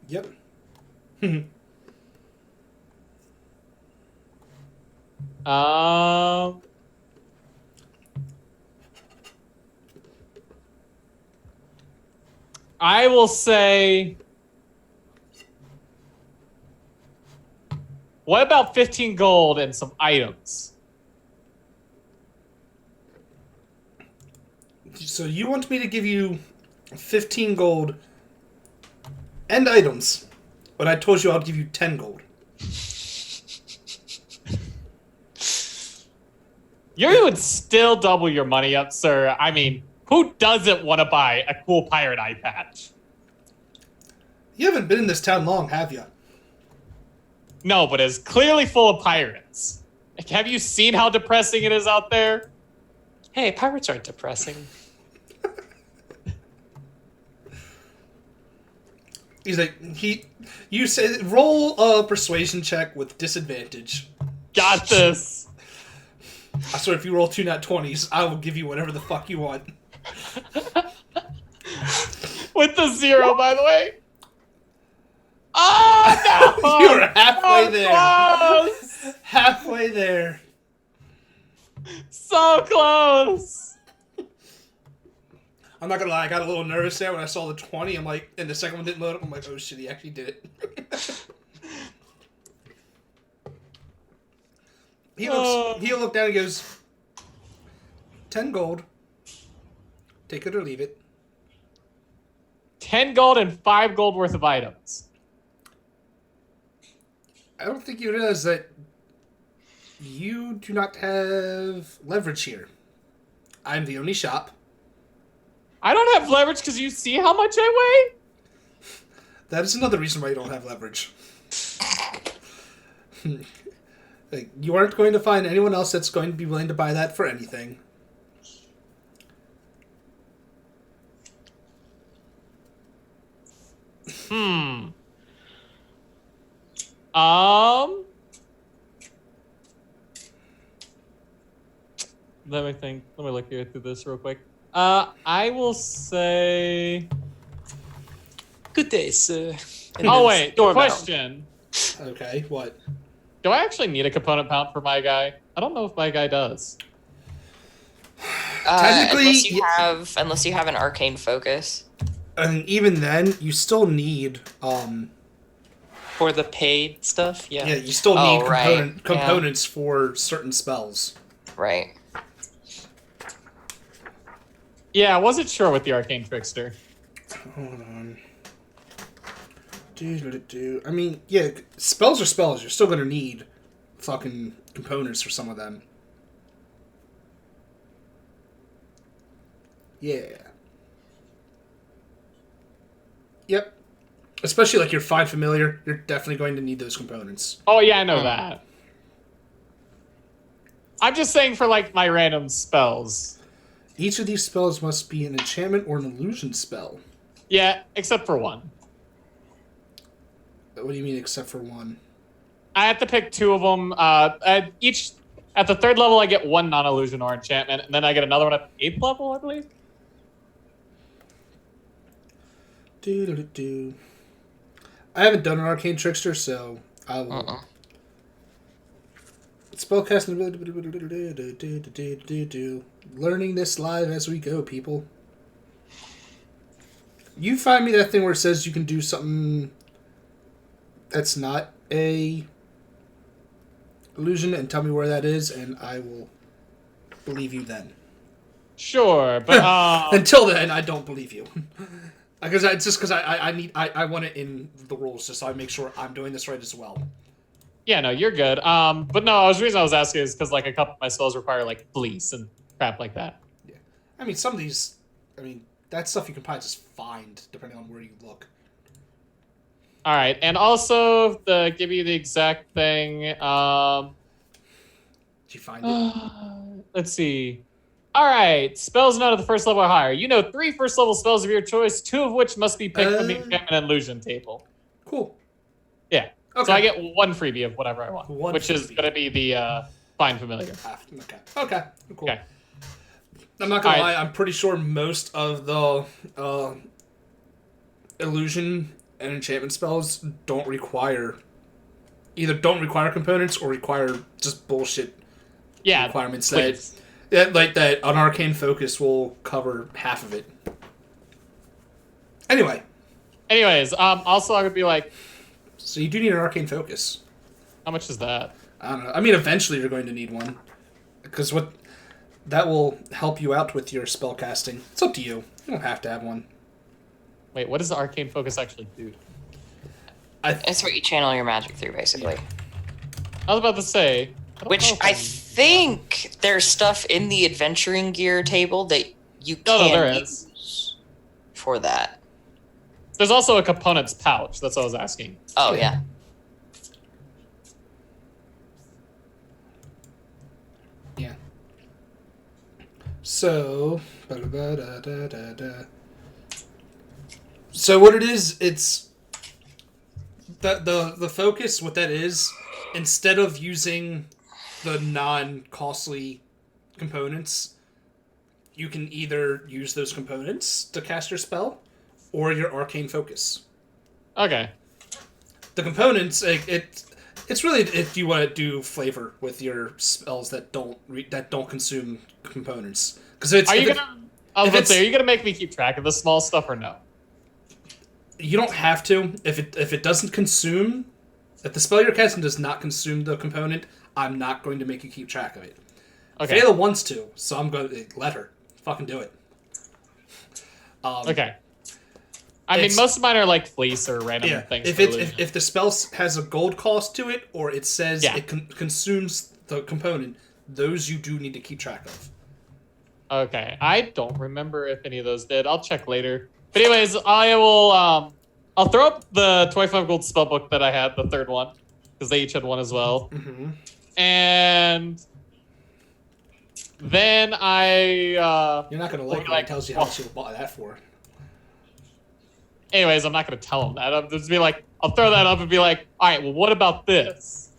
Yep. I will say, what about 15 gold and some items? So you want me to give you 15 gold and items, but I told you I'll give you 10 gold. You would still double your money up, sir. I mean, who doesn't want to buy a cool pirate eye patch? You haven't been in this town long, have you? No, but it's clearly full of pirates. Have you seen how depressing it is out there? Hey, pirates aren't depressing. He's like, you say, roll a persuasion check with disadvantage. Got this. I swear, if you roll 2 nat 20s, I will give you whatever the fuck you want. With the 0, by the way. Oh, no! You're halfway there. Close! Halfway there. So close! I'm not gonna lie, I got a little nervous there when I saw the 20. I'm like, and the second one didn't load up. I'm like, oh shit, he actually did it. He'll look down and goes, 10 gold. Take it or leave it. 10 gold and 5 gold worth of items. I don't think you realize that you do not have leverage here. I'm the only shop. I don't have leverage because you see how much I weigh? That is another reason why you don't have leverage. Like, you aren't going to find anyone else that's going to be willing to buy that for anything. Let me think. Let me look here through this real quick. I will say. Good day, sir. Oh wait, question. Okay, what? Do I actually need a component pound for my guy? I don't know if my guy does. Technically, unless you have an arcane focus. And even then, you still need for the paid stuff. Yeah. Yeah, you still need right. components for certain spells. Right. Yeah, I wasn't sure with the arcane trickster. Hold on. I mean, yeah, spells are spells. You're still gonna need fucking components for some of them. Yeah. Yep. Especially like your Find Familiar, you're definitely going to need those components. Oh yeah, I know that. I'm just saying for like my random spells. Each of these spells must be an enchantment or an illusion spell. Yeah, except for one. What do you mean, except for one? I have to pick 2 of them. At the 3rd level, I get 1 non-illusion or enchantment, and then I get another one at the 8th level, I believe. I haven't done an arcane trickster, so I will. Spellcasting ability. Learning this live as we go, people. You find me that thing where it says you can do something that's not a illusion and tell me where that is, and I will believe you then. Sure, but until then, I don't believe you. Because I want it in the rules just so I make sure I'm doing this right as well. Yeah, no, you're good. But no, the reason I was asking is because like a couple of my spells require like fleece and crap like that. Yeah, I mean some of these, that stuff you can probably just find depending on where you look. All right, and also to give you the exact thing. Did you find it? Let's see. All right, spells known at the 1st level or higher. You know 3 1st level spells of your choice, 2 of which must be picked from the enchantment and illusion table. Cool. Yeah. Okay. So I get 1 freebie of whatever I want, which is going to be the Find Familiar. Okay. Cool. Okay. I'm not gonna lie. I'm pretty sure most of the illusion and enchantment spells don't require components or require just bullshit requirements that an arcane focus will cover half of it. Anyways, also I would be like, so you do need an arcane focus. How much is that? I don't know. I mean, eventually you're going to need one because that will help you out with your spell casting. It's up to you. You don't have to have one. Wait, what does the arcane focus actually do? It's what you channel your magic through, basically. Yeah. I was about to say. I think there's stuff in the adventuring gear table that you can use for that. There's also a components pouch. That's what I was asking. Oh, yeah. Yeah. So, so what it is, it's the focus. What that is, instead of using the non-costly components, you can either use those components to cast your spell, or your arcane focus. Okay. The components, it's really if you want to do flavor with your spells that don't consume components. Because are you gonna make me keep track of the small stuff or no? You don't have to. If it doesn't consume, if the spell you're casting does not consume the component, I'm not going to make you keep track of it. Okay. Fayla wants to, so I'm going to let her fucking do it. Okay. I mean, most of mine are like fleece or random things. If the spell has a gold cost to it, or it says it consumes the component, those you do need to keep track of. Okay, I don't remember if any of those did. I'll check later. But anyways, I will. I'll throw up the 25 gold spellbook that I had, the third one, because they each had one as well. Mm-hmm. And then I. You're not gonna like it when he tells you how much you'll buy that for. Anyways, I'm not gonna tell him that. I'll just be like, I'll throw that up and be like, all right, well, what about this?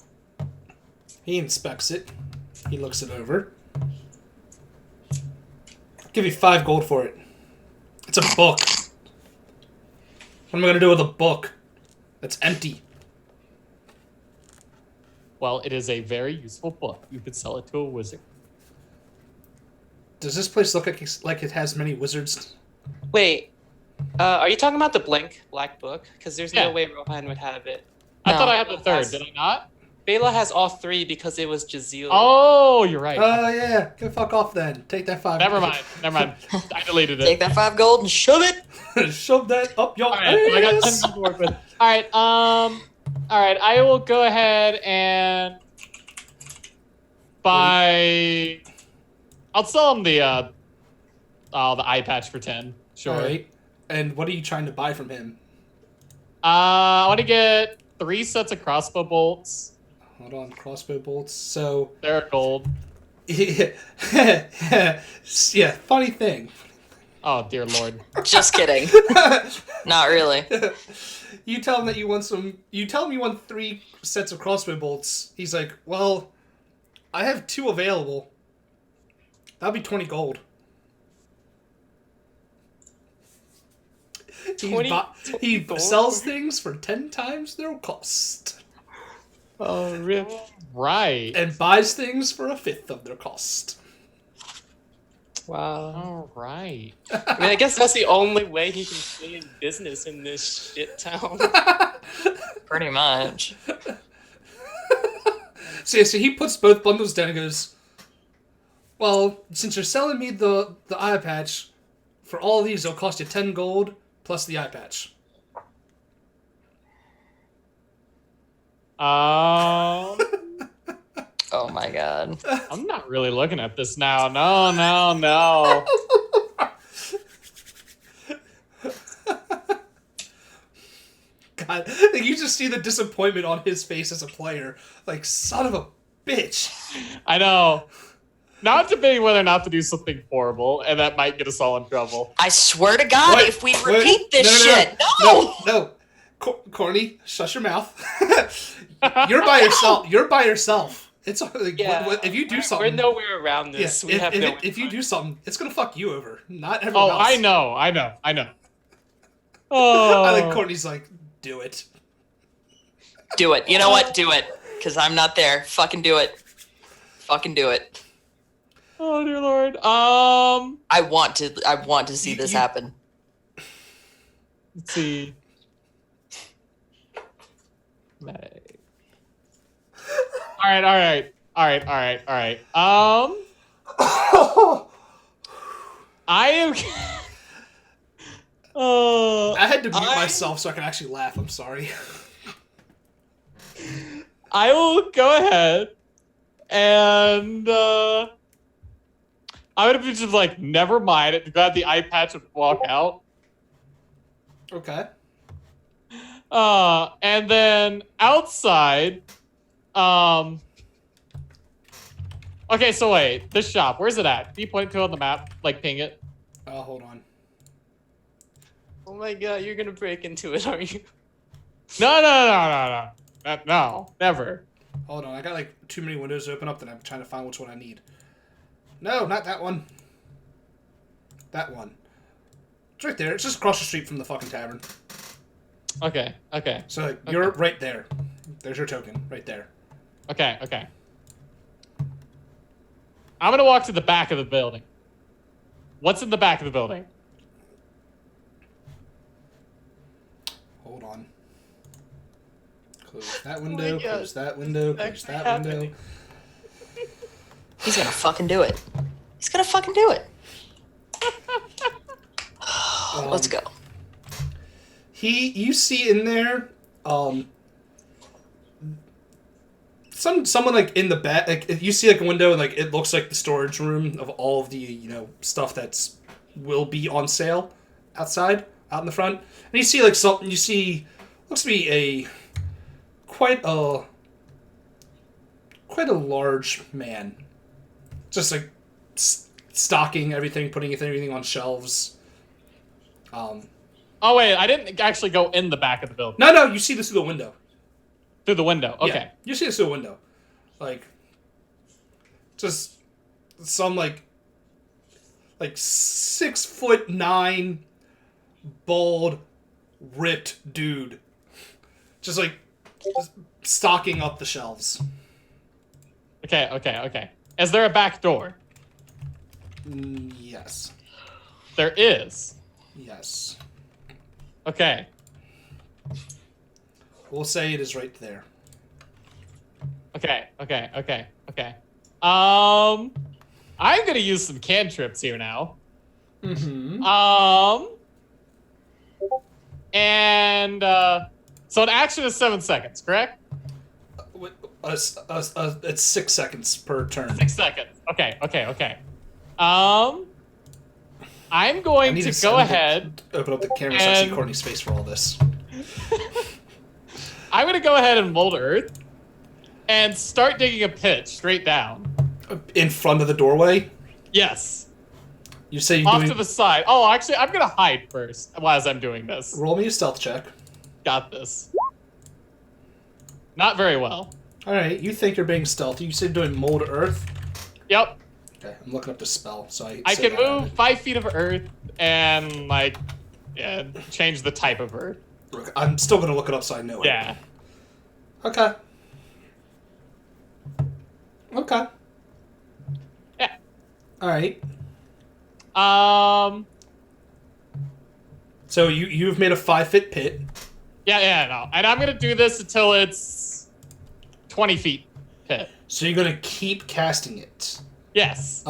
He inspects it. He looks it over. I'll give you 5 gold for it. It's a book. What am I gonna do with a book that's empty? Well, it is a very useful book. You could sell it to a wizard. Does this place look like it has many wizards? Wait, are you talking about the black book? Because there's no way Rohan would have it. I thought I had the third. Did I not? Bela has all 3 because it was Jazeel. Oh, you're right. Oh, yeah. Go fuck off then. Take that 5 Never mind. I deleted it. Take that 5 gold and shove it. Shove that up your ass. So I got 10 to work with. Alright, I will go ahead and buy... I'll sell him the eye patch for 10. Sure. Alright. And what are you trying to buy from him? I want to get 3 sets of crossbow bolts. Hold on, crossbow bolts. So they're gold. Yeah, funny thing. Oh dear lord. Just kidding. Not really. You tell him that you want some. You tell him you want 3 sets of crossbow bolts. He's like, well, I have 2 available. That'll be 20 gold. He sells things for 10 times their cost. Oh, rip. Right. And buys things for 1/5 of their cost. Wow. All right. I mean, I guess that's the only way he can stay in business in this shit town. Pretty much. So he puts both bundles down and goes, well, since you're selling me the eye patch, for all of these it'll cost you 10 gold plus the eye patch. Oh my god. I'm not really looking at this now. No. God, you just see the disappointment on his face as a player. Like, son of a bitch. I know. Now I'm debating whether or not to do something horrible, and that might get us all in trouble. I swear to God, if we repeat this shit, no. Corny, shut your mouth. You're by yourself. You're by yourself. It's like, if you do something, we're nowhere around this. If you do something, it's gonna fuck you over, not everyone else. I know. Oh, I think Courtney's like, do it. Do it. You know what? Do it. Because I'm not there. Fucking do it. Fucking do it. Oh dear lord. I want to see this happen. Let's see. All right. I am. I had to mute myself so I could actually laugh. I'm sorry. I will go ahead and I would have just like, never mind it, grab the eye patch and walk out. Okay. And then outside, okay, so wait, this shop, where's it at? Can you point to it on the map, like ping it? Hold on. Oh my god, you're gonna break into it, aren't you? No, never. Hold on, I got like too many windows open up that I'm trying to find which one I need. No, not that one. That one. It's right there. It's just across the street from the fucking tavern. Okay. So you're right there. There's your token, right there. Okay. I'm gonna walk to the back of the building. What's in the back of the building? Hold on. Close that window, close that window, close that window. He's gonna fucking do it. He's gonna fucking do it. Let's go. You see in there, someone like in the back, like you see like a window and like it looks like the storage room of all of the stuff that's will be on sale outside out in the front, and you see like something looks to be a quite a large man, just like stocking everything, putting everything on shelves. Oh wait, I didn't actually go in the back of the building. No, you see this through the window. Through the window. Okay. Yeah, you see this through the window, like just some like 6'9", bald, ripped dude, just like stocking up the shelves. Okay. Is there a back door? Yes. There is. Yes. Okay. We'll say it is right there. Okay. I'm gonna use some cantrips here now. Mm-hmm. So an action is 7 seconds, correct? It's 6 seconds per turn. 6 seconds. Okay. I'm going to go ahead. Open up the camera so I see Courtney's face for all this. I'm going to go ahead and mold earth and start digging a pit straight down. In front of the doorway? Yes. You say you're off doing... to the side. Oh, actually, I'm going to hide first as I'm doing this. Roll me a stealth check. Got this. Not very well. Alright, you think you're being stealthy. You said doing mold earth? Yep. Okay, I'm looking up the spell, so I can move 5 feet of earth and, change the type of earth. I'm still going to look it up so I know it. Yeah. Okay. Yeah. Alright. So you've made a 5-foot pit. Yeah, no. And I'm going to do this until it's 20 feet pit. So you're going to keep casting it. Yes.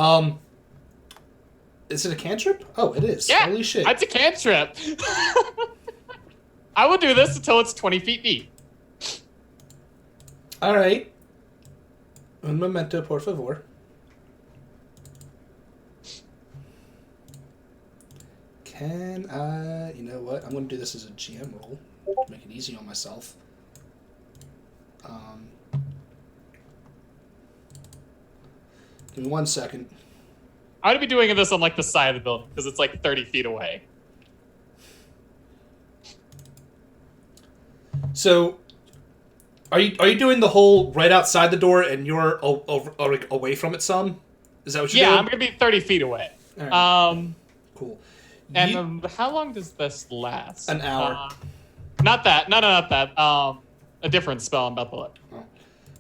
Is it a cantrip? Oh, it is. Yeah. Holy shit. It's a cantrip. I will do this until it's 20 feet deep. Alright. Un momento, por favor. Can I... You know what? I'm going to do this as a GM roll. To make it easy on myself. Give me 1 second. I'm going to be doing this on, the side of the building, because it's, 30 feet away. So... Are you doing the whole right outside the door and you're away from it some? Is that what you're doing? Yeah, I'm going to be 30 feet away. All right. Cool. And how long does this last? An hour. Not that. No, not that. A different spell I'm about to look. Oh.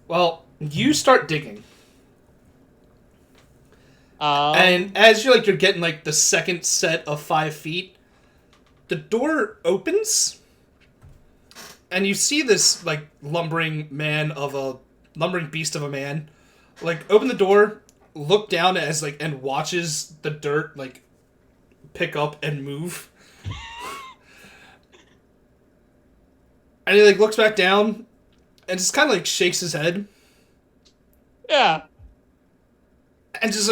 Well, you start digging. And as you're getting the second set of 5 feet, the door opens. And you see this, lumbering beast of a man, open the door, look down and watches the dirt, pick up and move. And he, looks back down and just kind of, shakes his head. Yeah. And just,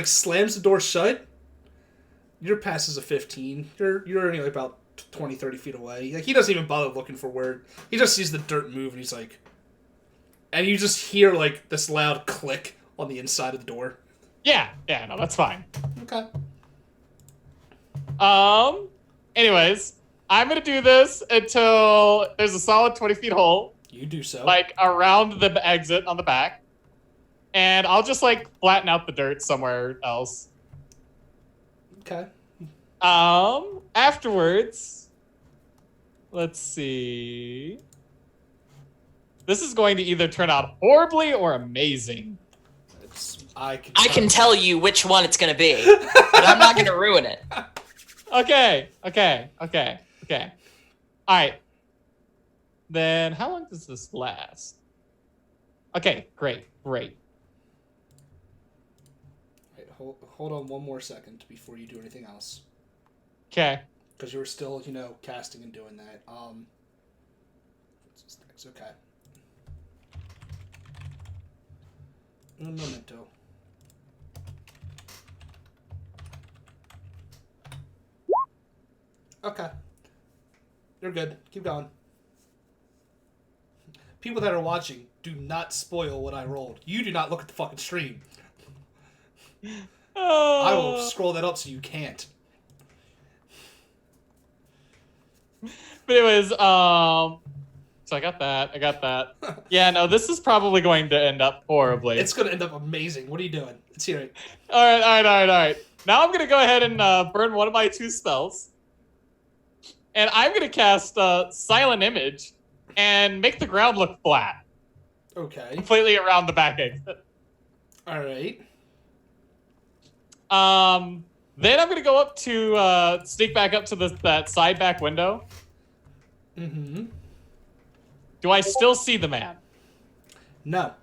slams the door shut. Your pass is a 15. You're only, about 20, 30 feet away. He doesn't even bother looking for word. He just sees the dirt move, and he's and you just hear, this loud click on the inside of the door. Yeah, no, that's fine. Okay. Anyways, I'm gonna do this until there's a solid 20 feet hole. You do so. Around the exit on the back. And I'll just, flatten out the dirt somewhere else. Okay. Afterwards, let's see. This is going to either turn out horribly or amazing. I can tell you which one it's going to be, but I'm not going to ruin it. Okay. All right. Then how long does this last? Okay, great. Wait, hold on one more second before you do anything else. Okay. because you were still, casting and doing that. What's this next? Okay. Un momento. Okay. You're good. Keep going. People that are watching, do not spoil what I rolled. You do not look at the fucking stream. I will scroll that up so you can't. But anyways, so I got that. Yeah, no, this is probably going to end up horribly. It's going to end up amazing. What are you doing? Let's hear it. All right. Now I'm going to go ahead and burn one of my 2 spells. And I'm going to cast Silent Image and make the ground look flat. Okay. Completely around the back exit. All right. Then I'm going to go up to sneak back up to that side back window. Mm-hmm. Do I still see the man? No.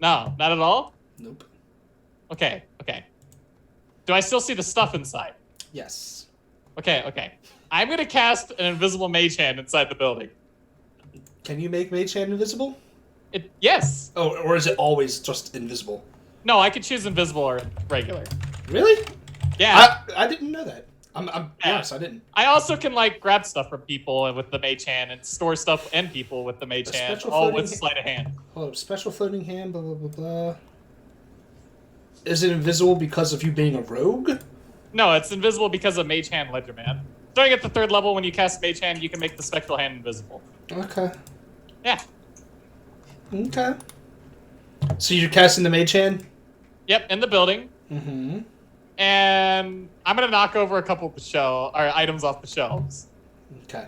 No, not at all? Nope. Okay. Do I still see the stuff inside? Yes. Okay. I'm going to cast an invisible mage hand inside the building. Can you make Mage Hand invisible? Yes. Oh, or is it always just invisible? No, I could choose invisible or regular. Really? Yeah. I didn't know that. I'm honest, I didn't. I also can grab stuff from people with the mage hand and store stuff and people with the mage hand, all with sleight of hand. Hold up, special floating hand, blah, blah, blah, blah. Is it invisible because of you being a rogue? No, it's invisible because of mage hand ledger man. Starting at the 3rd level, when you cast mage hand, you can make the spectral hand invisible. Okay. Yeah. Okay. So you're casting the mage hand? Yep, in the building. Mm-hmm. And I'm gonna knock over a couple of items off the shelves. Okay.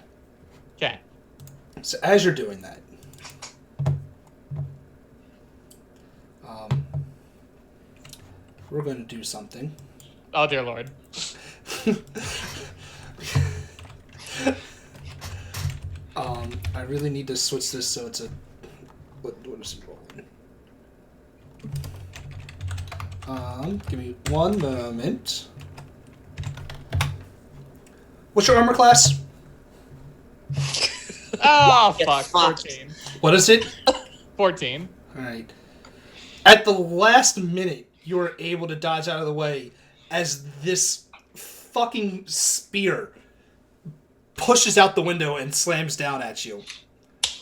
Okay. So as you're doing that, we're going to do something. Oh dear lord. I really need to switch this so it's a. What is it rolling? Give me one moment. What's your armor class? Oh fuck! 14. What is it? 14. All right. At the last minute, you were able to dodge out of the way as this fucking spear pushes out the window and slams down at you.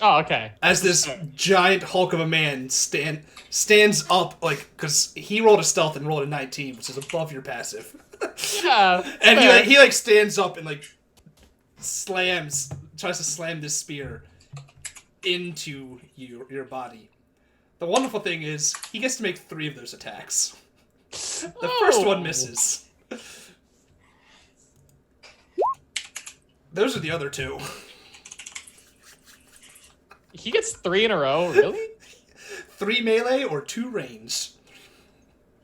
Oh, okay. As this giant hulk of a man stands up, because he rolled a stealth and rolled a 19, which is above your passive. Yeah. And he stands up and tries to slam this spear into your body. The wonderful thing is, he gets to make 3 of those attacks. The first one misses. Those are the other 2. He gets 3 in a row, really? 3 melee or 2 ranged.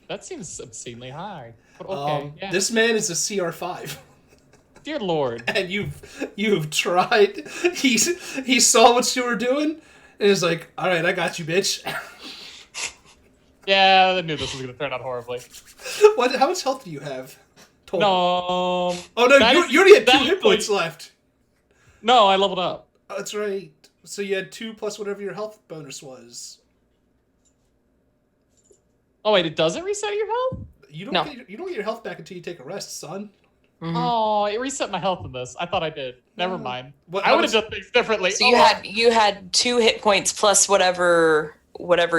That seems obscenely high. But okay. Yeah. This man is a CR5. Dear lord. And you've tried. He saw what you were doing and is like, all right, I got you, bitch. Yeah, I knew this was going to turn out horribly. How much health do you have? Total? No. Oh no, you already had 2 hit points left. No, I leveled up. Oh, that's right. So you had 2 plus whatever your health bonus was. Oh wait, it doesn't reset your health? You don't get your health back until you take a rest, son. Mm-hmm. Oh, it reset my health in this. I thought I did. Never mind. I would have done things differently. So you had 2 hit points plus whatever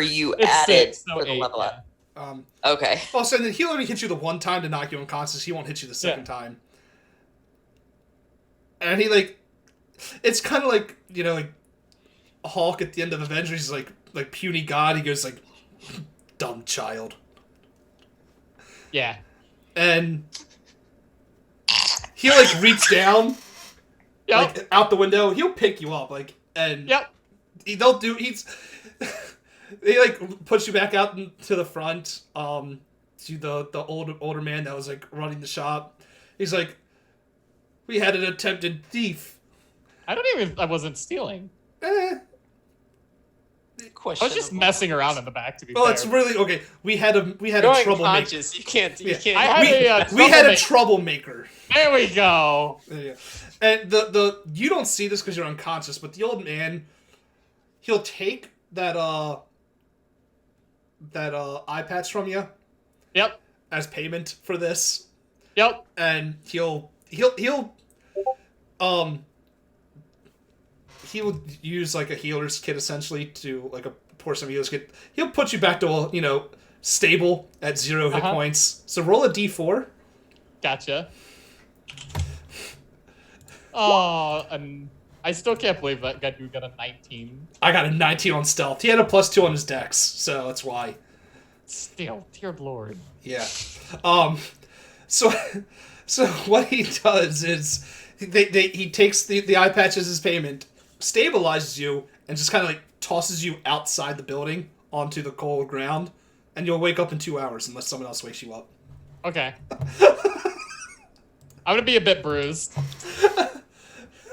you added 6, so for the 8, level yeah. up. Okay. Oh, so then he'll only hit you the one time to knock you unconscious. He won't hit you the second time. And he it's kind of like Hulk at the end of Avengers. He's like puny god. He goes dumb child. Yeah. And he'll reach down, out the window. He'll pick you up, and yep. He puts you back out to the front, to the older man that was running the shop. He's like, we had an attempted thief. I wasn't stealing. question. I was just messing around in the back, to be Well, fair. it's really okay. We had a You're troublemaker. unconscious. You can't. You Yeah. can't. I had We had a troublemaker. troublemaker. There we go. Yeah. And the you don't see this because you're unconscious, but the old man, he'll take that eye patch from you Yep. as payment for this, Yep. and he'll use like a healer's kit essentially to like a portion of a healer's kit. He'll put you back to stable at 0 hit points. So roll a d4. Gotcha. Oh, and I still can't believe that you got a 19. I got a 19 on stealth. He had a +2 on his dex, so that's why. Still, dear lord. Yeah. So what he does is he takes the eye patch as his payment, stabilizes you, and just kind of like tosses you outside the building onto the cold ground, and you'll wake up in 2 hours unless someone else wakes you up. Okay. I'm gonna be a bit bruised.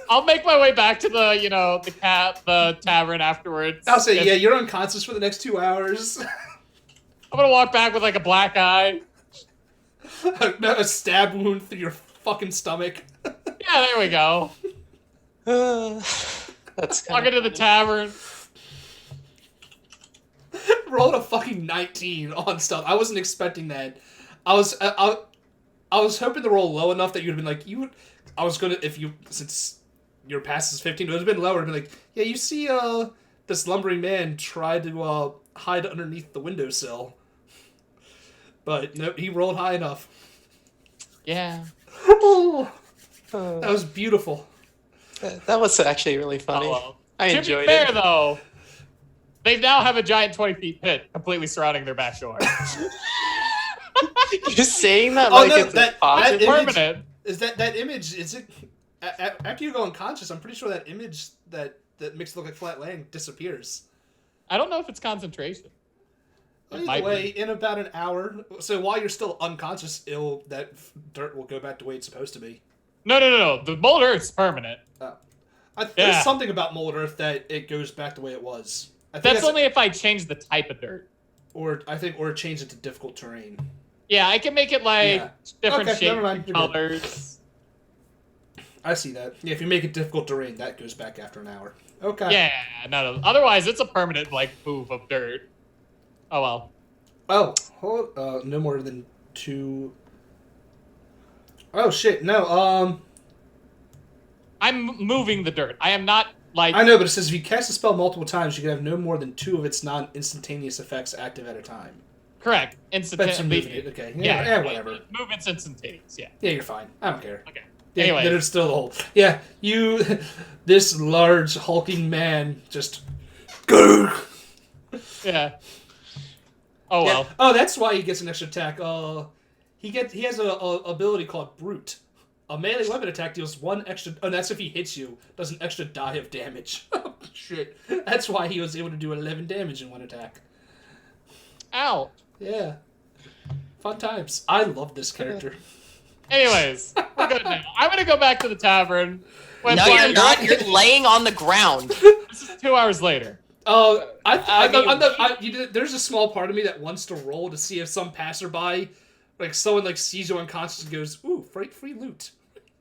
I'll make my way back to the tavern afterwards. I'll say, yeah, you're unconscious for the next 2 hours. I'm gonna walk back with like a black eye. A stab wound through your fucking stomach. Yeah, there we go. That's Walk into the tavern. Rolled a fucking 19 on stealth. I wasn't expecting that. I was hoping to roll low enough that you'd have been like, since your pass is 15, it would have been lower. It'd been like, yeah, you see this lumbering man try to hide underneath the windowsill. But no, he rolled high enough. Yeah. That was beautiful. That was actually really funny. Oh, well. I To enjoyed be fair, it. though, they now have a giant 20-feet pit completely surrounding their back door. You're saying that Oh, like no, it's that- a positive. that image- Permanent. Is that image? Is it after you go unconscious? I'm pretty sure that image that makes it look like flat land disappears. I don't know if it's concentration. It Either might way, be. in about an hour. So while you're still unconscious, that dirt will go back the way it's supposed to be. No. The mold earth's permanent. There's something about mold earth that it goes back the way it was. I think That's only if I change the type of dirt. or change it to difficult terrain. Yeah, I can make it like Yeah. different Okay, never shapes mind, and you're good. colors. I see that. Yeah, if you make it difficult terrain, that goes back after an hour. Okay. Yeah, no. Otherwise, it's a permanent like move of dirt. Oh well. Oh, no more than 2. Oh shit! No. I'm moving the dirt. I am not like. I know, but it says if you cast a spell multiple times, you can have no more than 2 of its non-instantaneous effects active at a time. Correct. That's moving Instantaneous. it. Okay. Yeah, Yeah. Whatever. Movement's instantaneous. Yeah. Yeah, you're fine. I don't care. Okay. Yeah, Anyway. there's still the whole. Yeah, this large hulking man just. Yeah. Oh well. Yeah. Oh, that's why he gets an extra attack. He has a ability called Brute. A melee weapon attack deals 1 extra. Oh, that's if he hits you. Does an extra die of damage. Oh, shit. That's why he was able to do 11 damage in 1 attack. Ow. Yeah. Fun times. I love this character. Anyways, we're good now. I'm gonna go back to the tavern. When No, you're not. You're laying on the ground. This is 2 hours later. There's a small part of me that wants to roll to see if some passerby, like someone like sees you unconscious and goes, "Ooh, free loot."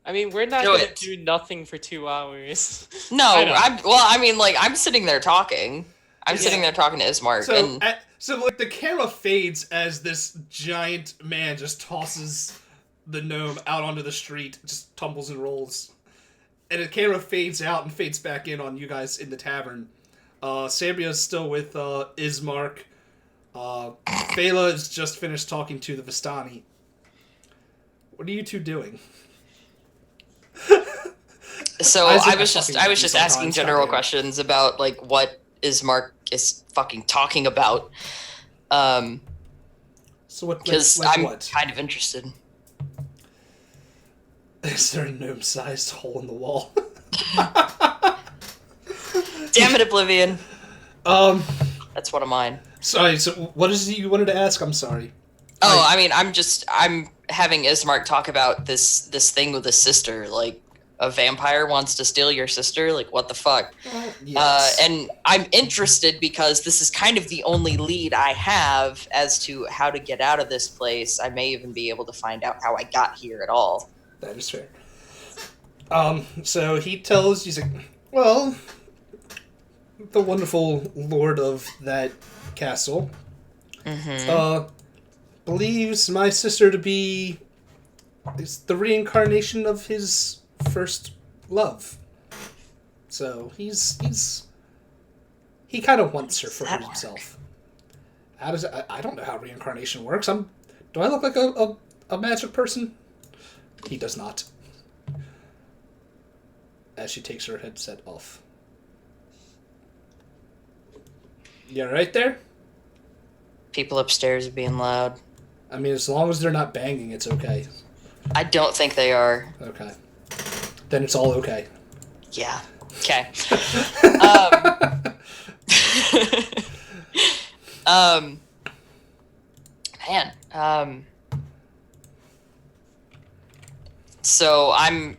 I mean, we're not Do gonna it. do nothing for 2 hours. No, I know. I'm sitting there talking. I'm sitting there talking to Ismark, and So the camera fades as this giant man just tosses the gnome out onto the street, just tumbles and rolls, and the camera fades out and fades back in on you guys in the tavern. Sambria's still with Ismark. Phala has just finished talking to the Vistani. What are you two doing? so Isaac, I was just asking sometimes, general goddamn. questions about like what Ismark is fucking talking about. So what? Because Like I'm what? kind of interested. Is there a gnome-sized hole in the wall? Damn it, Oblivion. That's one of mine. Sorry. So what is it you wanted to ask? I'm sorry. Oh, Like- I mean, I'm having Ismark talk about this thing with his sister. Like, a vampire wants to steal your sister? Like, what the fuck? Yes. And I'm interested because this is kind of the only lead I have as to how to get out of this place. I may even be able to find out how I got here at all. That is fair. So he tells, he's like, well, the wonderful lord of that castle believes my sister to be the reincarnation of his first love. So he kind of wants her for himself. How does it, I don't know how reincarnation works. Do I look like a magic person? He does not. As she takes her headset off. You alright there? People upstairs are being loud. I mean, as long as they're not banging, it's okay. I don't think they are. Okay. Then it's all okay. Yeah. Okay. Man. So I'm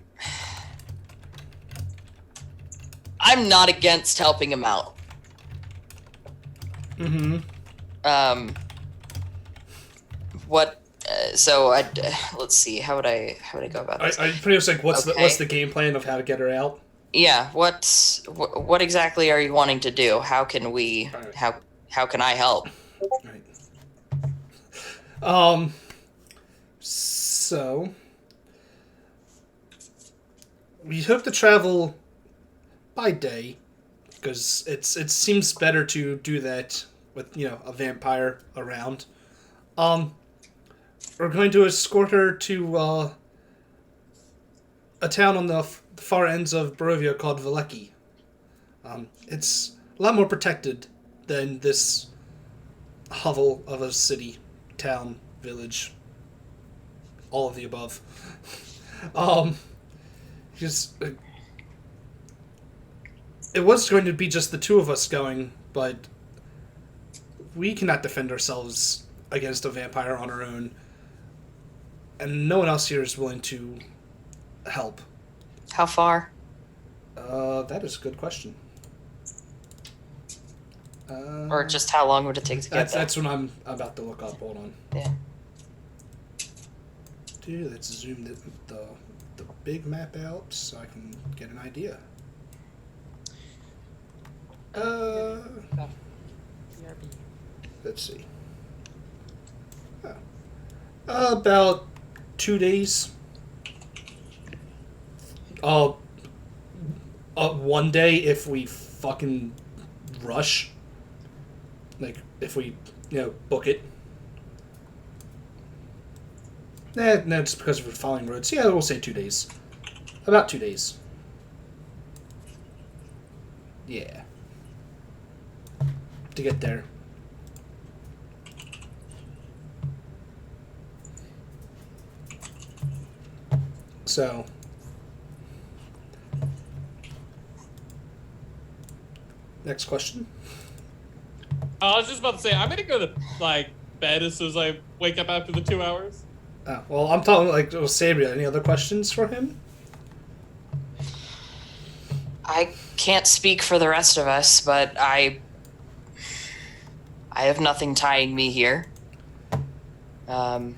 not against helping him out. Mm-hmm. What? So let's see. How would I go about this? I pretty much like what's the game plan of how to get her out? Yeah. What exactly are you wanting to do? How can we? Right. How can I help? Right. So we hope to travel by day because it seems better to do that with a vampire around. We're going to escort her to a town on the far ends of Barovia called Valeki. It's a lot more protected than this hovel of a city, town, village, all of the above. Just it was going to be just the two of us going, but we cannot defend ourselves against a vampire on our own, and no one else here is willing to help. How far? That is a good question. Or just how long would it take to get there? That's what I'm about to look up. Hold on. Yeah. Dude, let's zoom the big map out so I can get an idea. Let's see. About 2 days. 1 day if we fucking rush. Like, if we, book it. No, just because we're following roads. Yeah, we'll say 2 days. About 2 days. Yeah. To get there. So. Next question. I was just about to say, I'm gonna go to bed as soon as I wake up after the 2 hours. Well, I'm talking Sabria. Any other questions for him? I can't speak for the rest of us, but I have nothing tying me here. Perhaps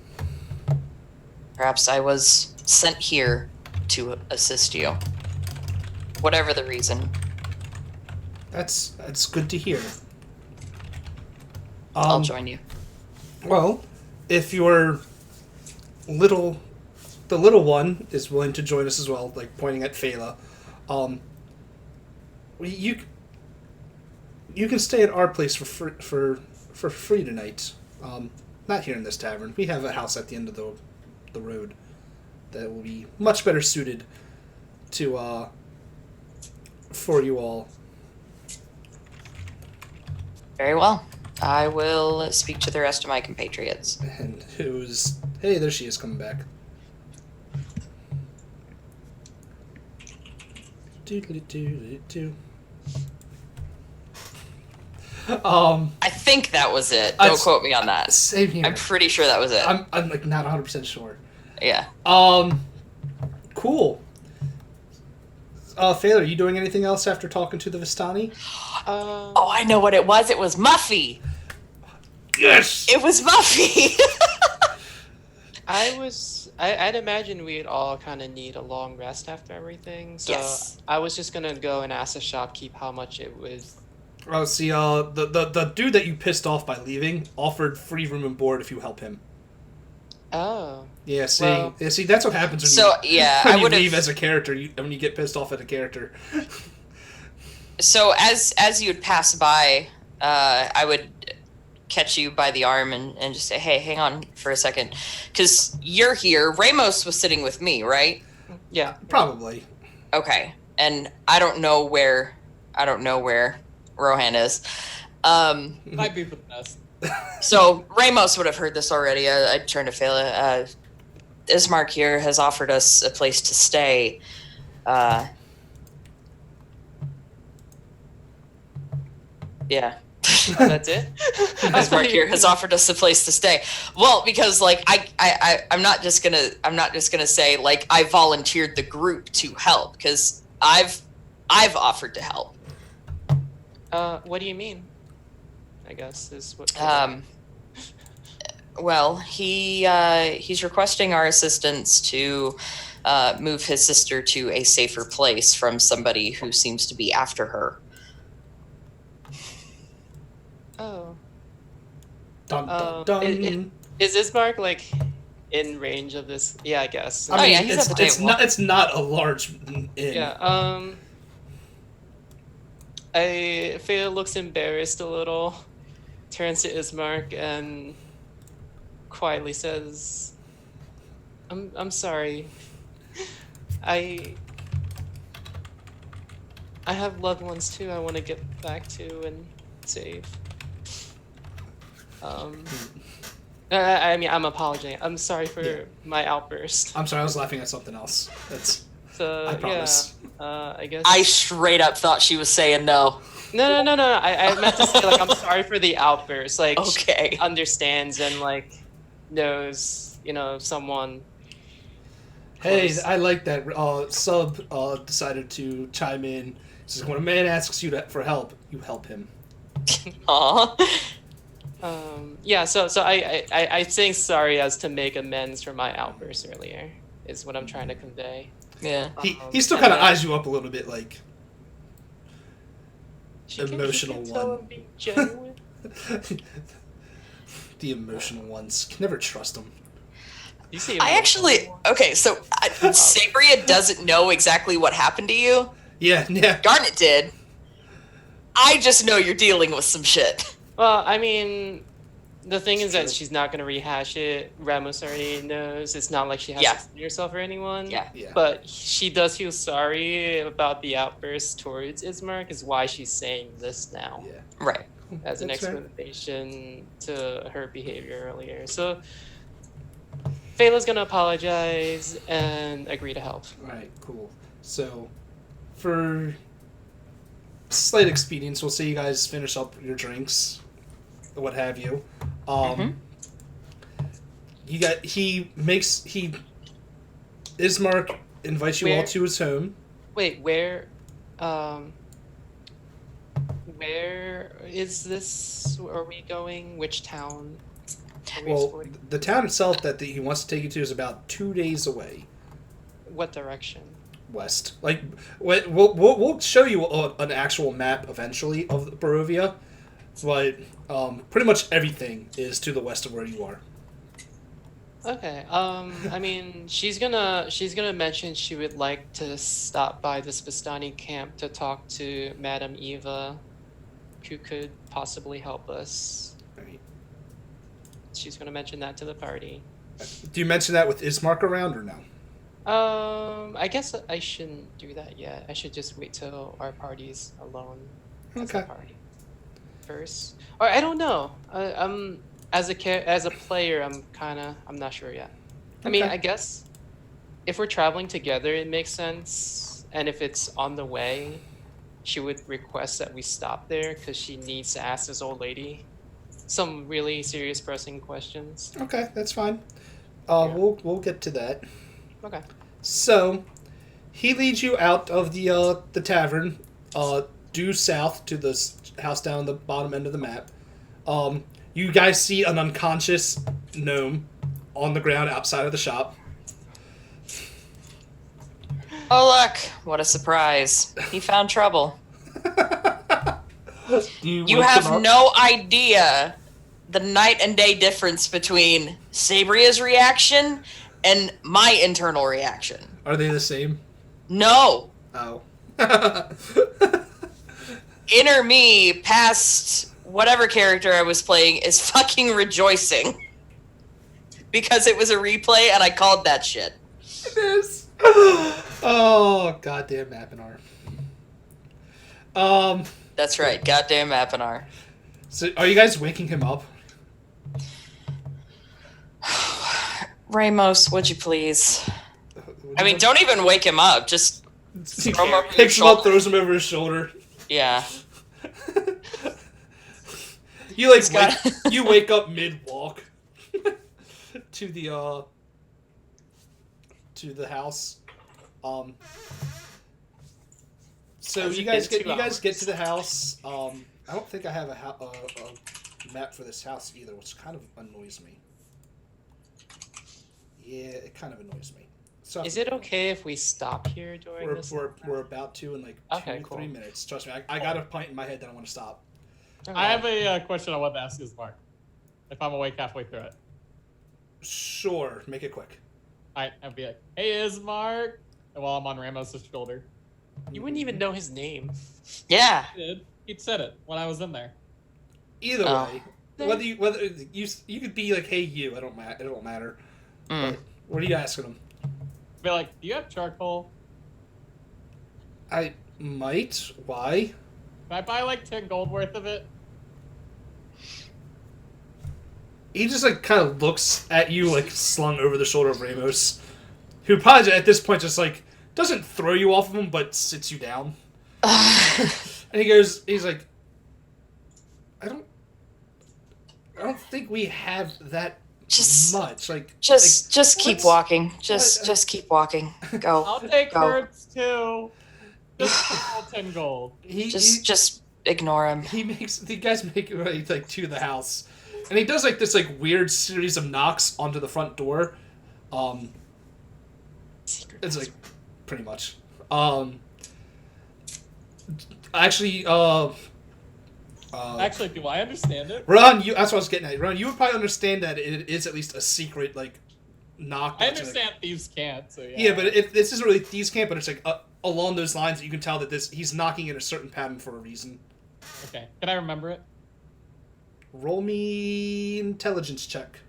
I was sent here to assist you. Whatever the reason. That's good to hear. I'll join you. Well, if the little one is willing to join us as well, like pointing at Phala, you can stay at our place for free tonight. Not here in this tavern. We have a house at the end of the road that will be much better suited to for you all. Very well. I will speak to the rest of my compatriots. And hey, there she is coming back. I think that was it. Don't quote me on that. Same here. I'm pretty sure that was it. I'm like not 100% sure. Yeah. Cool. Thaler, are you doing anything else after talking to the Vistani? Oh, I know what it was. It was Muffy. Yes! It was Muffy. I'd imagine we'd all kind of need a long rest after everything. So Yes. I was just gonna go and ask the shopkeep how much it was. Oh, see, the dude that you pissed off by leaving offered free room and board if you help him. Oh. Yeah, see, Well- that's what happens when So, you, yeah, when I you would've- leave as a character, when you get pissed off at a character. So as you would pass by, I would catch you by the arm and just say, "Hey, hang on for a second, because you're here." Ramos was sitting with me, right? Yeah. Probably. Okay, and I don't know where Rohan is. Might be the best. So Ramos would have heard this already. I'd turn to Fela. Ismark here has offered us a place to stay. Yeah. That's it. Ismark here has offered us a place to stay. Well, because like I'm not just gonna say like I volunteered the group to help, because I've offered to help. What do you mean? I guess is what. Well, he's requesting our assistance to move his sister to a safer place from somebody who seems to be after her. Oh. Dun, dun, dun. Is Ismark like in range of this? Yeah, I guess. Oh, yeah, he's at the table. It's not a large inn. Yeah. Fela looks embarrassed a little, turns to Ismark and quietly says, "I'm sorry. I have loved ones too. I want to get back to and save." I mean, I'm apologizing. I'm sorry for my outburst. I'm sorry, I was laughing at something else. So I promise. yeah, I guess. I straight up thought she was saying no. No. I meant to say like I'm sorry for the outburst. Like Okay. she understands and like knows, someone. Hey, close. I like that. Sub decided to chime in. Says when a man asks you for help, you help him. Aw. Yeah. So I saying sorry as to make amends for my outburst earlier is what I'm trying to convey. Yeah. He still kind of eyes you up a little bit, like She can Emotional tell one. I'm being genuine. the emotional ones. Can never trust them. You see I actually okay. So Sabria doesn't know exactly what happened to you. Yeah. Garnet did. I just know you're dealing with some shit. Well, I mean, the thing It's is that true. she's not going to rehash it. Ramos already knows. It's not like she has Yeah. to explain herself or anyone. Yeah. Yeah. But she does feel sorry about the outburst towards Ismark, is why she's saying this now Yeah. Right. as an That's fair. explanation to her behavior earlier. So Fela's going to apologize and agree to help. Alright, cool. So, for slight expedience, we'll say you guys finish up your drinks, or what have you. Ismark invites you all Where- to his home. Wait, where is this? Are we going? Which town? Are we Well, exploring? the town itself that he wants to take you to is about 2 days away. What direction? West. Like, we'll show you an actual map eventually of Barovia, but pretty much everything is to the west of where you are. Okay. I mean, she's gonna mention she would like to stop by this Vistani camp to talk to Madame Eva, who could possibly help us. Right. She's gonna mention that to the party. Do you mention that with Ismark around or no? I guess I shouldn't do that yet. I should just wait till our party's alone as a Okay. party first. Or I don't know. I'm as a player, I'm not sure yet. I mean, Okay. I guess if we're traveling together, it makes sense. And if it's on the way, she would request that we stop there because she needs to ask this old lady some really serious, pressing questions. Okay, that's fine. Yeah. We'll get to that. Okay. So, He leads you out of the tavern, due south to the house down the bottom end of the map. You guys see an unconscious gnome on the ground outside of the shop. Oh, look. What a surprise. He found trouble. You have no idea the night and day difference between Sabria's reaction and my internal reaction. Are they the same? No. Oh. Inner me, past whatever character I was playing, is fucking rejoicing. Because it was a replay and I called that shit. It is. Oh, goddamn Mapinar. That's right, goddamn Mapinar. So are you guys waking him up? Ramos, would you please? I mean, don't even wake him up. Just throw him over your picks him up, shoulder. throws him over his shoulder. Yeah. You like He's got- you wake up mid walk to the house. So How's you it guys been get 2 you guys get hours? to the house. I don't think I have a map for this house either, which kind of annoys me. Yeah, it kind of annoys me. So Is it okay if we stop here during this? we're about to in like Okay, 2 cool. 3 minutes. Trust me, I got a point in my head that I want to stop. I have a question I want to ask Ismark. If I'm awake halfway through it. Sure, make it quick. Alright, I'd be like, hey Ismark! And while I'm on Ramos' shoulder. You wouldn't even know his name. Yeah. He'd said it when I was in there. Either Oh. way, whether you could be like, hey you, it don't matter. Mm. But what are you asking him? Be like, do you have charcoal? I might. Why? Can I buy like 10 gold worth of it? He just like kind of looks at you like slung over the shoulder of Ramos, who probably at this point just like doesn't throw you off of him but sits you down. And he's like, I don't think we have that Just- much. Like Just keep what's- walking. Just keep walking. Go. I'll take Go. hers too. Just all 10 gold. Just ignore him. he makes the guys make it way like to the house, and he does like this like weird series of knocks onto the front door. It's like pretty much. Actually, Actually, do I understand it? Ron, that's what I was getting at. Ron, you would probably understand that it is at least a secret like knock. I that's, like- understand thieves can't, so yeah. Yeah, but if this isn't really thieves' camp, but it's like along those lines that you can tell that he's knocking in a certain pattern for a reason. Okay, can I remember it? Roll me intelligence check.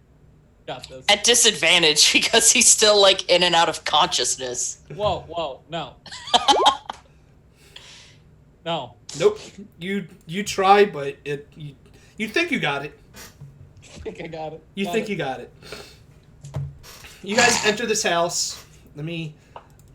Got this. At disadvantage because he's still like in and out of consciousness. Whoa, no. No. Nope. You try, but you think you got it. I think I got it. You think you got it. You guys enter this house. Let me,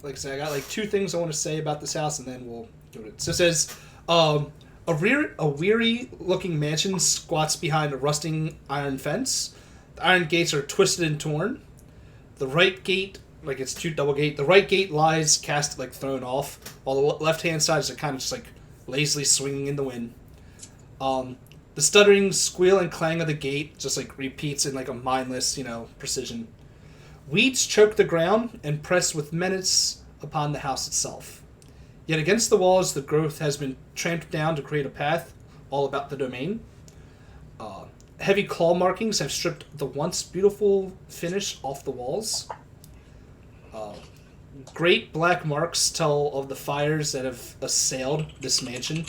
like I said, I got like 2 things I want to say about this house, and then we'll do it. So it says, a weary-looking mansion squats behind a rusting iron fence. The iron gates are twisted and torn. The right gate, like it's 2 double gate. The right gate lies cast like thrown off, while the left-hand side is kind of just like lazily swinging in the wind. The stuttering squeal and clang of the gate just like repeats in like a mindless, precision. Weeds choke the ground and press with menace upon the house itself. Yet against the walls, the growth has been tramped down to create a path all about the domain. Heavy claw markings have stripped the once beautiful finish off the walls. Great black marks tell of the fires that have assailed this mansion.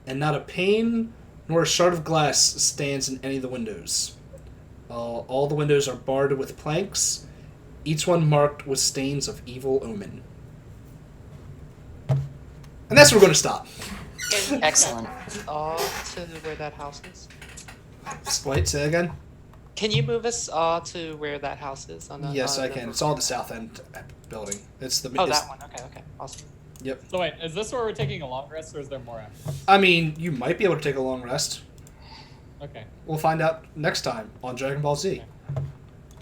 And not a pane nor a shard of glass stands in any of the windows. All the windows are barred with planks, each one marked with stains of evil omen. And that's where we're going to stop. Excellent. To where that house is. Wait, say that again? Can you move us all to where that house is? On the, Yes, I the- can. It's all the south end building. It's the. Oh, it's- that one. Okay, awesome. Yep. So wait, is this where we're taking a long rest, or is there more after? I mean, you might be able to take a long rest. Okay. We'll find out next time on Dragon Ball Z.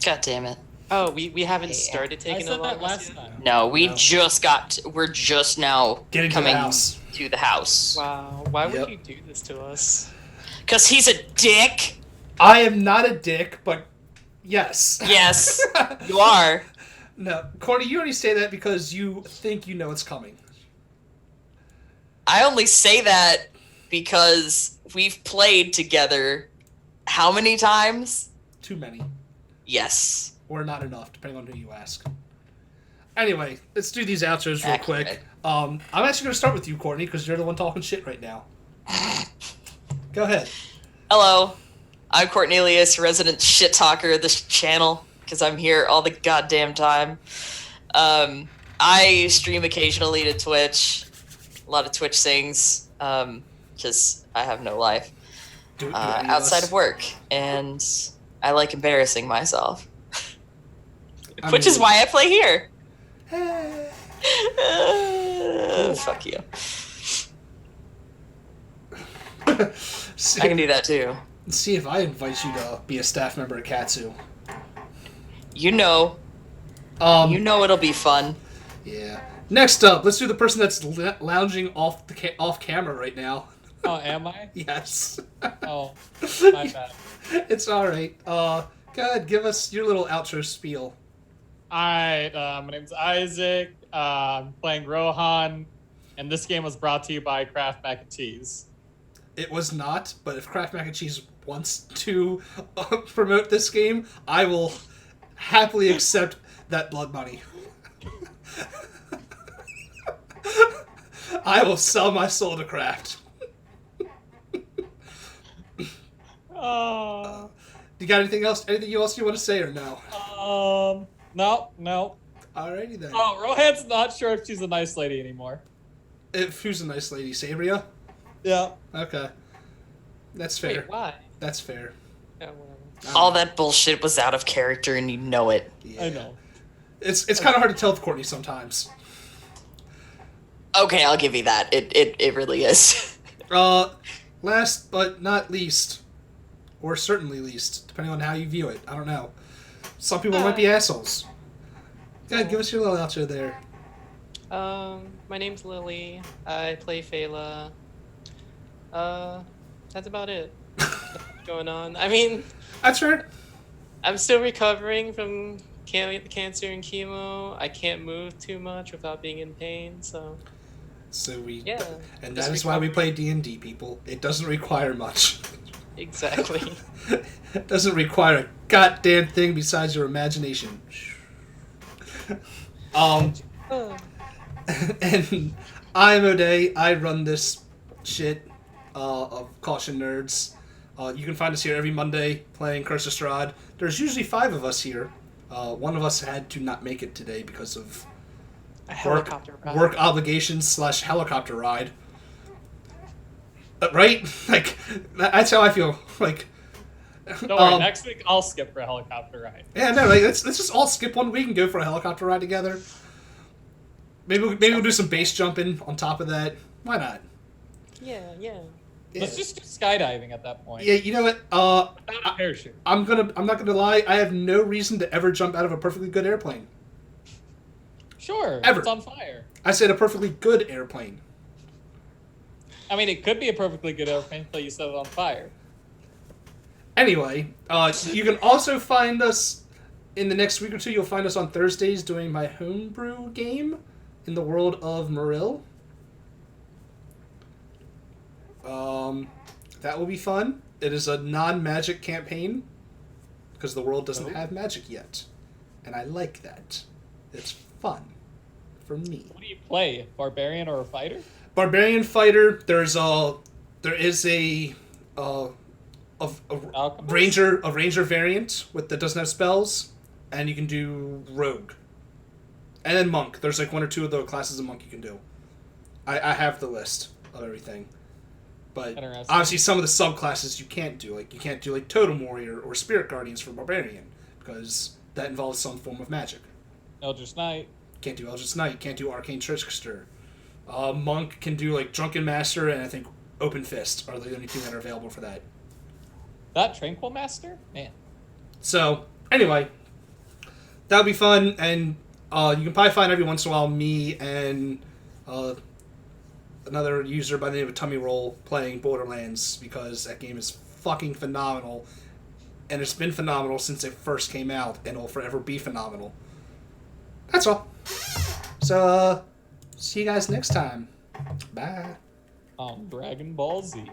God damn it. Oh, we haven't Yeah. started I taking said over that last yet? time. No, we're No. just now Getting to the coming house. to the house. Wow, why Yep. would you do this to us? Because he's a dick. I am not a dick, but yes. Yes, you are. No, Courtney, you already say that because you think you know it's coming. I only say that because we've played together how many times? Too many. Yes. Or not enough, depending on who you ask. Anyway, let's do these outros real Accurate. quick. I'm actually going to start with you, Courtney, because you're the one talking shit right now. Go ahead. Hello, I'm Cornelius, resident shit talker of this channel, because I'm here all the goddamn time. I stream occasionally to Twitch, a lot of Twitch things, because I have no life Do it outside of work, and I like embarrassing myself, I which mean- is why I play here. Cool. Fuck you. see, I can do that too. see if I invite you to be a staff member at Katsu. You know it'll be fun. Yeah. Next up, let's do the person that's lounging off off camera right now. Oh, am I? Yes. Oh, my bad. It's all right. Go ahead, give us your little outro spiel. Alright, my name's Isaac. I'm playing Rohan, and this game was brought to you by Kraft Mac and Cheese. It was not, but if Kraft Mac and Cheese wants to promote this game, I will happily accept that blood money. I will sell my soul to Kraft. Oh, You got anything else? Anything else you want to say or no? no. Alrighty then. Oh, Rohan's not sure if she's a nice lady anymore. Who's a nice lady? Sabria? Yeah. Okay. That's fair. Wait, why? That's fair. Yeah, whatever. All that bullshit was out of character, and you know it. Yeah. I know. It's kind of hard to tell with Courtney sometimes. Okay, I'll give you that. It really is. Last but not least, or certainly least, depending on how you view it. I don't know. Some people might be assholes. Go ahead, give us your little outro there. My name's Lily. I play Phala. That's about it. What's going on? I mean, That's fair. I'm still recovering from cancer and chemo. I can't move too much without being in pain, so So yeah. and just that is why we recovery. play D&D, people. It doesn't require much. Exactly. It doesn't require a goddamn thing besides your imagination. And I'm O'Day. I run this shit of Caution Nerds. You can find us here every Monday playing Curse of Strahd. There's usually 5 of us here. One of us had to not make it today because of A helicopter ride. work obligations / helicopter ride. Right? Like, that's how I feel. Like, Don't worry, next week I'll skip for a helicopter ride. yeah, no, like, let's just all skip one week and go for a helicopter ride together. Maybe we'll do some base jumping on top of that. Why not? Yeah. Yeah. Let's just do skydiving at that point. Yeah, you know what? Without a parachute. I'm not gonna lie. I have no reason to ever jump out of a perfectly good airplane. Sure, Ever. it's on fire. I said a perfectly good airplane. I mean, it could be a perfectly good airplane until you set it on fire. Anyway, you can also find us in the next week or two. You'll find us on Thursdays doing my homebrew game in the world of Marill. That will be fun. It is a non-magic campaign because the world doesn't have magic yet, and I like that. It's fun for me. What do you play? Barbarian or a fighter? Barbarian fighter. There is a Alchemist? ranger variant that doesn't have spells, and you can do rogue, and then monk. There's like 1 or 2 of the classes of monk you can do. I have the list of everything, but Interesting. obviously some of the subclasses you can't do. Like you can't do like totem warrior or spirit guardians for barbarian because that involves some form of magic. Eldritch Knight. Can't do Eldritch Knight. Can't do Arcane Trickster. Monk can do like Drunken Master and I think Open Fist are the only 2 that are available for that. That Tranquil Master? Man. So, anyway, that would be fun, and you can probably find every once in a while me and another user by the name of Tummy Roll playing Borderlands, because that game is fucking phenomenal, and it's been phenomenal since it first came out, and it'll forever be phenomenal. That's all. So, see you guys next time. Bye. On Dragon Ball Z.